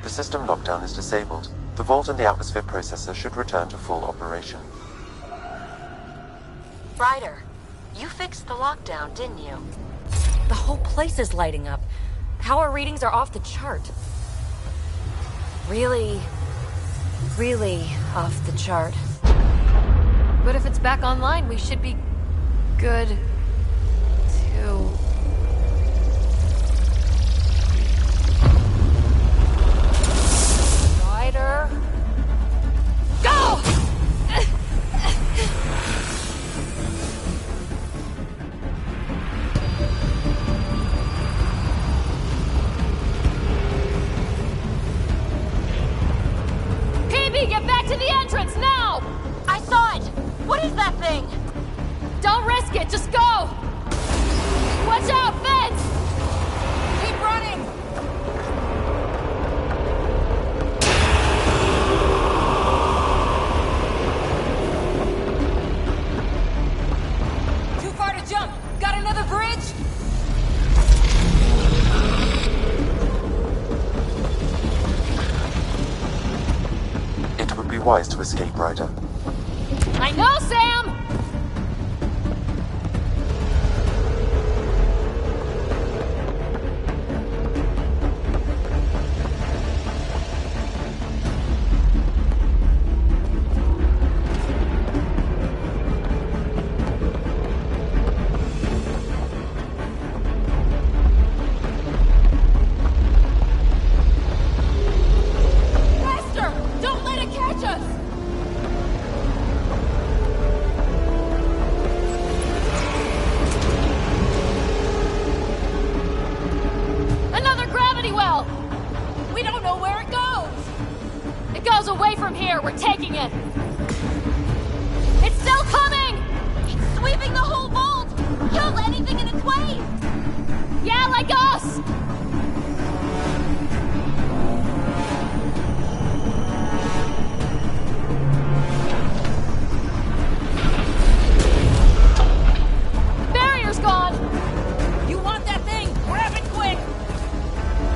The system lockdown is disabled. The vault and the atmosphere processor should return to full operation. Ryder, you fixed the lockdown, didn't you? The whole place is lighting up. Power readings are off the chart. Really off the chart. But if it's back online, we should be good to... Ryder. Go! PB, get back to the entrance now! I saw it! What is that thing? Don't risk it, just go! Watch out, fence! Keep running! Too far to jump! Got another bridge? It would be wise to escape, Ryder. I know, Sam! Faster! Don't let it catch us! Another gravity well! We don't know where it goes! It goes away from here, we're taking it! It's still coming! It's sweeping the whole vault! Kill anything in its way! Yeah, like us! Barrier's gone! You want that thing? Grab it quick!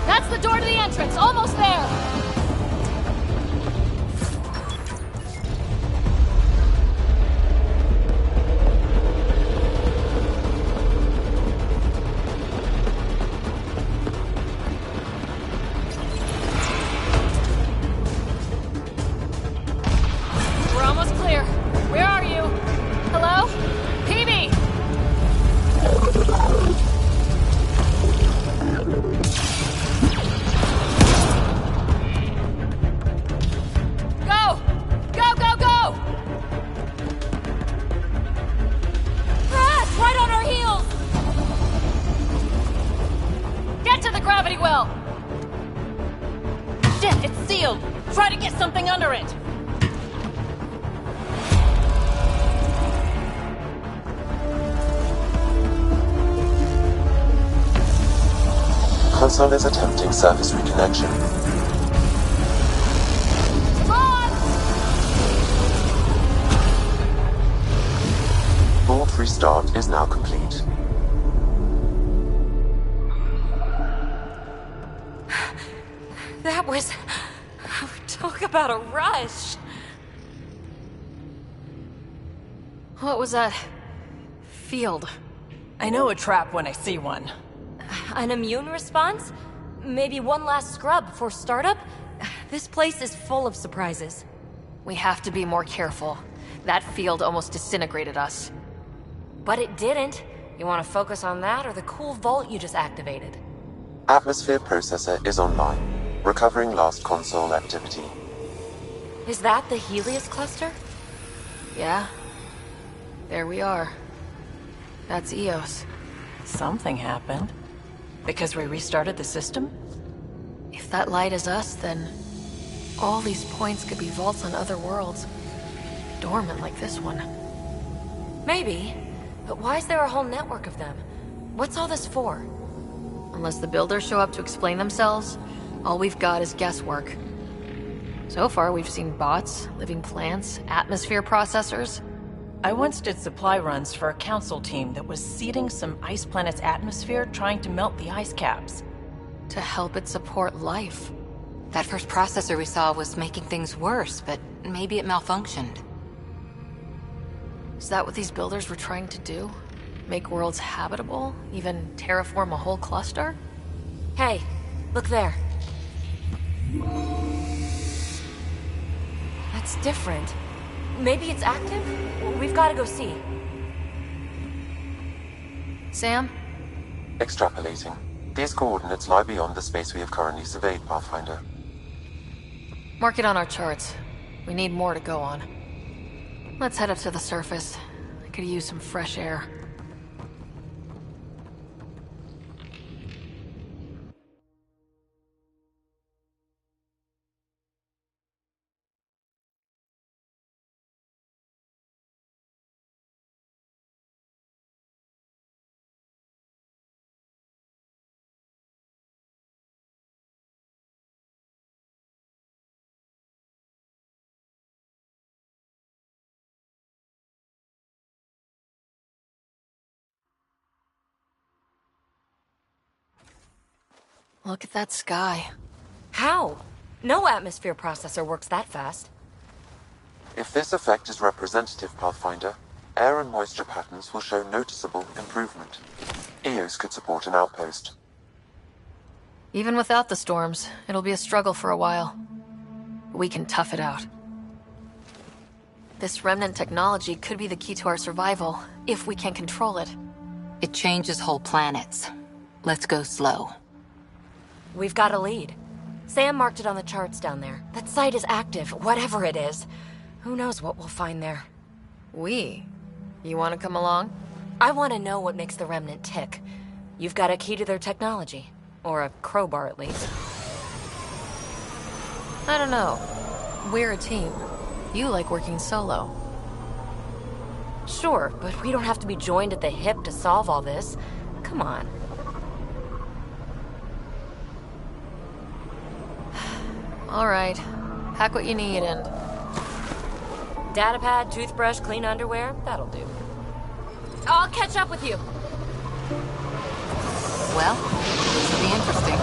That's the door to the entrance, almost there! We're almost clear. Where are you? Hello? PB! Go! Go, go, go! Ah, it's right on our heels! Get to the gravity well! Shit, it's sealed! Try to get something under it! Console is attempting surface reconnection. Vault restart is now complete. That was... out. Talk about a rush! What was that? Field. I know a trap when I see one. An immune response? Maybe one last scrub before startup? This place is full of surprises. We have to be more careful. That field almost disintegrated us. But it didn't. You want to focus on that or the cool vault you just activated? Atmosphere processor is online. Recovering last console activity. Is that the Helios cluster? Yeah. There we are. That's Eos. Something happened. Because we restarted the system? If that light is us, then all these points could be vaults on other worlds. Dormant like this one. Maybe. But why is there a whole network of them? What's all this for? Unless the builders show up to explain themselves, all we've got is guesswork. So far, we've seen bots, living plants, atmosphere processors. I once did supply runs for a council team that was seeding some ice planet's atmosphere, trying to melt the ice caps. To help it support life. That first processor we saw was making things worse, but maybe it malfunctioned. Is that what these builders were trying to do? Make worlds habitable? Even terraform a whole cluster? Hey, look there. That's different. Maybe it's active? We've got to go see. Sam? Extrapolating. These coordinates lie beyond the space we have currently surveyed, Pathfinder. Mark it on our charts. We need more to go on. Let's head up to the surface. I could use some fresh air. Look at that sky. How? No atmosphere processor works that fast. If this effect is representative, Pathfinder, air and moisture patterns will show noticeable improvement. Eos could support an outpost. Even without the storms, it'll be a struggle for a while. We can tough it out. This remnant technology could be the key to our survival, if we can control it. It changes whole planets. Let's go slow. We've got a lead. Sam marked it on the charts down there. That site is active, whatever it is. Who knows what we'll find there. We? You want to come along? I want to know what makes the Remnant tick. You've got a key to their technology. Or a crowbar, at least. I don't know. We're a team. You like working solo. Sure, but we don't have to be joined at the hip to solve all this. Come on. All right. Pack what you need and... Datapad, toothbrush, clean underwear, that'll do. I'll catch up with you. Well, this will be interesting.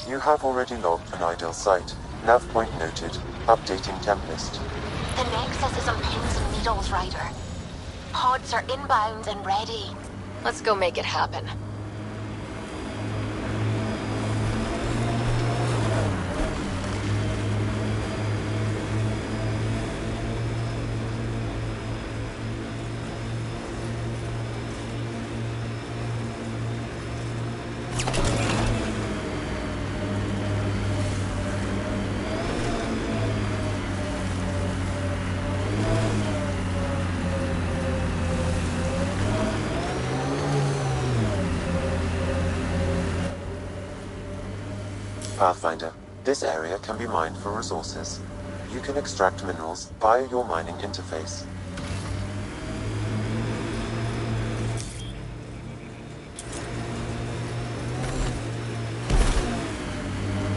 You have already logged an ideal site. Nav point noted. Updating temp list. The Nexus is on pins and needles, Ryder. Pods are inbound and ready. Let's go make it happen. Pathfinder, this area can be mined for resources. You can extract minerals via your mining interface.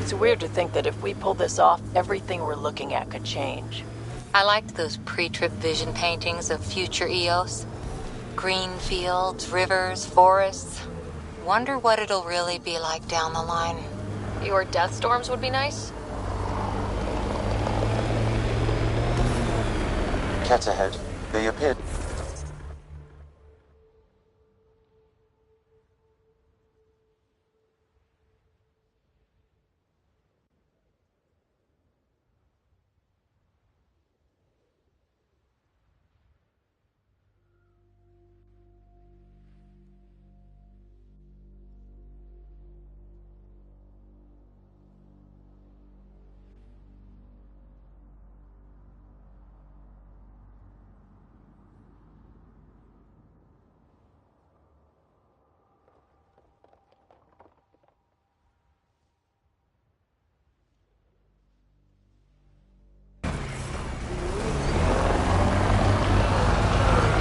It's weird to think that if we pull this off, everything we're looking at could change. I liked those pre-trip vision paintings of future Eos. Green fields, rivers, forests. Wonder what it'll really be like down the line. Your death storms would be nice? Cat ahead. They appear.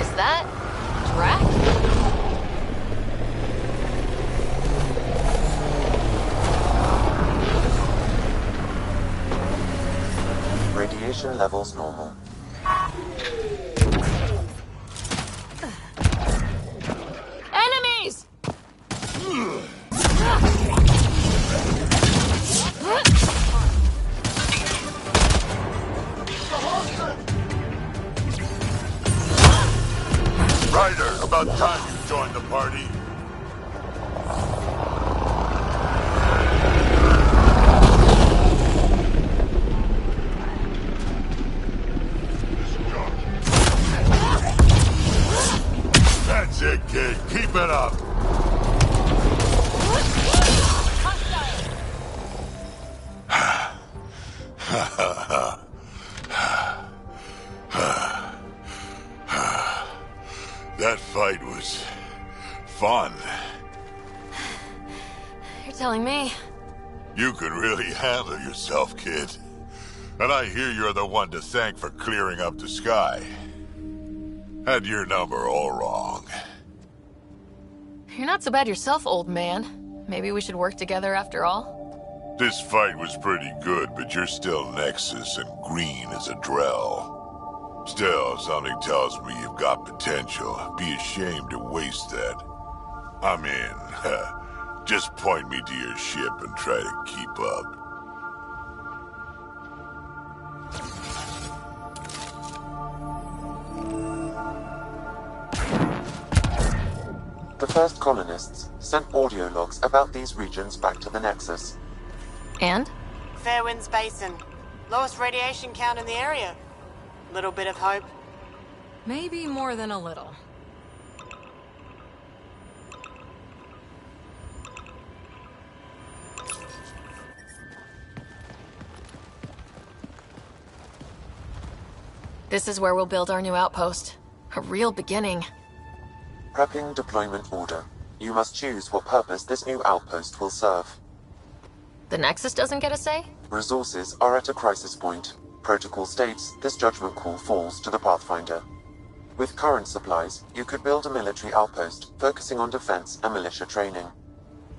Is that Drac? Radiation levels normal. Enemies! Ryder, about time you joined the party. That's it, kid. Keep it up. That fight was fun. You're telling me. You could really handle yourself, kid. And I hear you're the one to thank for clearing up the sky. Had your number all wrong. You're not so bad yourself, old man. Maybe we should work together after all? This fight was pretty good, but you're still Nexus and green as a Drell. Still, something tells me you've got potential. Be ashamed to waste that. I'm in. Just point me to your ship and try to keep up. The first colonists sent audio logs about these regions back to the Nexus. And? Fairwinds Basin. Lowest radiation count in the area. Little bit of hope. Maybe more than a little. This is where we'll build our new outpost. A real beginning. Prepping deployment order. You must choose what purpose this new outpost will serve. The Nexus doesn't get a say? Resources are at a crisis point. Protocol states this judgment call falls to the Pathfinder. With current supplies, you could build a military outpost focusing on defense and militia training.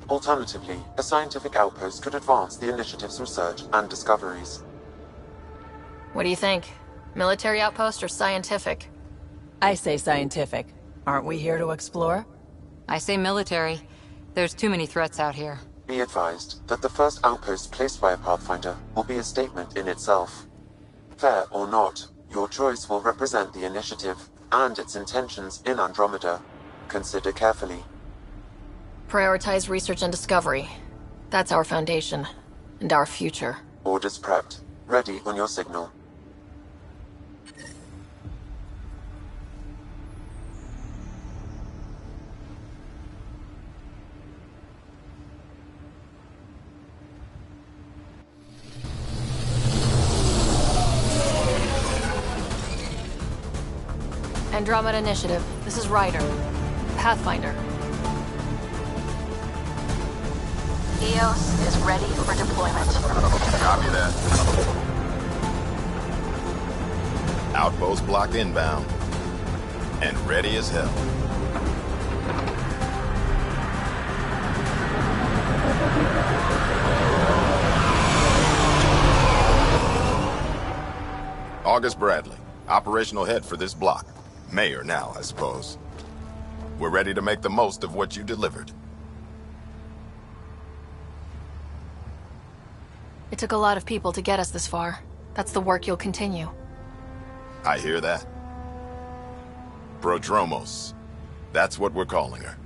Alternatively, a scientific outpost could advance the initiative's research and discoveries. What do you think? Military outpost or scientific? I say scientific. Aren't we here to explore? I say military. There's too many threats out here. Be advised that the first outpost placed by a Pathfinder will be a statement in itself. Fair or not, your choice will represent the initiative and its intentions in Andromeda. Consider carefully. Prioritize research and discovery. That's our foundation. And our future. Orders prepped. Ready on your signal. Andromeda Initiative. This is Ryder. Pathfinder. EOS is ready for deployment. Copy that. Outpost blocked inbound. And ready as hell. August Bradley, operational head for this block. Mayor now, I suppose. We're ready to make the most of what you delivered. It took a lot of people to get us this far. That's the work you'll continue. I hear that. Prodromos. That's what we're calling her.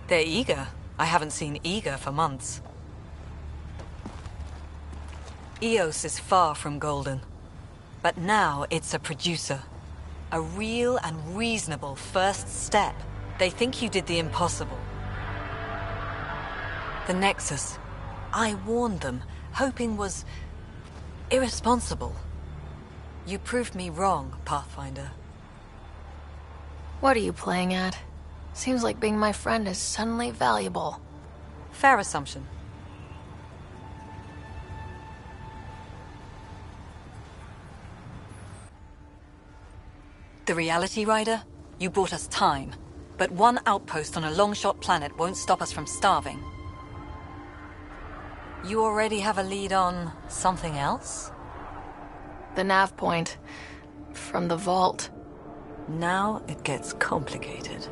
They're eager. I haven't seen eager for months. EOS is far from golden. But now it's a producer. A real and reasonable first step. They think you did the impossible. The Nexus. I warned them, hoping was irresponsible. You proved me wrong, Pathfinder. What are you playing at? Seems like being my friend is suddenly valuable. Fair assumption. The reality, Ryder? You bought us time. But one outpost on a long-shot planet won't stop us from starving. You already have a lead on something else? The nav point. From the vault. Now it gets complicated.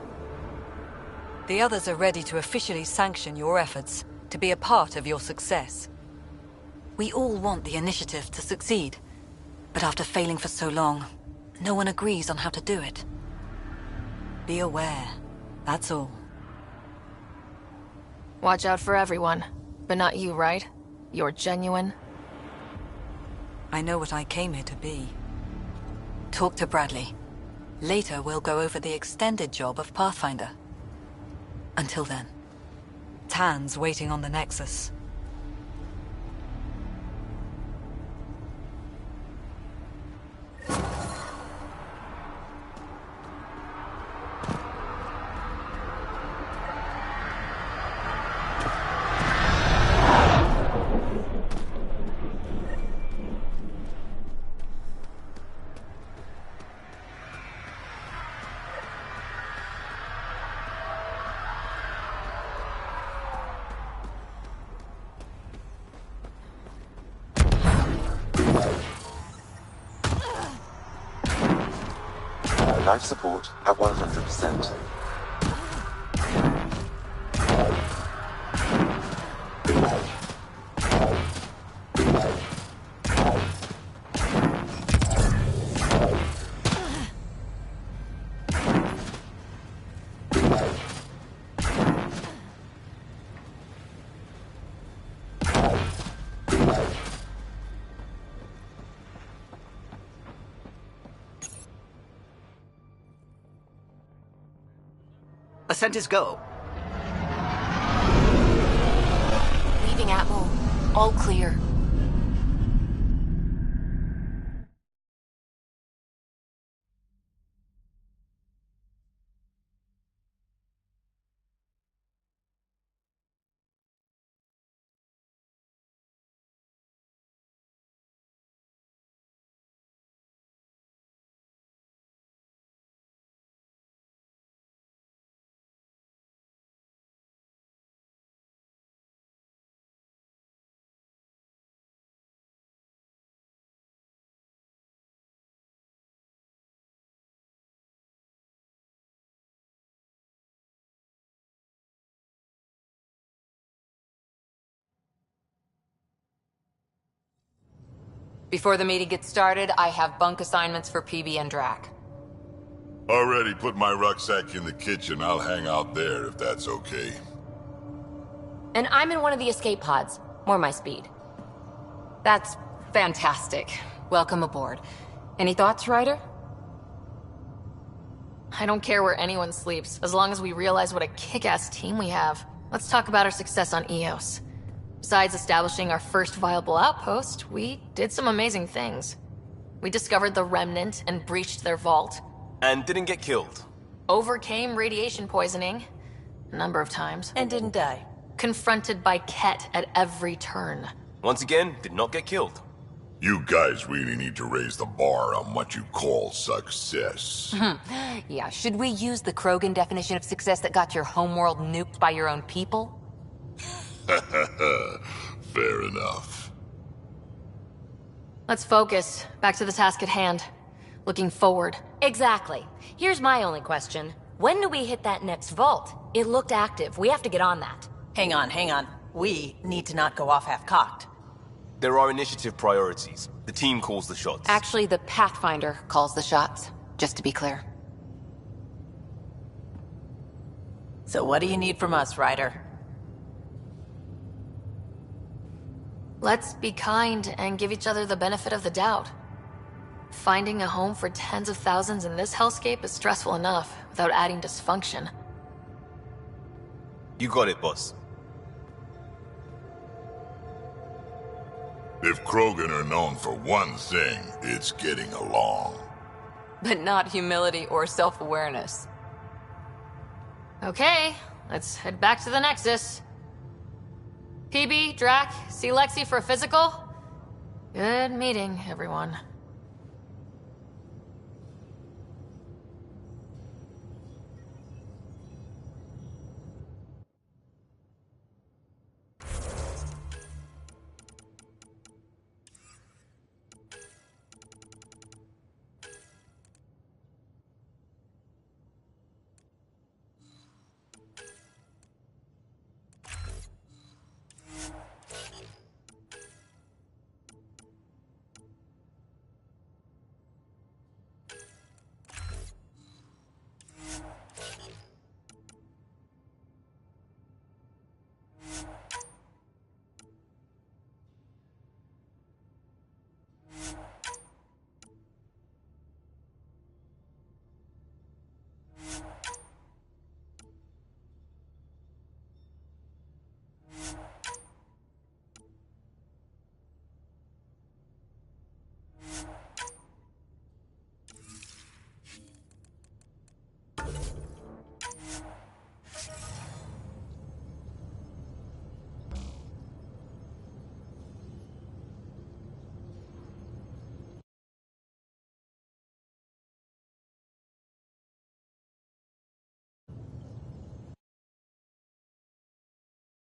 The others are ready to officially sanction your efforts, to be a part of your success. We all want the initiative to succeed. But after failing for so long, no one agrees on how to do it. Be aware, that's all. Watch out for everyone. But not you, right? You're genuine. I know what I came here to be. Talk to Bradley. Later we'll go over the extended job of Pathfinder. Until then, Tan's waiting on the Nexus. Life support at 100%. Ascent is go. Leaving Atmo. All clear. Before the meeting gets started, I have bunk assignments for PB and Drac. Already put my rucksack in the kitchen. I'll hang out there if that's okay. And I'm in one of the escape pods. More my speed. That's fantastic. Welcome aboard. Any thoughts, Ryder? I don't care where anyone sleeps, as long as we realize what a kick-ass team we have. Let's talk about our success on Eos. Besides establishing our first viable outpost, we did some amazing things. We discovered the Remnant and breached their vault. And didn't get killed. Overcame radiation poisoning a number of times. And didn't die. Confronted by Ket at every turn. Once again, did not get killed. You guys really need to raise the bar on what you call success. Yeah, should we use the Krogan definition of success that got your homeworld nuked by your own people? Fair enough. Let's focus. Back to the task at hand. Looking forward. Exactly. Here's my only question. When do we hit that next vault? It looked active. We have to get on that. Hang on. We need to not go off half-cocked. There are initiative priorities. The team calls the shots. Actually, the Pathfinder calls the shots, just to be clear. So what do you need from us, Ryder? Let's be kind and give each other the benefit of the doubt. Finding a home for tens of thousands in this hellscape is stressful enough, without adding dysfunction. You got it, boss. If Krogan are known for one thing, it's getting along. But not humility or self-awareness. Okay, let's head back to the Nexus. PB, Drac, see Lexi for a physical? Good meeting, everyone.